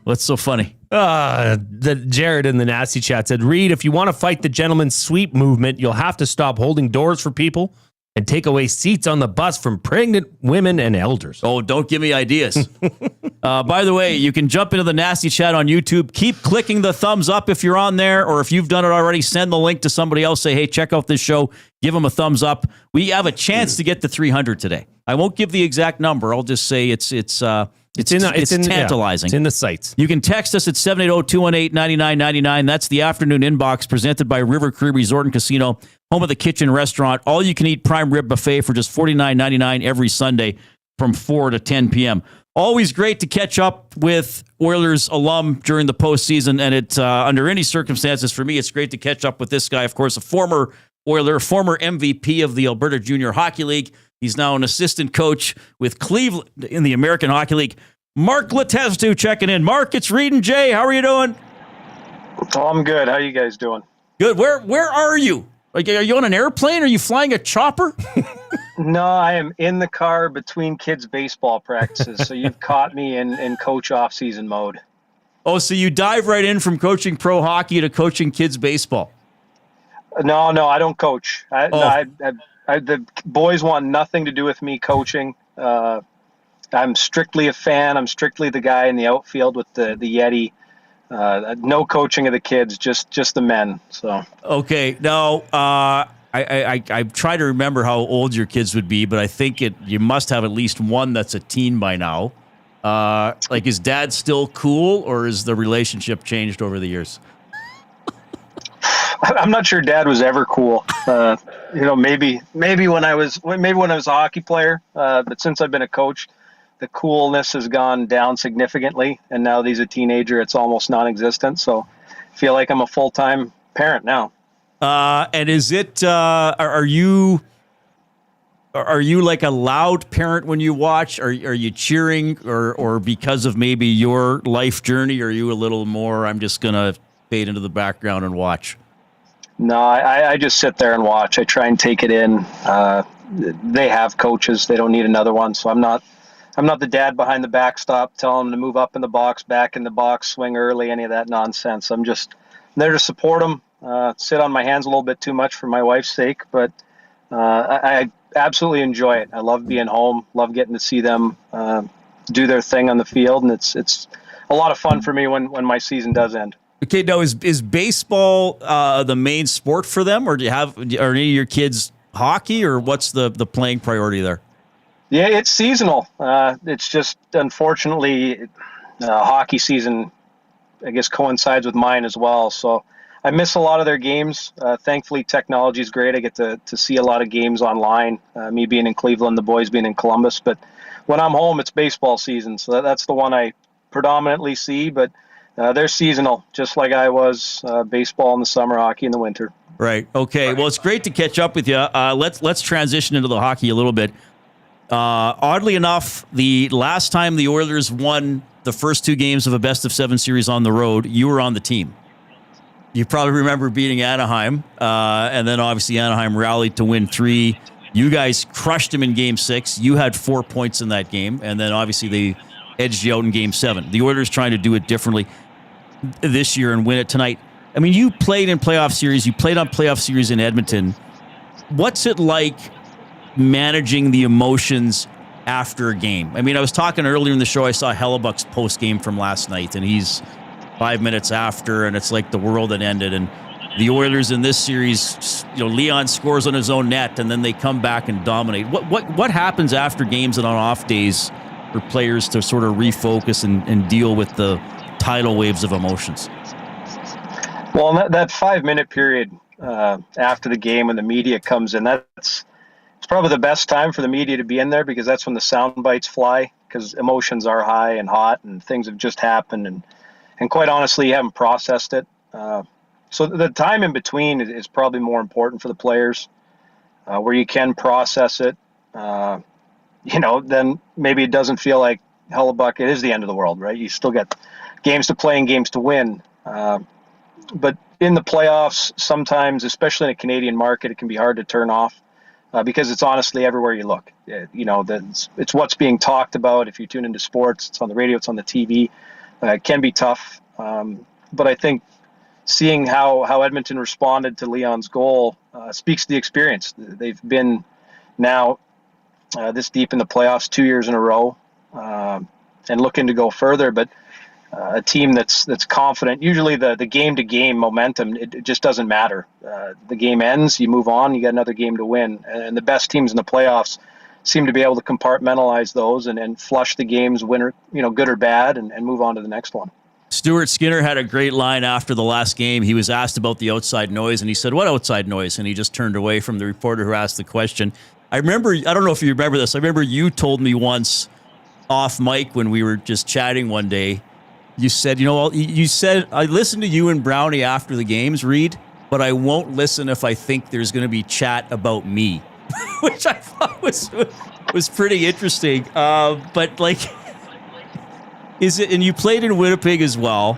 What's so funny? The Jared in the nasty chat said, Reid, if you want to fight the gentleman's sweep movement, you'll have to stop holding doors for people and take away seats on the bus from pregnant women and elders. Oh, don't give me ideas. By the way, you can jump into the nasty chat on YouTube. Keep clicking the thumbs up if you're on there, or if you've done it already, send the link to somebody else. Say, hey, check out this show. Give them a thumbs up. We have a chance to get to 300 today. I won't give the exact number. I'll just say it's tantalizing. Yeah, it's in the sights. You can text us at 780-218-9999. That's the afternoon inbox presented by River Cree Resort and Casino, home of the kitchen restaurant. All you can eat prime rib buffet for just $49.99 every Sunday from 4 to 10 p.m. Always great to catch up with Oilers alum during the postseason, and it under any circumstances for me, it's great to catch up with this guy. Of course, a former Oiler, former MVP of the Alberta Junior Hockey League. He's now an assistant coach with Cleveland in the American Hockey League. Mark Letestu checking in. Mark, it's Reid and Jay. How are you doing? Oh, I'm good. How you guys doing? Good. Where are you? Like, are you on an airplane? Are you flying a chopper? No, I am in the car between kids' baseball practices. So you've caught me in coach off-season mode. Oh, so you dive right in from coaching pro hockey to coaching kids' baseball? No, I don't coach. The boys want nothing to do with me coaching. I'm strictly a fan. I'm strictly the guy in the outfield with the Yeti. No coaching of the kids, just the men. So okay, now I try to remember how old your kids would be, but I think you must have at least one that's a teen by now. Like, is dad still cool, or is the relationship changed over the years? I'm not sure dad was ever cool. Maybe when I was a hockey player, but since I've been a coach, the coolness has gone down significantly, and now that he's a teenager, it's almost non-existent. So I feel like I'm a full-time parent now. And is it, are you like a loud parent when you watch? Are you cheering, or because of maybe your life journey, are you a little more, I'm just going to fade into the background and watch? No, I just sit there and watch. I try and take it in. They have coaches. They don't need another one. So I'm not the dad behind the backstop telling them to move up in the box, back in the box, swing early, any of that nonsense. I'm just there to support them, sit on my hands a little bit too much for my wife's sake, but I absolutely enjoy it. I love being home, love getting to see them do their thing on the field, and it's a lot of fun for me when my season does end. Okay, now is baseball the main sport for them, or are any of your kids hockey, or what's the playing priority there? Yeah, it's seasonal. It's just, unfortunately, hockey season, I guess, coincides with mine as well. So I miss a lot of their games. Thankfully, technology is great. I get to see a lot of games online, me being in Cleveland, the boys being in Columbus. But when I'm home, it's baseball season. So that's the one I predominantly see, but they're seasonal, just like I was, baseball in the summer, hockey in the winter. Right. Okay. Well, it's great to catch up with you. Let's transition into the hockey a little bit. Oddly enough, the last time the Oilers won the first 2 games of a best-of-7 series on the road, you were on the team. You probably remember beating Anaheim, and then obviously Anaheim rallied to win 3. You guys crushed them in Game 6. You had 4 points in that game, and then obviously they edged you out in Game 7. The Oilers trying to do it differently this year and win it tonight. I mean, you played in playoff series. You played on playoff series in Edmonton. What's it like managing the emotions after a game? I mean, I was talking earlier in the show. I saw Hellebuck's post game from last night, and he's 5 minutes after, and it's like the world had ended. And the Oilers in this series, Leon scores on his own net, and then they come back and dominate. What happens after games and on off days for players to sort of refocus and deal with the tidal waves of emotions? Well, that 5-minute period after the game when the media comes in, it's probably the best time for the media to be in there, because that's when the sound bites fly, because emotions are high and hot and things have just happened. And quite honestly, you haven't processed it. So the time in between is probably more important for the players, where you can process it. Then maybe it doesn't feel like Hellebuck, it is the end of the world, right? You still got games to play and games to win. But in the playoffs, sometimes, especially in a Canadian market, it can be hard to turn off because it's honestly everywhere you look. It's what's being talked about. If you tune into sports, it's on the radio, it's on the TV. It can be tough. But I think seeing how Edmonton responded to Leon's goal speaks to the experience. They've been now this deep in the playoffs 2 years in a row and looking to go further. But a team that's confident, usually the game-to-game momentum, it just doesn't matter. The game ends, you move on, you got another game to win. And the best teams in the playoffs seem to be able to compartmentalize those and flush the games, winner, good or bad, and move on to the next one. Stuart Skinner had a great line after the last game. He was asked about the outside noise, and he said, "What outside noise?" And he just turned away from the reporter who asked the question. I don't know if you remember this. I remember you told me once off mic when we were just chatting one day, you said, you said, "I listened to you and Brownie after the games, Reid, but I won't listen if I think there's going to be chat about me," which I thought was pretty interesting. But like, is it? And you played in Winnipeg as well.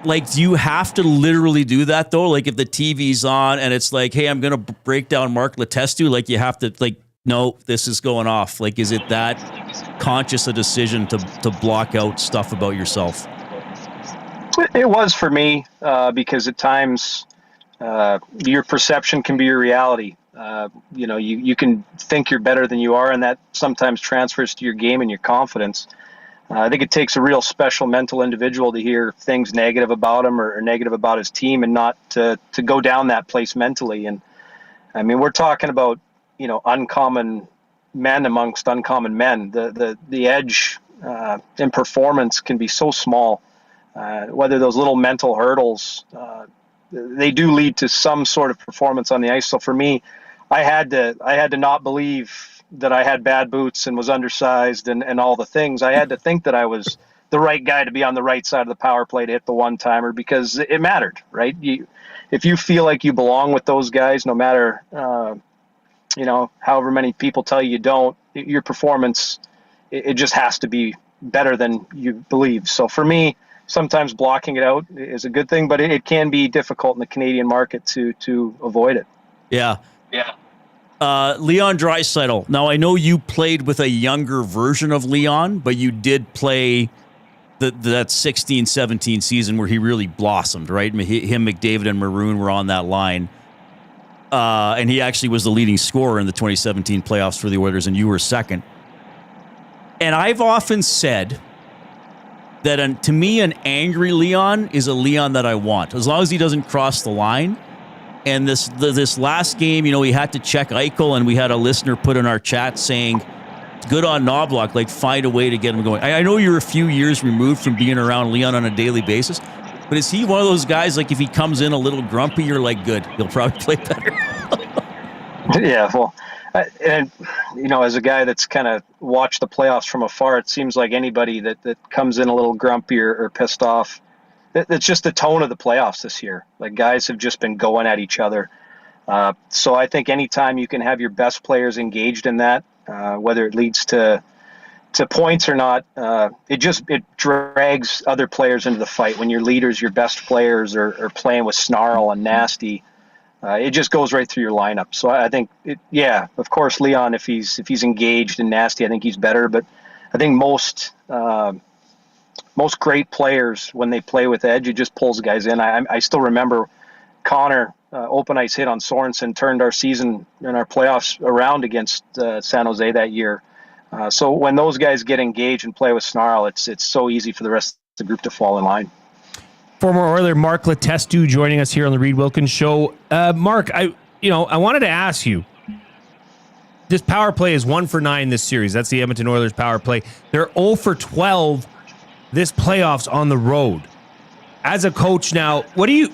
Like, do you have to literally do that though? Like, if the TV's on and it's like, "Hey, I'm going to break down Mark Letestu," like you have to no, this is going off. Like, is it that conscious a decision to block out stuff about yourself? It was for me because at times your perception can be your reality. You can think you're better than you are, and that sometimes transfers to your game and your confidence. I think it takes a real special mental individual to hear things negative about him or negative about his team and not to go down that place mentally. And I mean, we're talking about, uncommon men amongst uncommon men. The edge in performance can be so small. Whether those little mental hurdles, they do lead to some sort of performance on the ice. So for me, I had to not believe that I had bad boots and was undersized and all the things. I had to think that I was the right guy to be on the right side of the power play to hit the one-timer because it mattered, right? If you feel like you belong with those guys, no matter, however many people tell you don't, your performance, it just has to be better than you believe. So for me, sometimes blocking it out is a good thing, but it can be difficult in the Canadian market to avoid it. Yeah. Leon Draisaitl. Now, I know you played with a younger version of Leon, but you did play that 16-17 season where he really blossomed, right? Him, McDavid, and Maroon were on that line. And he actually was the leading scorer in the 2017 playoffs for the Oilers, and you were second. And I've often said that to me, an angry Leon is a Leon that I want, as long as he doesn't cross the line. And this last game, he had to check Eichel, and we had a listener put in our chat saying, "Good on Knobloch, like find a way to get him going." I know you're a few years removed from being around Leon on a daily basis, but is he one of those guys, like if he comes in a little grumpy, you're like, good, he'll probably play better? Yeah, well, and as a guy that's kind of watch the playoffs from afar, it seems like anybody that comes in a little grumpy or pissed off, it's just the tone of the playoffs this year. Like, guys have just been going at each other. So I think anytime you can have your best players engaged in that, whether it leads to points or not, it drags other players into the fight. When your leaders, your best players are playing with snarl and nasty, it just goes right through your lineup. So I think, of course, Leon, if he's engaged and nasty, I think he's better. But I think most great players, when they play with edge, it just pulls guys in. I still remember Connor, open ice hit on Sorensen, turned our season and our playoffs around against San Jose that year. So when those guys get engaged and play with snarl, it's so easy for the rest of the group to fall in line. Former Oiler Mark Letestu joining us here on the Reid Wilkins Show. Mark, I wanted to ask you, this power play is 1 for 9 this series. That's the Edmonton Oilers power play. They're 0 for 12 this playoffs on the road. As a coach now, what do you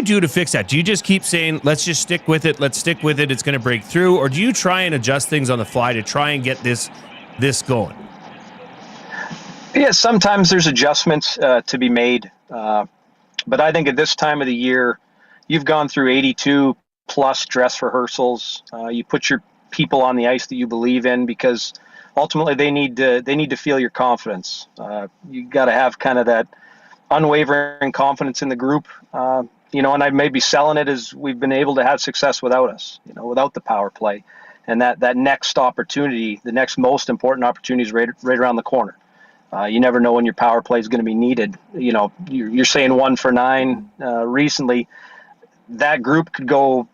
do to fix that? Do you just keep saying, let's just stick with it, let's stick with it, it's going to break through? Or do you try and adjust things on the fly to try and get this going? Yeah, sometimes there's adjustments to be made. But I think at this time of the year, you've gone through 82 plus dress rehearsals. You put your people on the ice that you believe in, because ultimately they need to feel your confidence. You got to have kind of that unwavering confidence in the group. And I may be selling it as we've been able to have success without us, without the power play. And that next opportunity, the next most important opportunity is right around the corner. You never know when your power play is going to be needed. You're saying 1 for 9 recently. That group could go,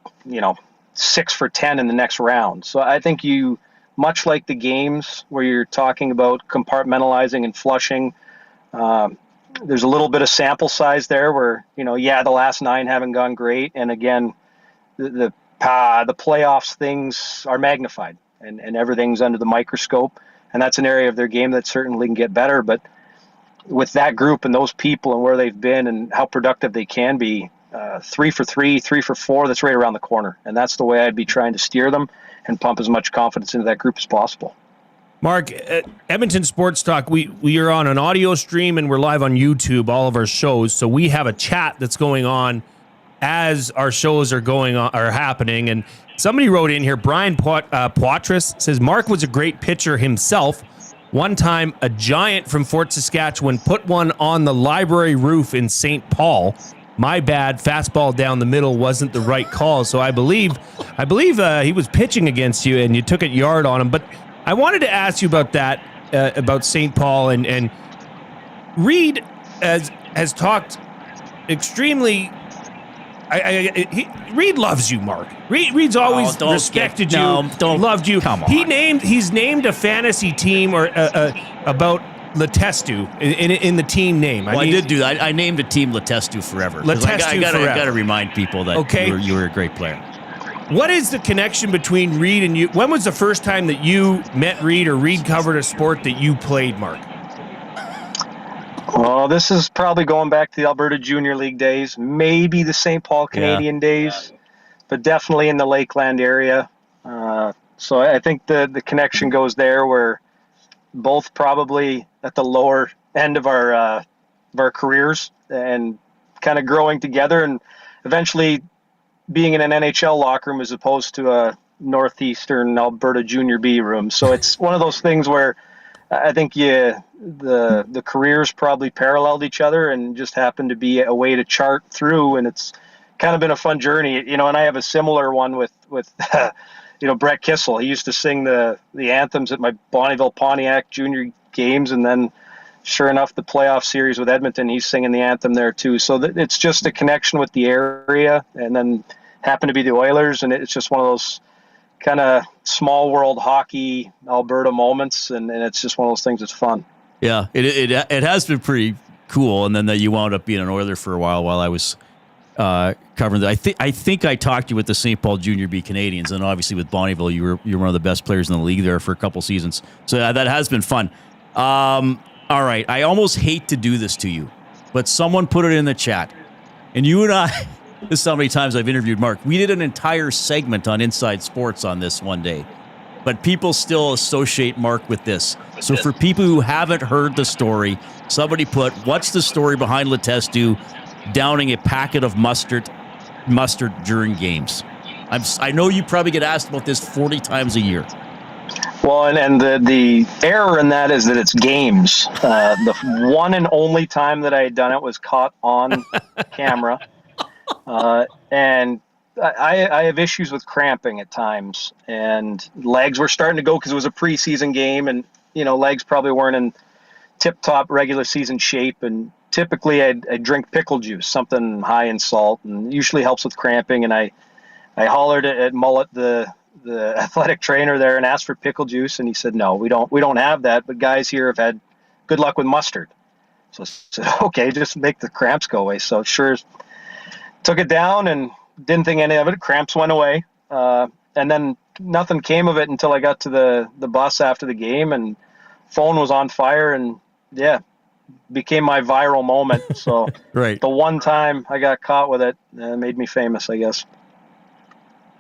6 for 10 in the next round. So I think much like the games where you're talking about compartmentalizing and flushing, there's a little bit of sample size there where, the last 9 haven't gone great. And again, the playoffs things are magnified and everything's under the microscope. And that's an area of their game that certainly can get better. But with that group and those people and where they've been and how productive they can be, 3 for 3, 3 for 4, that's right around the corner. And that's the way I'd be trying to steer them and pump as much confidence into that group as possible. Mark, Edmonton Sports Talk, we are on an audio stream and we're live on YouTube, all of our shows. So we have a chat that's going on as our shows are happening. And somebody wrote in here, Brian Poitras says, Mark was a great pitcher himself. One time, a giant from Fort Saskatchewan put one on the library roof in St. Paul. My bad, fastball down the middle wasn't the right call. So I believe he was pitching against you and you took it yard on him. But I wanted to ask you about that, about St. Paul, and Reid has talked extremely. Reid loves you, Mark. Reid's always respected you, loved you. Come on. He's named a fantasy team or about Letestu in the team name. I did do that. I named a team Letestu forever. I got to remind people that you were a great player. What is the connection between Reid and you? When was the first time that you met Reid or Reid covered a sport that you played, Mark? Well, this is probably going back to the Alberta Junior League days, maybe the St. Paul Canadian days, but definitely in the Lakeland area. So I think the connection goes there, where both probably at the lower end of our careers and kind of growing together and eventually being in an NHL locker room as opposed to a Northeastern Alberta Junior B room. So it's one of those things where I think the careers probably paralleled each other and just happened to be a way to chart through. And it's kind of been a fun journey, and I have a similar one with Brett Kissel. He used to sing the anthems at my Bonnyville Pontiac junior games. And then sure enough, the playoff series with Edmonton, he's singing the anthem there too. So it's just a connection with the area, and then happened to be the Oilers. And it's just one of those kind of small world hockey Alberta moments. And it's just one of those things that's fun. Yeah, it has been pretty cool. And then you wound up being an Oiler for a while I was covering that. I think I talked to you with the St. Paul Junior B Canadians, and obviously with Bonnyville, you're one of the best players in the league there for a couple seasons. So that has been fun. All right, I almost hate to do this to you, but someone put it in the chat, and you and I, this is how many times I've interviewed Mark. We did an entire segment on Inside Sports on this one day. but people still associate Mark with this. So for people who haven't heard the story, somebody put, what's the story behind Letestu downing a packet of mustard during games? I know you probably get asked about this 40 times a year. Well, and the error in that is that it's games. The one and only time that I had done it was caught on camera. And I have issues with cramping at times, and legs were starting to go because it was a preseason game, and legs probably weren't in tip-top regular season shape. And typically I'd drink pickle juice, something high in salt, and usually helps with cramping. And I hollered at Mullet, the athletic trainer there, and asked for pickle juice, and he said, no, we don't have that, but guys here have had good luck with mustard. So I said, okay, just make the cramps go away. So sure, took it down and didn't think any of it. Cramps went away. And then nothing came of it until I got to the bus after the game, and phone was on fire, and became my viral moment. So right. The one time I got caught with it made me famous, I guess.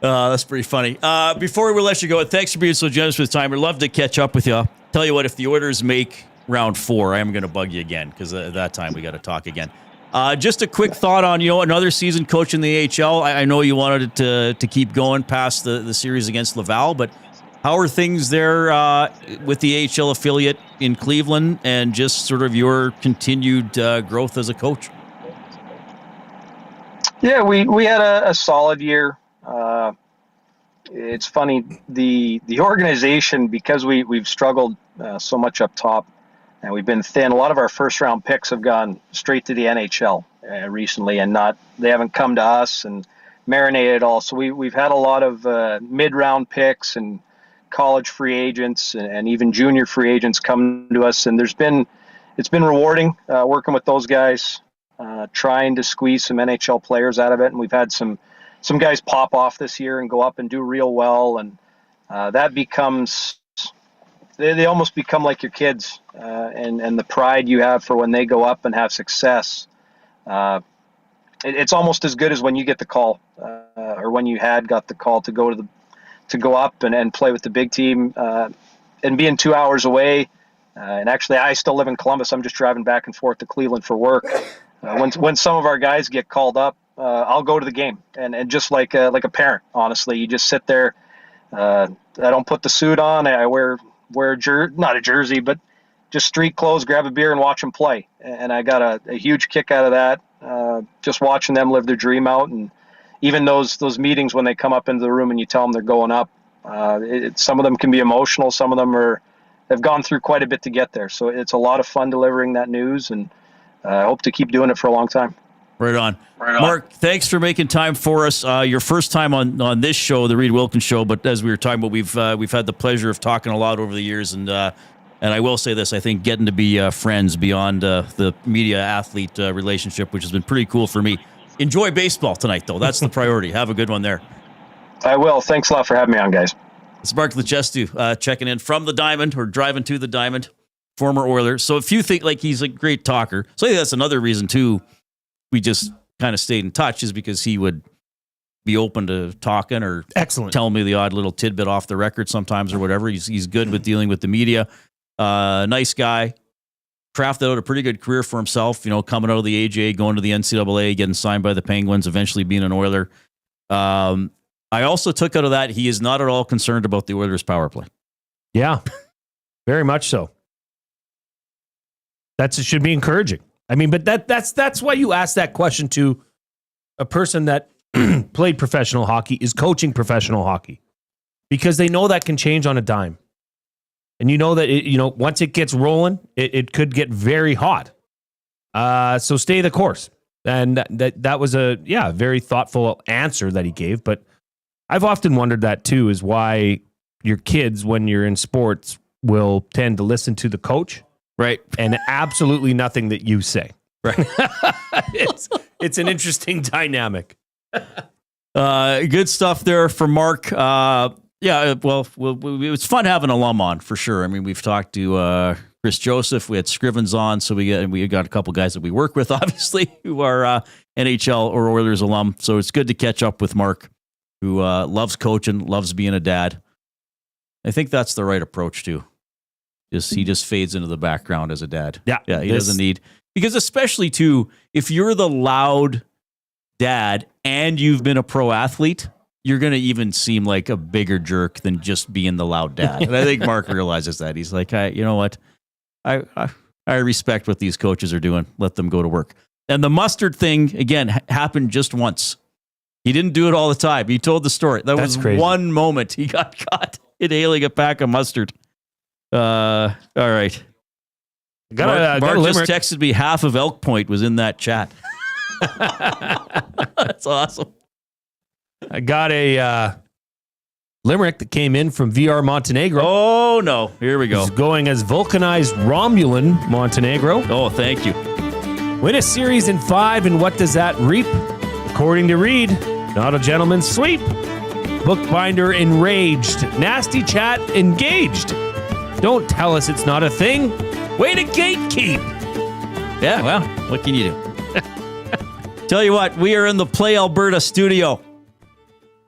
That's pretty funny. Before we let you go, thanks for being so generous with time. I'd love to catch up with you. Tell you what, if the Oilers make round 4, I am going to bug you again, because at that time we got to talk again. Just a quick thought on another season coach in the AHL. I know you wanted it to keep going past the series against Laval, but how are things there with the AHL affiliate in Cleveland, and just sort of your continued growth as a coach? Yeah, we had a solid year. It's funny, the organization, because we've struggled so much up top, and we've been thin. A lot of our first round picks have gone straight to the NHL recently, and they haven't come to us and marinated at all. So we've had a lot of mid round picks and college free agents and even junior free agents come to us, and it's been rewarding working with those guys, trying to squeeze some NHL players out of it. And we've had some guys pop off this year and go up and do real well, and that becomes they almost become like your kids, and the pride you have for when they go up and have success. It's almost as good as when you get the call, or when you had got the call to go up and play with the big team, and being 2 hours away. And actually, I still live in Columbus. I'm just driving back and forth to Cleveland for work. When some of our guys get called up, I'll go to the game, and just like a parent, honestly, you just sit there. I don't put the suit on. I wear not a jersey, but just street clothes, grab a beer and watch them play. And I got a huge kick out of that, just watching them live their dream out. And even those meetings when they come up into the room and you tell them they're going up, some of them can be emotional. Some of them have gone through quite a bit to get there. So it's a lot of fun delivering that news, and I hope to keep doing it for a long time. Right on. Mark, thanks for making time for us. Your first time on this show, the Reid Wilkins show, but as we were talking about, we've had the pleasure of talking a lot over the years, and I will say this, I think getting to be friends beyond the media-athlete relationship, which has been pretty cool for me. Enjoy baseball tonight, though. That's the priority. Have a good one there. I will. Thanks a lot for having me on, guys. It's Mark Letestu checking in from the Diamond, or driving to the Diamond, former Oiler. So if you think he's a great talker, so I think that's another reason, too, we just kind of stayed in touch, is because he would be open to talking or telling me the odd little tidbit off the record sometimes or whatever. He's good with dealing with the media. Nice guy. Crafted out a pretty good career for himself, coming out of the AJ, going to the NCAA, getting signed by the Penguins, eventually being an Oiler. I also took out of that he is not at all concerned about the Oilers' power play. Yeah, very much so. It should be encouraging. I mean, but that's why you ask that question to a person that played professional hockey, is coaching professional hockey, because they know that can change on a dime. And that once it gets rolling, it could get very hot. So stay the course. And that was a very thoughtful answer that he gave. But I've often wondered that too, is why your kids, when you're in sports, will tend to listen to the coach. Right. And absolutely nothing that you say. Right. It's an interesting dynamic. Good stuff there from Mark. Yeah, well, it was fun having an alum on, for sure. I mean, we've talked to Chris Joseph. We had Scrivens on, so we got a couple guys that we work with, obviously, who are NHL or Oilers alum. So it's good to catch up with Mark, who loves coaching, loves being a dad. I think that's the right approach too. He just fades into the background as a dad. Yeah. He doesn't need, because especially too, if you're the loud dad and you've been a pro athlete, you're going to even seem like a bigger jerk than just being the loud dad. And I think Mark realizes that. He's like, you know what? I respect what these coaches are doing. Let them go to work. And the mustard thing, again, happened just once. He didn't do it all the time. He told the story. That was crazy. One moment he got caught inhaling a pack of mustard. All right. Mark just texted me half of Elk Point was in that chat. That's awesome. I got a limerick that came in from VR Montenegro. Oh, no. Here we go. It's going as vulcanized Romulan Montenegro. Oh, thank you. Win a series in 5, and what does that reap? According to Reid, not a gentleman's sweep. Bookbinder enraged. Nasty chat engaged. Don't tell us it's not a thing. Way to gatekeep. Yeah, well, what can you do? Tell you what, we are in the Play Alberta studio.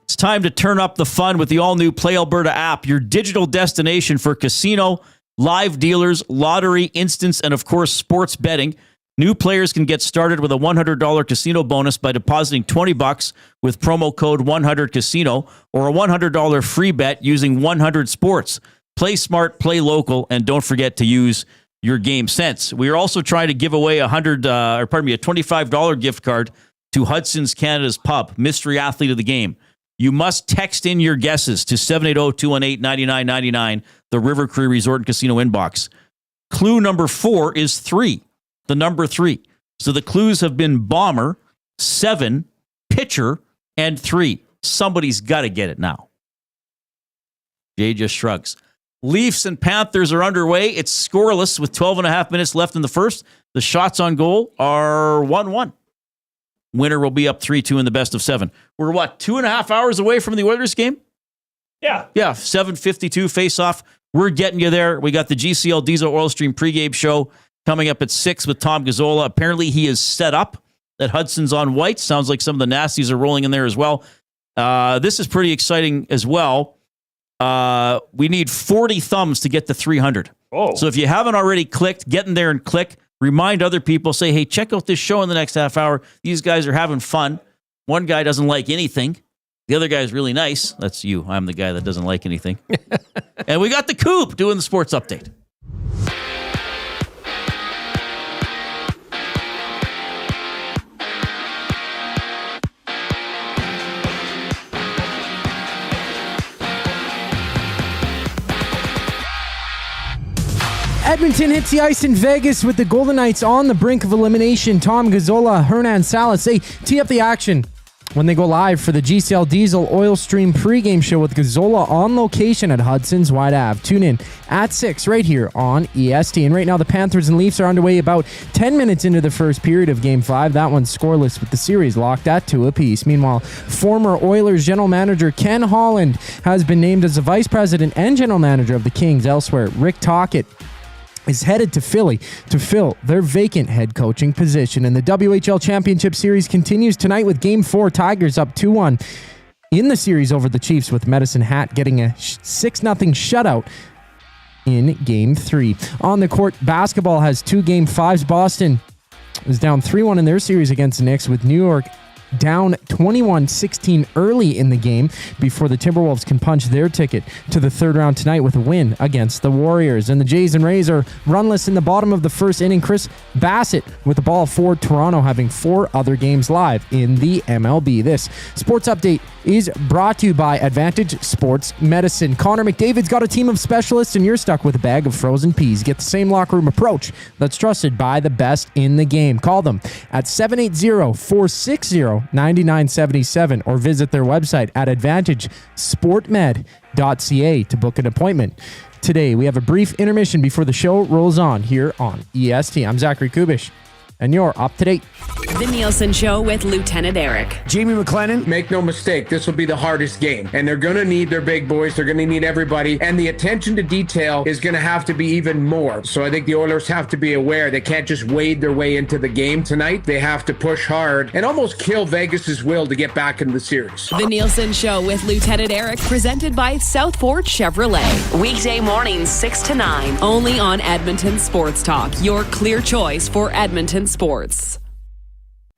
It's time to turn up the fun with the all-new Play Alberta app, your digital destination for casino, live dealers, lottery, instants, and of course, sports betting. New players can get started with a $100 casino bonus by depositing $20 with promo code 100casino or a $100 free bet using 100 Sports. Play smart, play local, and don't forget to use your game sense. We are also trying to give away a $25 gift card to Hudson's Canada's Pub, mystery athlete of the game. You must text in your guesses to 780-218-9999, the River Cree Resort and Casino inbox. Clue number 4 is 3. The number 3. So the clues have been bomber, 7, pitcher, and 3. Somebody's got to get it now. Jay just shrugs. Leafs and Panthers are underway. It's scoreless with 12 and a half minutes left in the first. The shots on goal are 1-1. Winner will be up 3-2 in the best of 7. We're 2.5 hours away from the Oilers game? Yeah. Yeah, 7:52 face-off. We're getting you there. We got the GCL Diesel Oil Stream pregame show coming up at 6 with Tom Gazzola. Apparently he is set up at Hudson's on White. Sounds like some of the nasties are rolling in there as well. This is pretty exciting as well. We need 40 thumbs to get to 300. Oh. So if you haven't already clicked, get in there and click. Remind other people, say, hey, check out this show in the next half hour. These guys are having fun. One guy doesn't like anything. The other guy is really nice. That's you. I'm the guy that doesn't like anything. And we got the Coop doing the sports update. Edmonton hits the ice in Vegas with the Golden Knights on the brink of elimination. Tom Gazzola, Hernan Salas, they tee up the action when they go live for the GCL Diesel Oil Stream pregame show with Gazzola on location at Hudson's Wide Ave. Tune in at 6 right here on EST. And right now the Panthers and Leafs are underway about 10 minutes into the first period of Game 5. That one's scoreless with the series locked at 2 apiece. Meanwhile, former Oilers general manager Ken Holland has been named as the vice president and general manager of the Kings. Elsewhere, Rick Tocchet is headed to Philly to fill their vacant head coaching position. And the WHL Championship Series continues tonight with Game 4. Tigers up 2-1 in the series over the Chiefs, with Medicine Hat getting a 6-0 shutout in Game 3. On the court, basketball has 2 Game 5s. Boston is down 3-1 in their series against the Knicks, with New York down 21-16 early in the game before the Timberwolves can punch their ticket to the third round tonight with a win against the Warriors. And the Jays and Rays are runless in the bottom of the first inning. Chris Bassett with the ball for Toronto, having 4 other games live in the MLB. This sports update is brought to you by Advantage Sports Medicine. Connor McDavid's got a team of specialists, and you're stuck with a bag of frozen peas. Get the same locker room approach that's trusted by the best in the game. Call them at 780-460-9977 or visit their website at advantagesportmed.ca to book an appointment today. We have a brief intermission before the show rolls on here on EST. I'm Zachary Kubish. and you're up to date. The Nielsen Show with Lieutenant Eric. Jamie McLennan, make no mistake, this will be the hardest game. And they're going to need their big boys. They're going to need everybody. And the attention to detail is going to have to be even more. So I think the Oilers have to be aware. They can't just wade their way into the game tonight. They have to push hard and almost kill Vegas's will to get back into the series. The Nielsen Show with Lieutenant Eric, presented by Southport Chevrolet. Weekday mornings 6 to 9, only on Edmonton Sports Talk, your clear choice for Edmonton sports.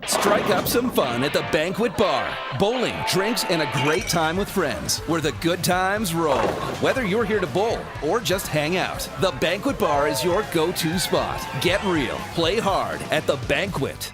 Strike up some fun at the Banquet Bar. Bowling, drinks, and a great time with friends where the good times roll. Whether you're here to bowl or just hang out, the Banquet Bar is your go-to spot. Get real, play hard at the Banquet.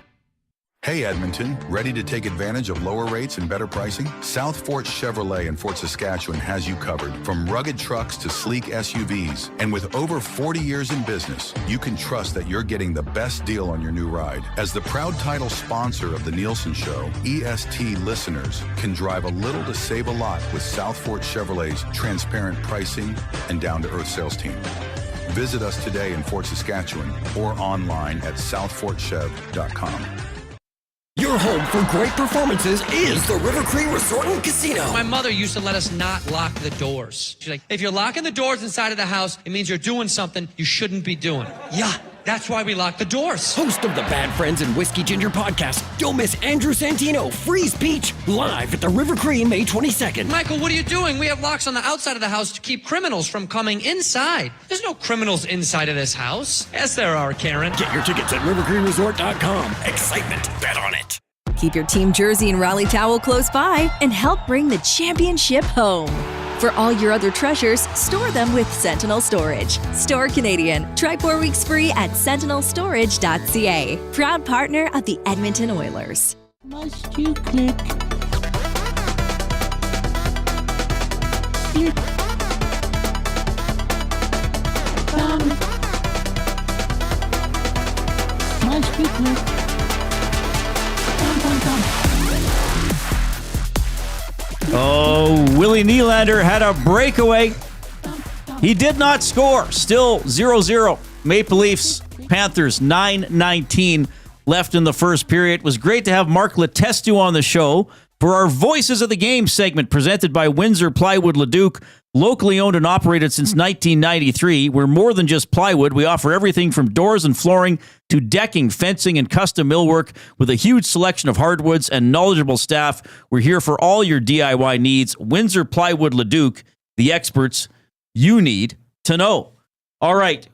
Hey Edmonton, ready to take advantage of lower rates and better pricing? South Fort Chevrolet in Fort Saskatchewan has you covered. From rugged trucks to sleek SUVs. And with over 40 years in business, you can trust that you're getting the best deal on your new ride. As the proud title sponsor of the Nielsen Show, EST listeners can drive a little to save a lot with South Fort Chevrolet's transparent pricing and down-to-earth sales team. Visit us today in Fort Saskatchewan or online at southfortchev.com. Your home for great performances is the River Cree Resort and Casino. My mother used to let us not lock the doors. She's like, if you're locking the doors inside of the house, it means you're doing something you shouldn't be doing. Yeah, that's why we lock the doors. Host of the Bad Friends and Whiskey Ginger podcast, don't miss Andrew Santino, Freeze Peach, live at the River Cree May 22nd. Michael, what are you doing? We have locks on the outside of the house to keep criminals from coming inside. There's no criminals inside of this house. Yes, there are, Karen. Get your tickets at rivercreeresort.com. Excitement, bet on it. Keep your team jersey and rally towel close by and help bring the championship home. For all your other treasures, store them with Sentinel Storage. Store Canadian. Try 4 weeks free at sentinelstorage.ca. Proud partner of the Edmonton Oilers. Must you click? Click. Thumb. Must you click? Thumb, thumb, thumb. Oh, Willie Nylander had a breakaway. He did not score. Still 0-0. Maple Leafs, Panthers, 9:19 left in the first period. It was great to have Mark Letestu on the show for our Voices of the Game segment presented by Windsor Plywood Leduc, locally owned and operated since 1993. We're more than just plywood. We offer everything from doors and flooring to decking, fencing, and custom millwork with a huge selection of hardwoods and knowledgeable staff. We're here for all your DIY needs. Windsor Plywood Leduc, the experts you need to know. All right.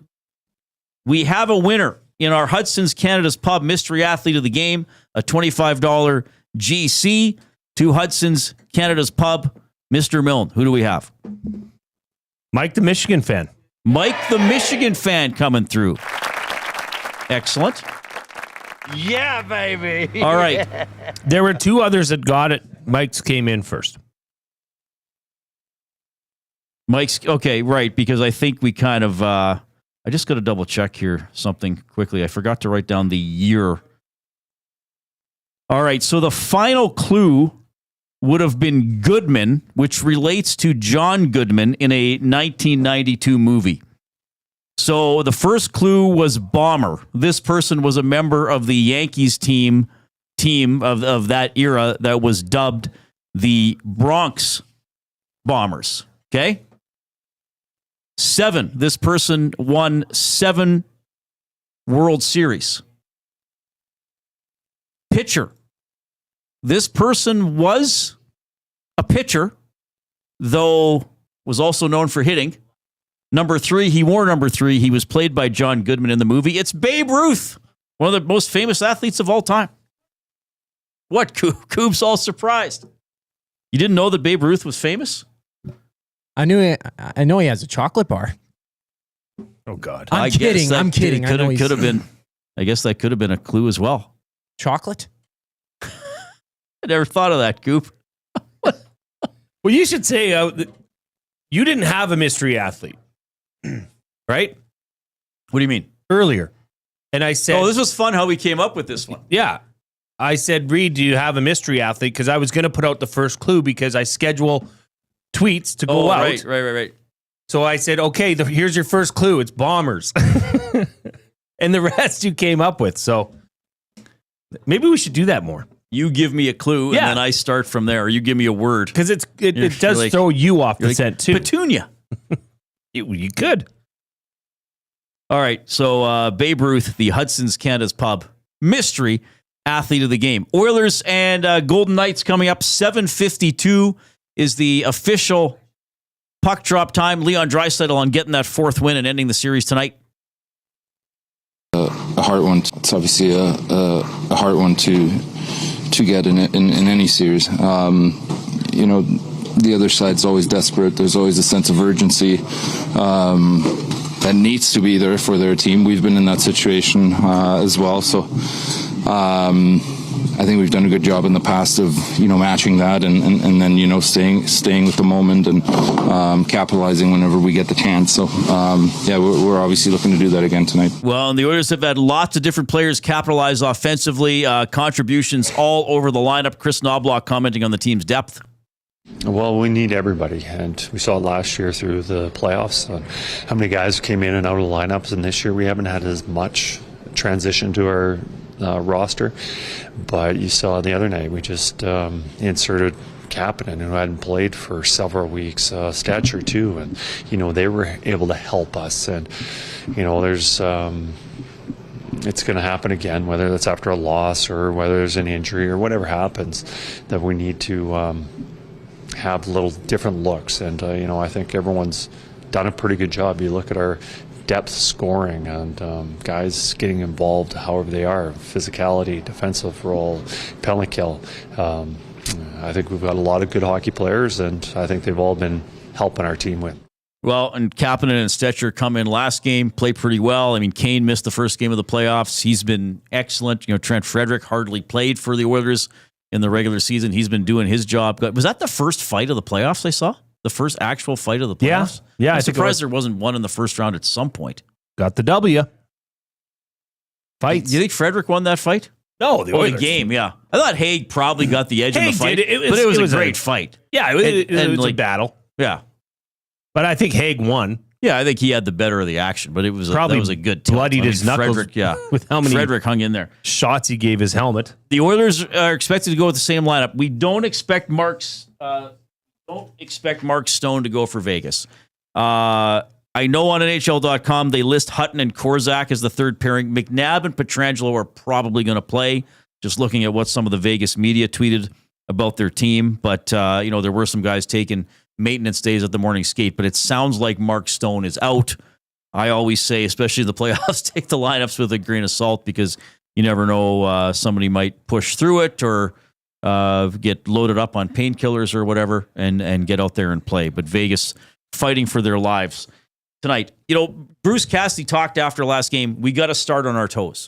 We have a winner in our Hudson's Canada's Pub Mystery Athlete of the Game, a $25 GC to Hudson's Canada's Pub. Mr. Milne, who do we have? Mike the Michigan fan. Mike the Michigan fan coming through. Excellent. Yeah, baby. All right. There were two others that got it. Mike's came in first. Mike's, okay, right, because I think we kind of, I just got to double check here something quickly. I forgot to write down the year. All right, so the final clue would have been Goodman, which relates to John Goodman in a 1992 movie. So the first clue was bomber. This person was a member of the Yankees team of that era that was dubbed the Bronx Bombers. Okay? 7. This person won 7 World Series. Pitcher. This person was a pitcher, though was also known for hitting. Number 3, he wore number 3. He was played by John Goodman in the movie. It's Babe Ruth, one of the most famous athletes of all time. What, Coop's all surprised? You didn't know that Babe Ruth was famous? I know he has a chocolate bar. Oh, God. I'm kidding. Could have been. I guess that could have been a clue as well. Chocolate? I never thought of that, Coop. Well, you should say you didn't have a mystery athlete, right? What do you mean? Earlier. And I said... Oh, this was fun how we came up with this one. Yeah. I said, Reid, do you have a mystery athlete? Because I was going to put out the first clue because I schedule tweets to go out. Right. So I said, okay, here's your first clue. It's Bombers. And the rest you came up with. So Maybe we should do that more. You give me a clue, and then I start from there. Or you give me a word. Because it does throw you off the scent, too. Petunia. You could. All right, so Babe Ruth, the Hudson's Canada's Pub mystery athlete of the game. Oilers and Golden Knights coming up. 7:52 is the official puck drop time. Leon Draisaitl on getting that fourth win and ending the series tonight. A hard one. It's obviously a hard one to get in any series. The other side's always desperate. There's always a sense of urgency that needs to be there for their team. We've been in that situation as well. So I think we've done a good job in the past of matching that and then staying with the moment and capitalizing whenever we get the chance. So we're obviously looking to do that again tonight. Well, and the Oilers have had lots of different players capitalize offensively, contributions all over the lineup. Chris Knobloch commenting on the team's depth. Well, we need everybody, and we saw it last year through the playoffs. How many guys came in and out of the lineups, and this year we haven't had as much transition to our roster. But you saw the other night, we just inserted Kapanen, who hadn't played for several weeks, Stature too, and they were able to help us. And there's it's going to happen again, whether that's after a loss or whether there's an injury or whatever happens, that we need to have little different looks. And I think everyone's done a pretty good job. You look at our depth scoring and guys getting involved however they are, physicality, defensive role, penalty kill. I think we've got a lot of good hockey players, and I think they've all been helping our team win. Well, and Kapanen and Stetcher come in last game, play pretty well. I mean, Kane missed the first game of the playoffs. He's been excellent. Trent Frederick hardly played for the Oilers in the regular season. He's been doing his job. Was that the first fight of the playoffs I saw? The first actual fight of the playoffs? Yeah. I'm surprised there wasn't one in the first round at some point. Got the W. Fights. Do you think Frederick won that fight? No, the game, yeah. I thought Haig probably got the edge in the fight, but it was a great fight. Yeah, it was a battle. Yeah. But I think Haig won. Yeah, I think he had the better of the action, but it was that was a good tilt. Bloodied his knuckles. Frederick, with how many Frederick hung in there. Shots he gave his helmet. The Oilers are expected to go with the same lineup. We don't expect Mark Stone to go for Vegas. I know on NHL.com they list Hutton and Korzak as the third pairing. McNabb and Pietrangelo are probably going to play. Just looking at what some of the Vegas media tweeted about their team, but there were some guys taking maintenance days at the morning skate, but it sounds like Mark Stone is out. I always say, especially the playoffs, take the lineups with a grain of salt because you never know, somebody might push through it or get loaded up on painkillers or whatever and get out there and play. But Vegas fighting for their lives tonight. Bruce Cassidy talked after last game, we got to start on our toes.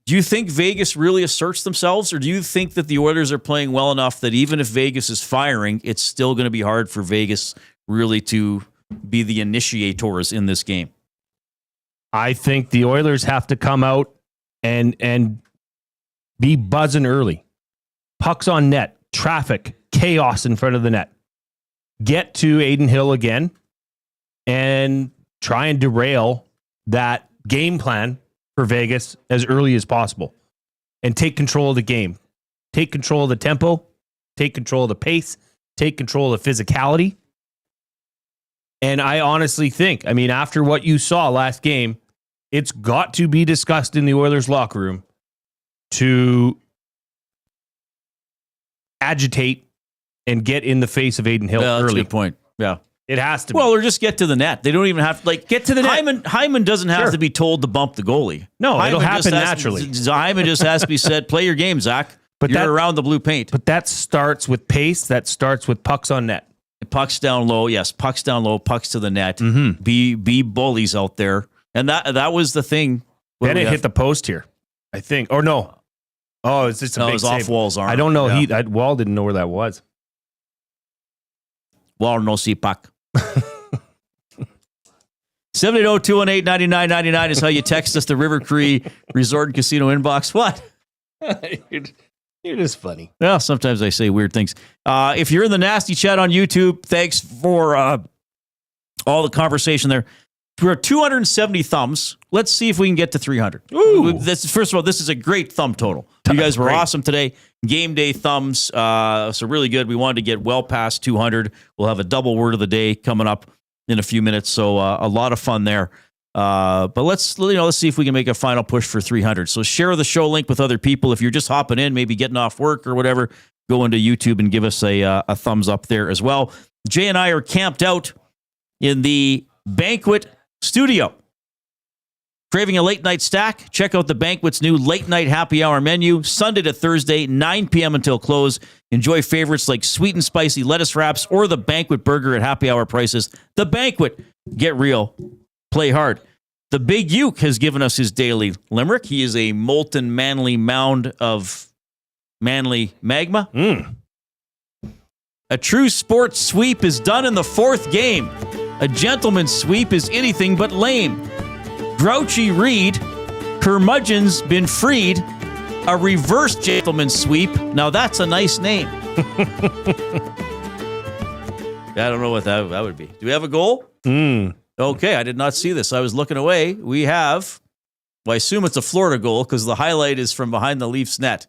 Do you think Vegas really asserts themselves, or do you think that the Oilers are playing well enough that even if Vegas is firing, it's still going to be hard for Vegas really to be the initiators in this game? I think the Oilers have to come out and be buzzing early. Pucks on net, traffic, chaos in front of the net. Get to Aiden Hill again and try and derail that game plan for Vegas as early as possible and take control of the game. Take control of the tempo, take control of the pace, take control of the physicality. And I honestly think, after what you saw last game, it's got to be discussed in the Oilers locker room to agitate and get in the face of Aiden Hill early. That's a good point. Yeah. It has to be. Well, or just get to the net. They don't even have to, get to the net. Hyman doesn't have to be told to bump the goalie. No, Hyman it'll happen naturally. Hyman just has to be said, play your game, Zach. But you're around the blue paint. But that starts with pace. That starts with pucks on net. Pucks down low. Yes, pucks down low, pucks to the net. Mm-hmm. Be bullies out there. And that was the thing. Bennett hit the post here, I think. Or no. Oh, it's just a big it was save. off Wall's arm. I don't know. Yeah. Wall didn't know where that was. Wall no see puck. 780-218-9999 is how you text us the River Cree Resort and Casino inbox. What? You're just funny. Well, sometimes I say weird things. If you're in the nasty chat on YouTube, thanks for all the conversation there. we're at 270 thumbs. Let's see if we can get to 300. Ooh. First of all, this is a great thumb total. You guys were Great. awesome today. Game day thumbs, so really good. We wanted to get well past 200. We'll have a double word of the day coming up in a few minutes, so a lot of fun there. But let's see if we can make a final push for 300. So share the show link with other people. If you're just hopping in, maybe getting off work or whatever, go into YouTube and give us a thumbs up there as well. Jay and I are camped out in the Banquet studio. Craving a late night stack? Check out the Banquet's new late night happy hour menu, Sunday to Thursday, 9 p.m. until close. Enjoy favorites like sweet and spicy lettuce wraps or the Banquet burger at happy hour prices. The Banquet. Get real. Play hard. The Big Uke has given us his daily limerick. He is a molten manly mound of manly magma. A true sports sweep is done in the fourth game. A gentleman's sweep is anything but lame. Grouchy Reid, curmudgeon's been freed. A reverse gentleman's sweep. Now that's a nice name. I don't know what that would be. Do we have a goal? Okay, I did not see this. I was looking away. We have, I assume it's a Florida goal because the highlight is from behind the Leafs net.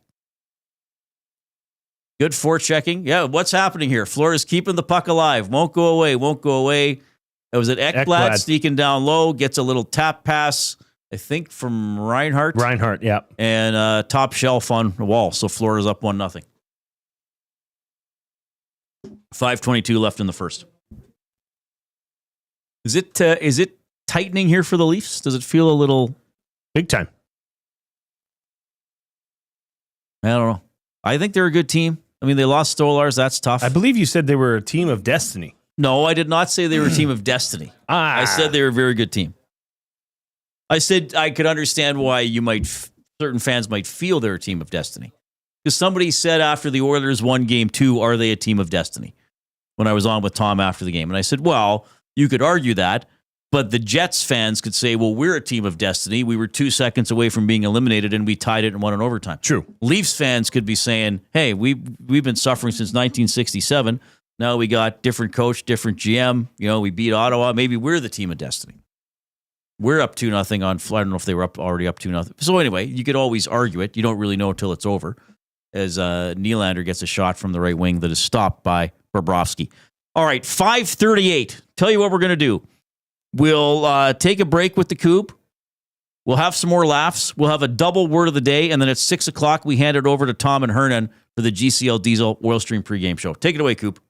Good forechecking. Yeah, what's happening here? Florida's keeping the puck alive. Won't go away. It was at Ekblad sneaking down low, gets a little tap pass, I think, from Reinhart. Yeah. And top shelf on the wall. So Florida's up 1-0. 5:22 left in the first. Is it tightening here for the Leafs? Does it feel a little big time? I don't know. I think they're a good team. I mean, they lost Stolars. That's tough. I believe you said they were a team of destiny. No, I did not say they were a team of destiny. I said they were a very good team. I said I could understand why certain fans might feel they're a team of destiny. Because somebody said after the Oilers won Game 2, are they a team of destiny? When I was on with Tom after the game. And I said, well, you could argue that, but the Jets fans could say, well, we're a team of destiny. We were 2 seconds away from being eliminated, and we tied it and won in overtime. True. Leafs fans could be saying, hey, we've been suffering since 1967. Now we got different coach, different GM. We beat Ottawa. Maybe we're the team of destiny. We're up 2-0 on. I don't know if they were already up 2-0. So anyway, you could always argue it. You don't really know until it's over. As Nylander gets a shot from the right wing that is stopped by Bobrovsky. All right, 5:38. Tell you what we're going to do. We'll take a break with the Coop. We'll have some more laughs. We'll have a double word of the day. And then at 6 o'clock, we hand it over to Tom and Hernan for the GCL Diesel Oil Stream pregame show. Take it away, Coop.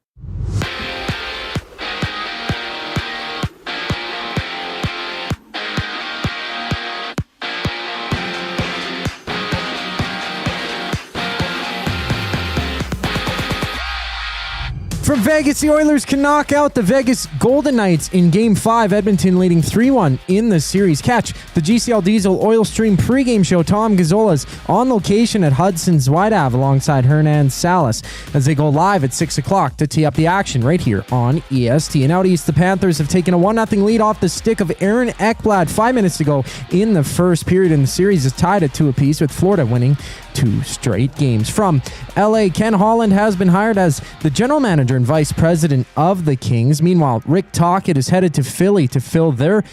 From Vegas, the Oilers can knock out the Vegas Golden Knights in Game 5. Edmonton leading 3-1 in the series. Catch the GCL Diesel Oil Stream pregame show. Tom Gazzola's on location at Hudson's Wide Ave alongside Hernan Salas as they go live at 6 o'clock to tee up the action right here on EST. And out east, the Panthers have taken a 1-0 lead off the stick of Aaron Ekblad 5 minutes to go in the first period. And the series is tied at 2 apiece, with Florida winning 2 straight games. From LA, Ken Holland has been hired as the general manager and vice president of the Kings. Meanwhile, Rick Tocchet is headed to Philly to fill their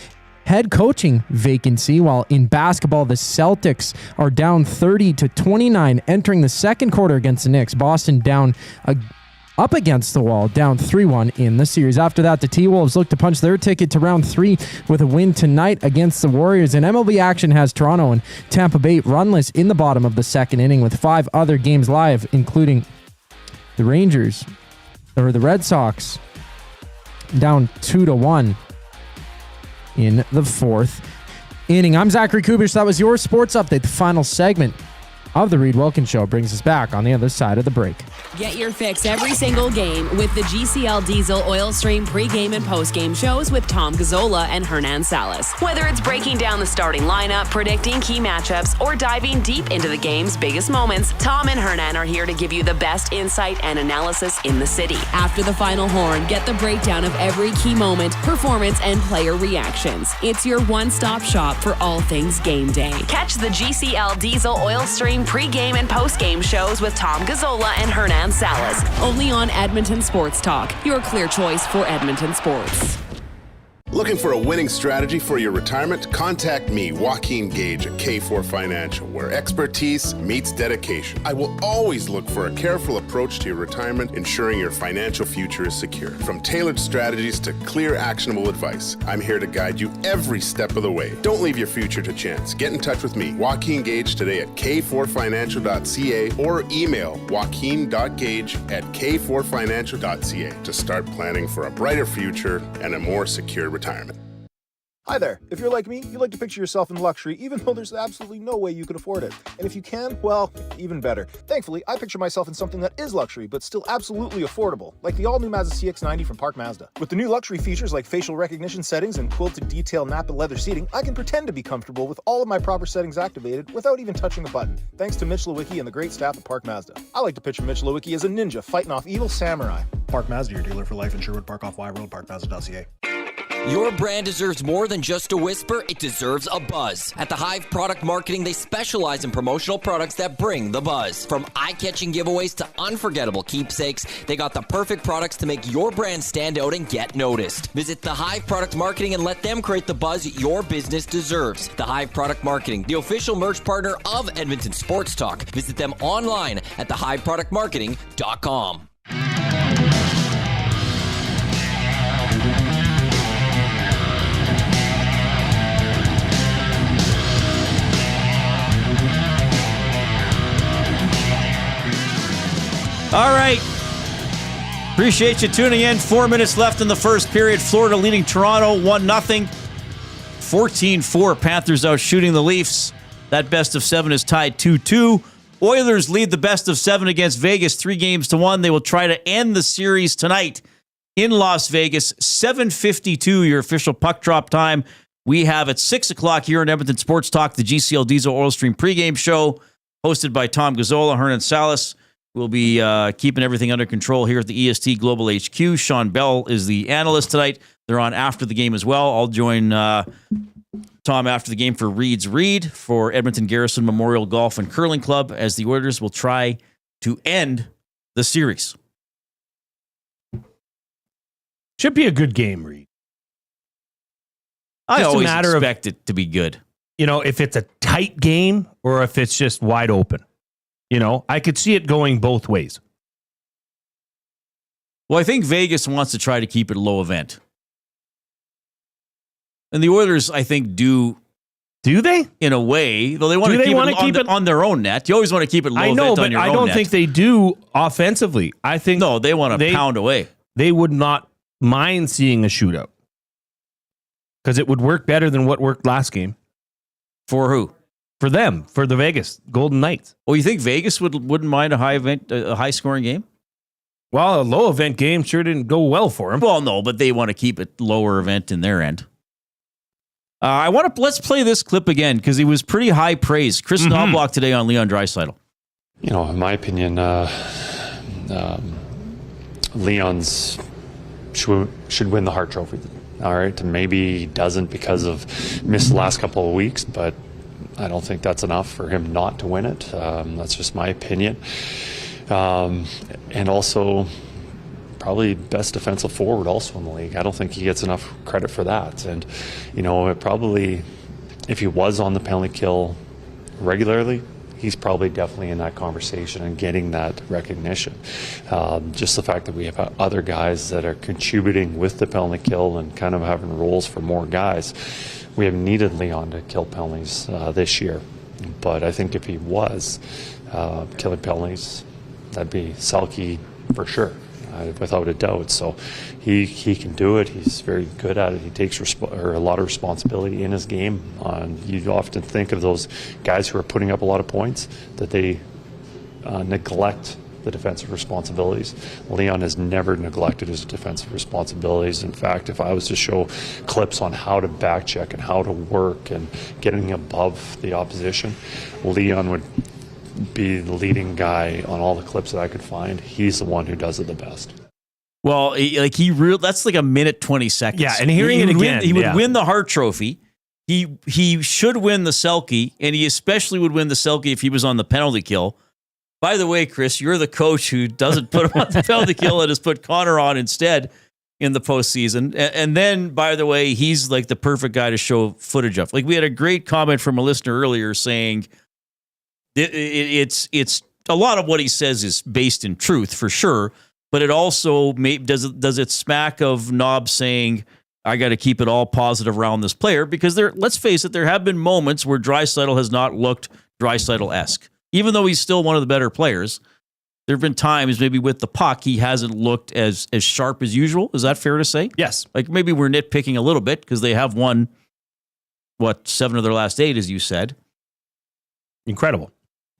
head coaching vacancy, while in basketball, the Celtics are down 30-29 entering the second quarter against the Knicks. Boston down up against the wall, down 3-1 in the series. After that, the T-Wolves look to punch their ticket to round 3 with a win tonight against the Warriors. And MLB action has Toronto and Tampa Bay runless in the bottom of the second inning, with 5 other games live, including the Red Sox down 2-1 in the fourth inning. I'm Zachary Kubish. That was your sports update. The final segment of the Reid Wilkins Show brings us back on the other side of the break. Get your fix every single game with the GCL Diesel Oil Stream pregame and postgame shows with Tom Gazzola and Hernan Salas. Whether it's breaking down the starting lineup, predicting key matchups, or diving deep into the game's biggest moments, Tom and Hernan are here to give you the best insight and analysis in the city. After the final horn, get the breakdown of every key moment, performance, and player reactions. It's your one-stop shop for all things game day. Catch the GCL Diesel Oil Stream pregame and postgame shows with Tom Gazzola and Hernan Salas, only on Edmonton Sports Talk, your clear choice for Edmonton sports. Looking for a winning strategy for your retirement? Contact me, Joaquin Gage at K4 Financial, where expertise meets dedication. I will always look for a careful approach to your retirement, ensuring your financial future is secure. From tailored strategies to clear, actionable advice, I'm here to guide you every step of the way. Don't leave your future to chance. Get in touch with me, Joaquin Gage, today at k4financial.ca or email joaquin.gage@k4financial.ca to start planning for a brighter future and a more secure retirement. Hi there. If you're like me, you like to picture yourself in luxury, even though there's absolutely no way you could afford it. And if you can, well, even better. Thankfully, I picture myself in something that is luxury, but still absolutely affordable, like the all-new Mazda CX-90 from Park Mazda. With the new luxury features like facial recognition settings and quilted detail Napa leather seating, I can pretend to be comfortable with all of my proper settings activated without even touching a button, thanks to Mitch Lewicki and the great staff at Park Mazda. I like to picture Mitch Lewicki as a ninja fighting off evil samurai. Park Mazda, your dealer for life in Sherwood Park off Y Road, parkmazda.ca. Your brand deserves more than just a whisper, it deserves a buzz. At the Hive Product Marketing, they specialize in promotional products that bring the buzz. From eye-catching giveaways to unforgettable keepsakes, they got the perfect products to make your brand stand out and get noticed. Visit the Hive Product Marketing and let them create the buzz your business deserves. The Hive Product Marketing, the official merch partner of Edmonton Sports Talk. Visit them online at thehiveproductmarketing.com. All right. Appreciate you tuning in. 4 minutes left in the first period. Florida leading Toronto 1-0. 14-4. Panthers out shooting the Leafs. That best of 7 is tied 2-2. Oilers lead the best of 7 against Vegas 3-1. They will try to end the series tonight in Las Vegas. 7:52, your official puck drop time. We have at 6 o'clock here in Edmonton Sports Talk, the GCL Diesel Oil Stream pregame show, hosted by Tom Gazzola, Hernan Salas. We'll be keeping everything under control here at the EST Global HQ. Sean Bell is the analyst tonight. They're on after the game as well. I'll join Tom after the game for Reid's Read for Edmonton Garrison Memorial Golf and Curling Club as the Oilers will try to end the series. Should be a good game, Reid. I Just a always matter of- expect it to be good. You know, if it's a tight game or if it's just wide open. You know, I could see it going both ways. Well, I think Vegas wants to try to keep it low event. And the Oilers, I think, do they? In a way, though they want Do to they keep wanna it, keep it on their own net. You always want to keep it low I know, event but on your I own don't net. think they do offensively. I think No, they want to pound away. They would not mind seeing a shootout. Because it would work better than what worked last game. For who? For them, for the Vegas Golden Knights. Oh, you think Vegas wouldn't mind a high scoring game? Well, a low event game sure didn't go well for them. Well, no, but they want to keep it lower event in their end. Let's play this clip again because he was pretty high praise. Chris Knobloch today on Leon Draisaitl. You know, in my opinion, Leon's should win the Hart Trophy. All right, and maybe he doesn't because of missed the last couple of weeks, but I don't think that's enough for him not to win it. That's just my opinion. And also, probably best defensive forward also in the league. I don't think he gets enough credit for that. And, you know, it probably, if he was on the penalty kill regularly, he's probably definitely in that conversation and getting that recognition. Just the fact that we have other guys that are contributing with the penalty kill and kind of having roles for more guys. We have needed Leon to kill penalties this year. But I think if he was killing penalties, that'd be Selke for sure, without a doubt. So he can do it. He's very good at it. He takes a lot of responsibility in his game. You often think of those guys who are putting up a lot of points, that they neglect the defensive responsibilities. Leon has never neglected his defensive responsibilities. In fact, if I was to show clips on how to back check and how to work and getting above the opposition, Leon would be the leading guy on all the clips that I could find. He's the one who does it the best. Well, that's like a minute 20 seconds. Yeah, and hearing it again, he would win the Hart Trophy. He should win the Selke, and he especially would win the Selke if he was on the penalty kill. By the way, Chris, you're the coach who doesn't put him on the penalty kill and has put Connor on instead. in the postseason. And then, by the way, he's like the perfect guy to show footage of. Like, we had a great comment from a listener earlier saying it's a lot of what he says is based in truth for sure, but it also does it smack of Knob saying, I got to keep it all positive around this player, because let's face it, there have been moments where Draisaitl has not looked Draisaitl-esque. Even though he's still one of the better players, there have been times maybe with the puck he hasn't looked as sharp as usual. Is that fair to say? Yes. Like, maybe we're nitpicking a little bit because they have won, 7 of their last 8, as you said. Incredible.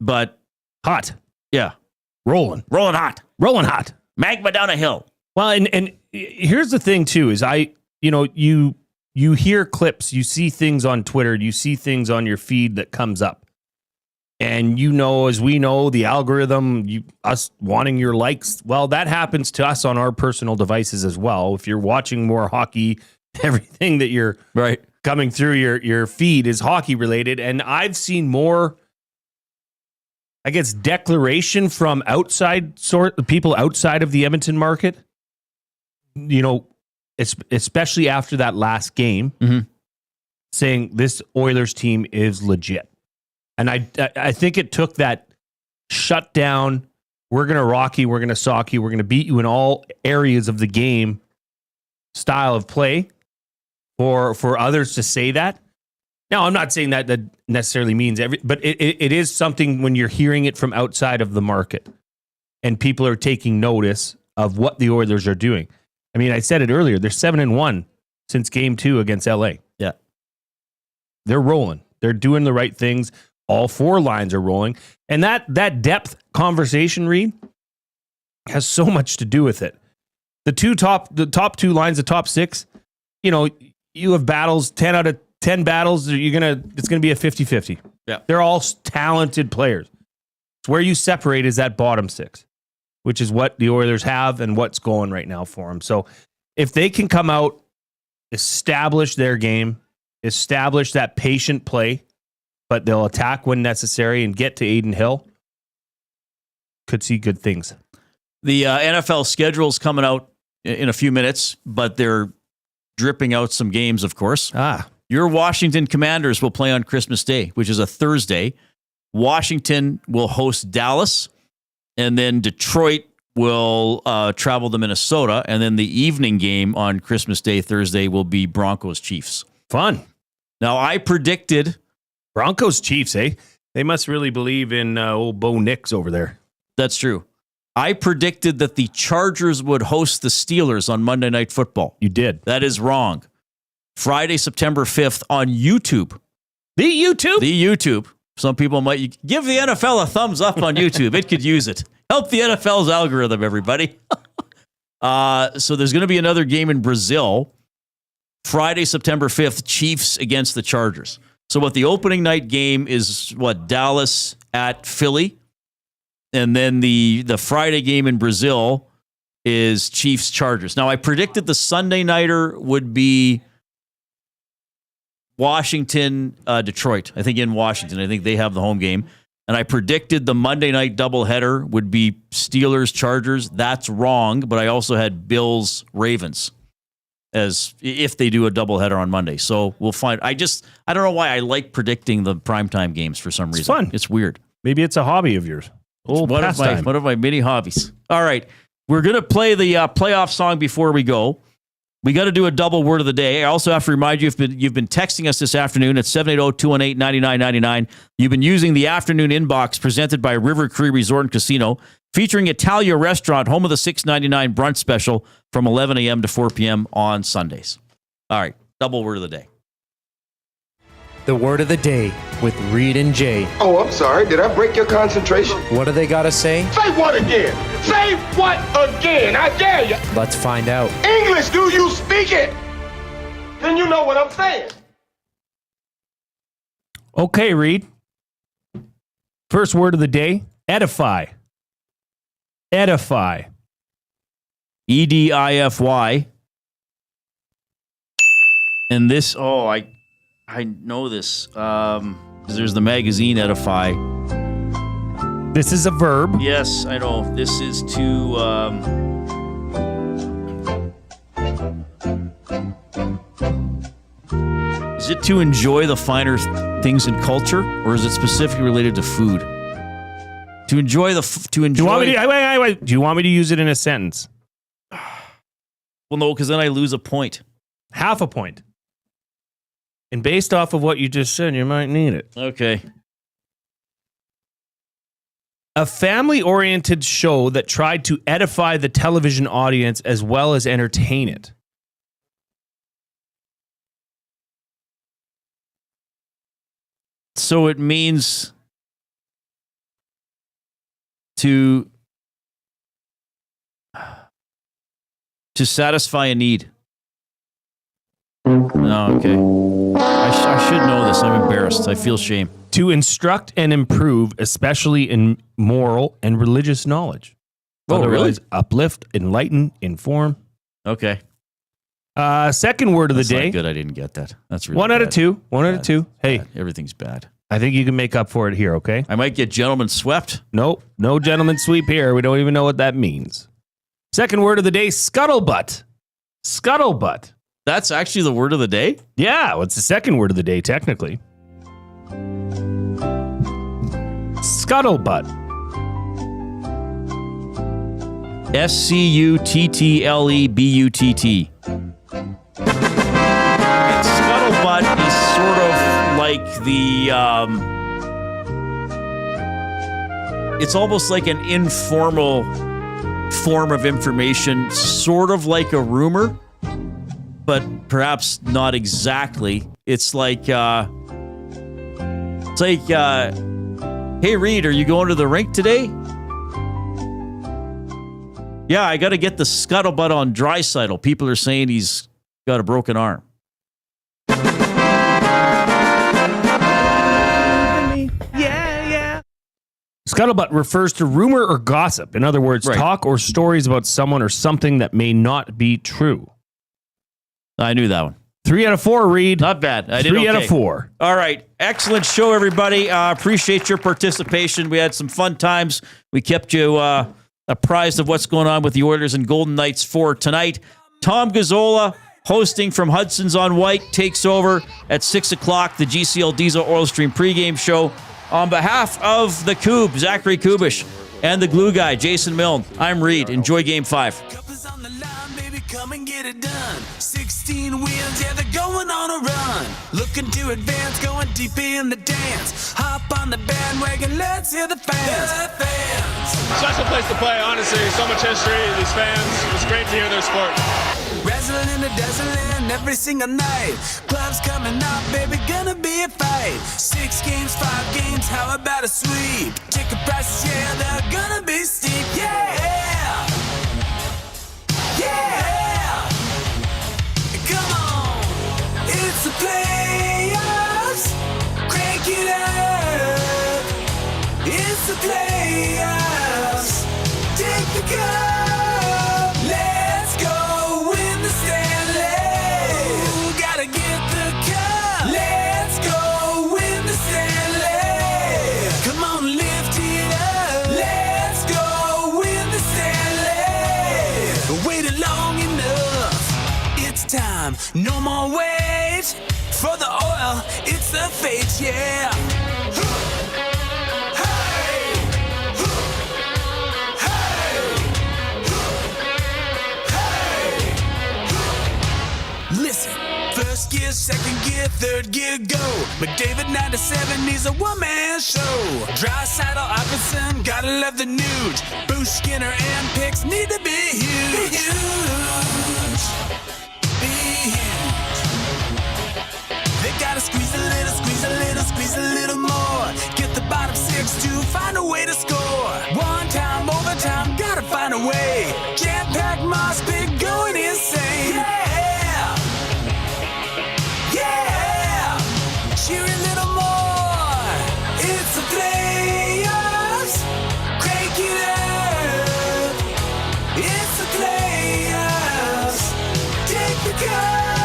But hot. Yeah. Rolling hot. Magma down a hill. Well, and here's the thing too, is you hear clips, you see things on Twitter, you see things on your feed that comes up. And as we know, the algorithm, us wanting your likes, well, that happens to us on our personal devices as well. If you're watching more hockey, everything that you're coming through your feed is hockey related. And I've seen more, I guess, declaration from people outside of the Edmonton market, especially after that last game, saying this Oilers team is legit. And I think it took that shut down, we're going to rock you, we're going to sock you, we're going to beat you in all areas of the game style of play for others to say that. Now, I'm not saying that necessarily means but it is something when you're hearing it from outside of the market and people are taking notice of what the Oilers are doing. I mean, I said it earlier, they're 7-1 since game 2 against LA. Yeah. They're rolling. They're doing the right things. All 4 lines are rolling. And that depth conversation, Reid, has so much to do with it. The top 2 lines, the top 6, you have battles, 10 out of 10 battles, it's going to be a 50-50. Yeah. They're all talented players. It's where you separate is that bottom 6, which is what the Oilers have and what's going right now for them. So if they can come out, establish their game, establish that patient play, but they'll attack when necessary and get to Aiden Hill, could see good things. The NFL schedule is coming out in a few minutes, but they're dripping out some games, of course. Your Washington Commanders will play on Christmas Day, which is a Thursday. Washington will host Dallas, and then Detroit will travel to Minnesota, and then the evening game on Christmas Day, Thursday, will be Broncos-Chiefs. Fun. Now, I predicted... Broncos-Chiefs, eh? They must really believe in old Bo Nix over there. That's true. I predicted that the Chargers would host the Steelers on Monday Night Football. You did. That is wrong. Friday, September 5th on YouTube. The YouTube? The YouTube. Some people might give the NFL a thumbs up on YouTube. It could use it. Help the NFL's algorithm, everybody. So there's going to be another game in Brazil. Friday, September 5th, Chiefs against the Chargers. So the opening night game is Dallas at Philly. And then the Friday game in Brazil is Chiefs Chargers. Now, I predicted the Sunday nighter would be Washington, Detroit. I think in Washington. I think they have the home game. And I predicted the Monday night doubleheader would be Steelers Chargers. That's wrong, but I also had Bills Ravens as if they do a doubleheader on Monday. So we'll find. I don't know why I like predicting the primetime games for some reason. It's fun. It's weird. Maybe it's a hobby of yours. One of my many hobbies. All right. We're going to play the playoff song before we go. We got to do a double word of the day. I also have to remind you, you've been texting us this afternoon at 780-218-9999. You've been using the afternoon inbox presented by River Cree Resort and Casino, featuring Italia Restaurant, home of the $6.99 brunch special from 11 a.m. to 4 p.m. on Sundays. All right, double word of the day. The word of the day with Reid and Jay. Oh, I'm sorry. Did I break your concentration? What do they got to say? Say what again? Say what again? I dare you. Let's find out. English, do you speak it? Then you know what I'm saying. Okay, Reid. First word of the day, edify. Edify. E-D-I-F-Y. And this, I know this. There's the magazine Edify. This is a verb. Yes, I know. This is to Is it to enjoy the finer things in culture, or is it specifically related to food? To enjoy Do you want me to, wait. Do you want me to use it in a sentence? Well, no, because then I lose a point. Half a point. And based off of what you just said, you might need it. Okay. A family-oriented show that tried to edify the television audience as well as entertain it. So it means to satisfy a need. No, okay. I should know this. I'm embarrassed. I feel shame. To instruct and improve, especially in moral and religious knowledge. Oh, Otherwise, really? uplift, enlighten, inform. Okay. Second word of That's the day. not good. I didn't get that. That's really 1 out of bad. 2. 1 out of 2. Hey, Bad. Everything's bad. I think you can make up for it here, okay? I might get gentleman swept. Nope. No gentleman sweep here. We don't even know what that means. Second word of the day, scuttlebutt. Scuttlebutt. That's actually the word of the day? Yeah, well, it's the second word of the day, technically. Scuttlebutt. SCUTTLEBUTT. And scuttlebutt is sort of like it's almost like an informal form of information, sort of like a rumor, but perhaps not exactly. It's like, hey, Reid, are you going to the rink today? Yeah, I got to get the scuttlebutt on Draisaitl. People are saying he's got a broken arm. Scuttlebutt refers to rumor or gossip. In other words, talk or stories about someone or something that may not be true. I knew that one. 3 out of 4, Reid. Not bad. I did 3 out okay. of 4. All right. Excellent show, everybody. Appreciate your participation. We had some fun times. We kept you apprised of what's going on with the Oilers and Golden Knights for tonight. Tom Gazzola, hosting from Hudson's on White, takes over at 6 o'clock, the GCL Diesel Oil Stream pregame show. On behalf of the Coob, Zachary Kubish, and the glue guy, Jason Milne, I'm Reid. Enjoy Game 5. Come and get it done. 16 wins, yeah, they're going on a run. Looking to advance, going deep in the dance. Hop on the bandwagon, let's hear the fans. The fans. Special place to play, honestly. So much history, these fans. It's great to hear their sport. Wrestling in the dazzling every single night. Clubs coming up, baby, gonna be a fight. 6 games, 5 games, how about a sweep? Ticket prices, yeah, they're gonna be steep, yeah. Yeah! Come on! It's the playoffs! Crank it up! It's the playoffs! Take the cup! Let's go win the Stanley! Ooh, gotta get the cup! Let's go win the Stanley! Come on, lift it up! Let's go win the Stanley! Waited long enough. It's time. No more wait for the oil. It's the fate, yeah. Listen, first gear, second gear, third gear, go. McDavid 97 needs a one-man show. Draisaitl, Iverson, gotta love the nude. Bruce Skinner and Picks need to be huge. Be huge. Be huge. They gotta squeeze a little, squeeze a little, squeeze a little more. Get the bottom 6 to find a way to score. One time, overtime, gotta find a way. Jam-packed moss pit going insane. Yeah. Yeah! Cheer a little more! It's the playoffs! Crank it up! It's the playoffs! Take the cup!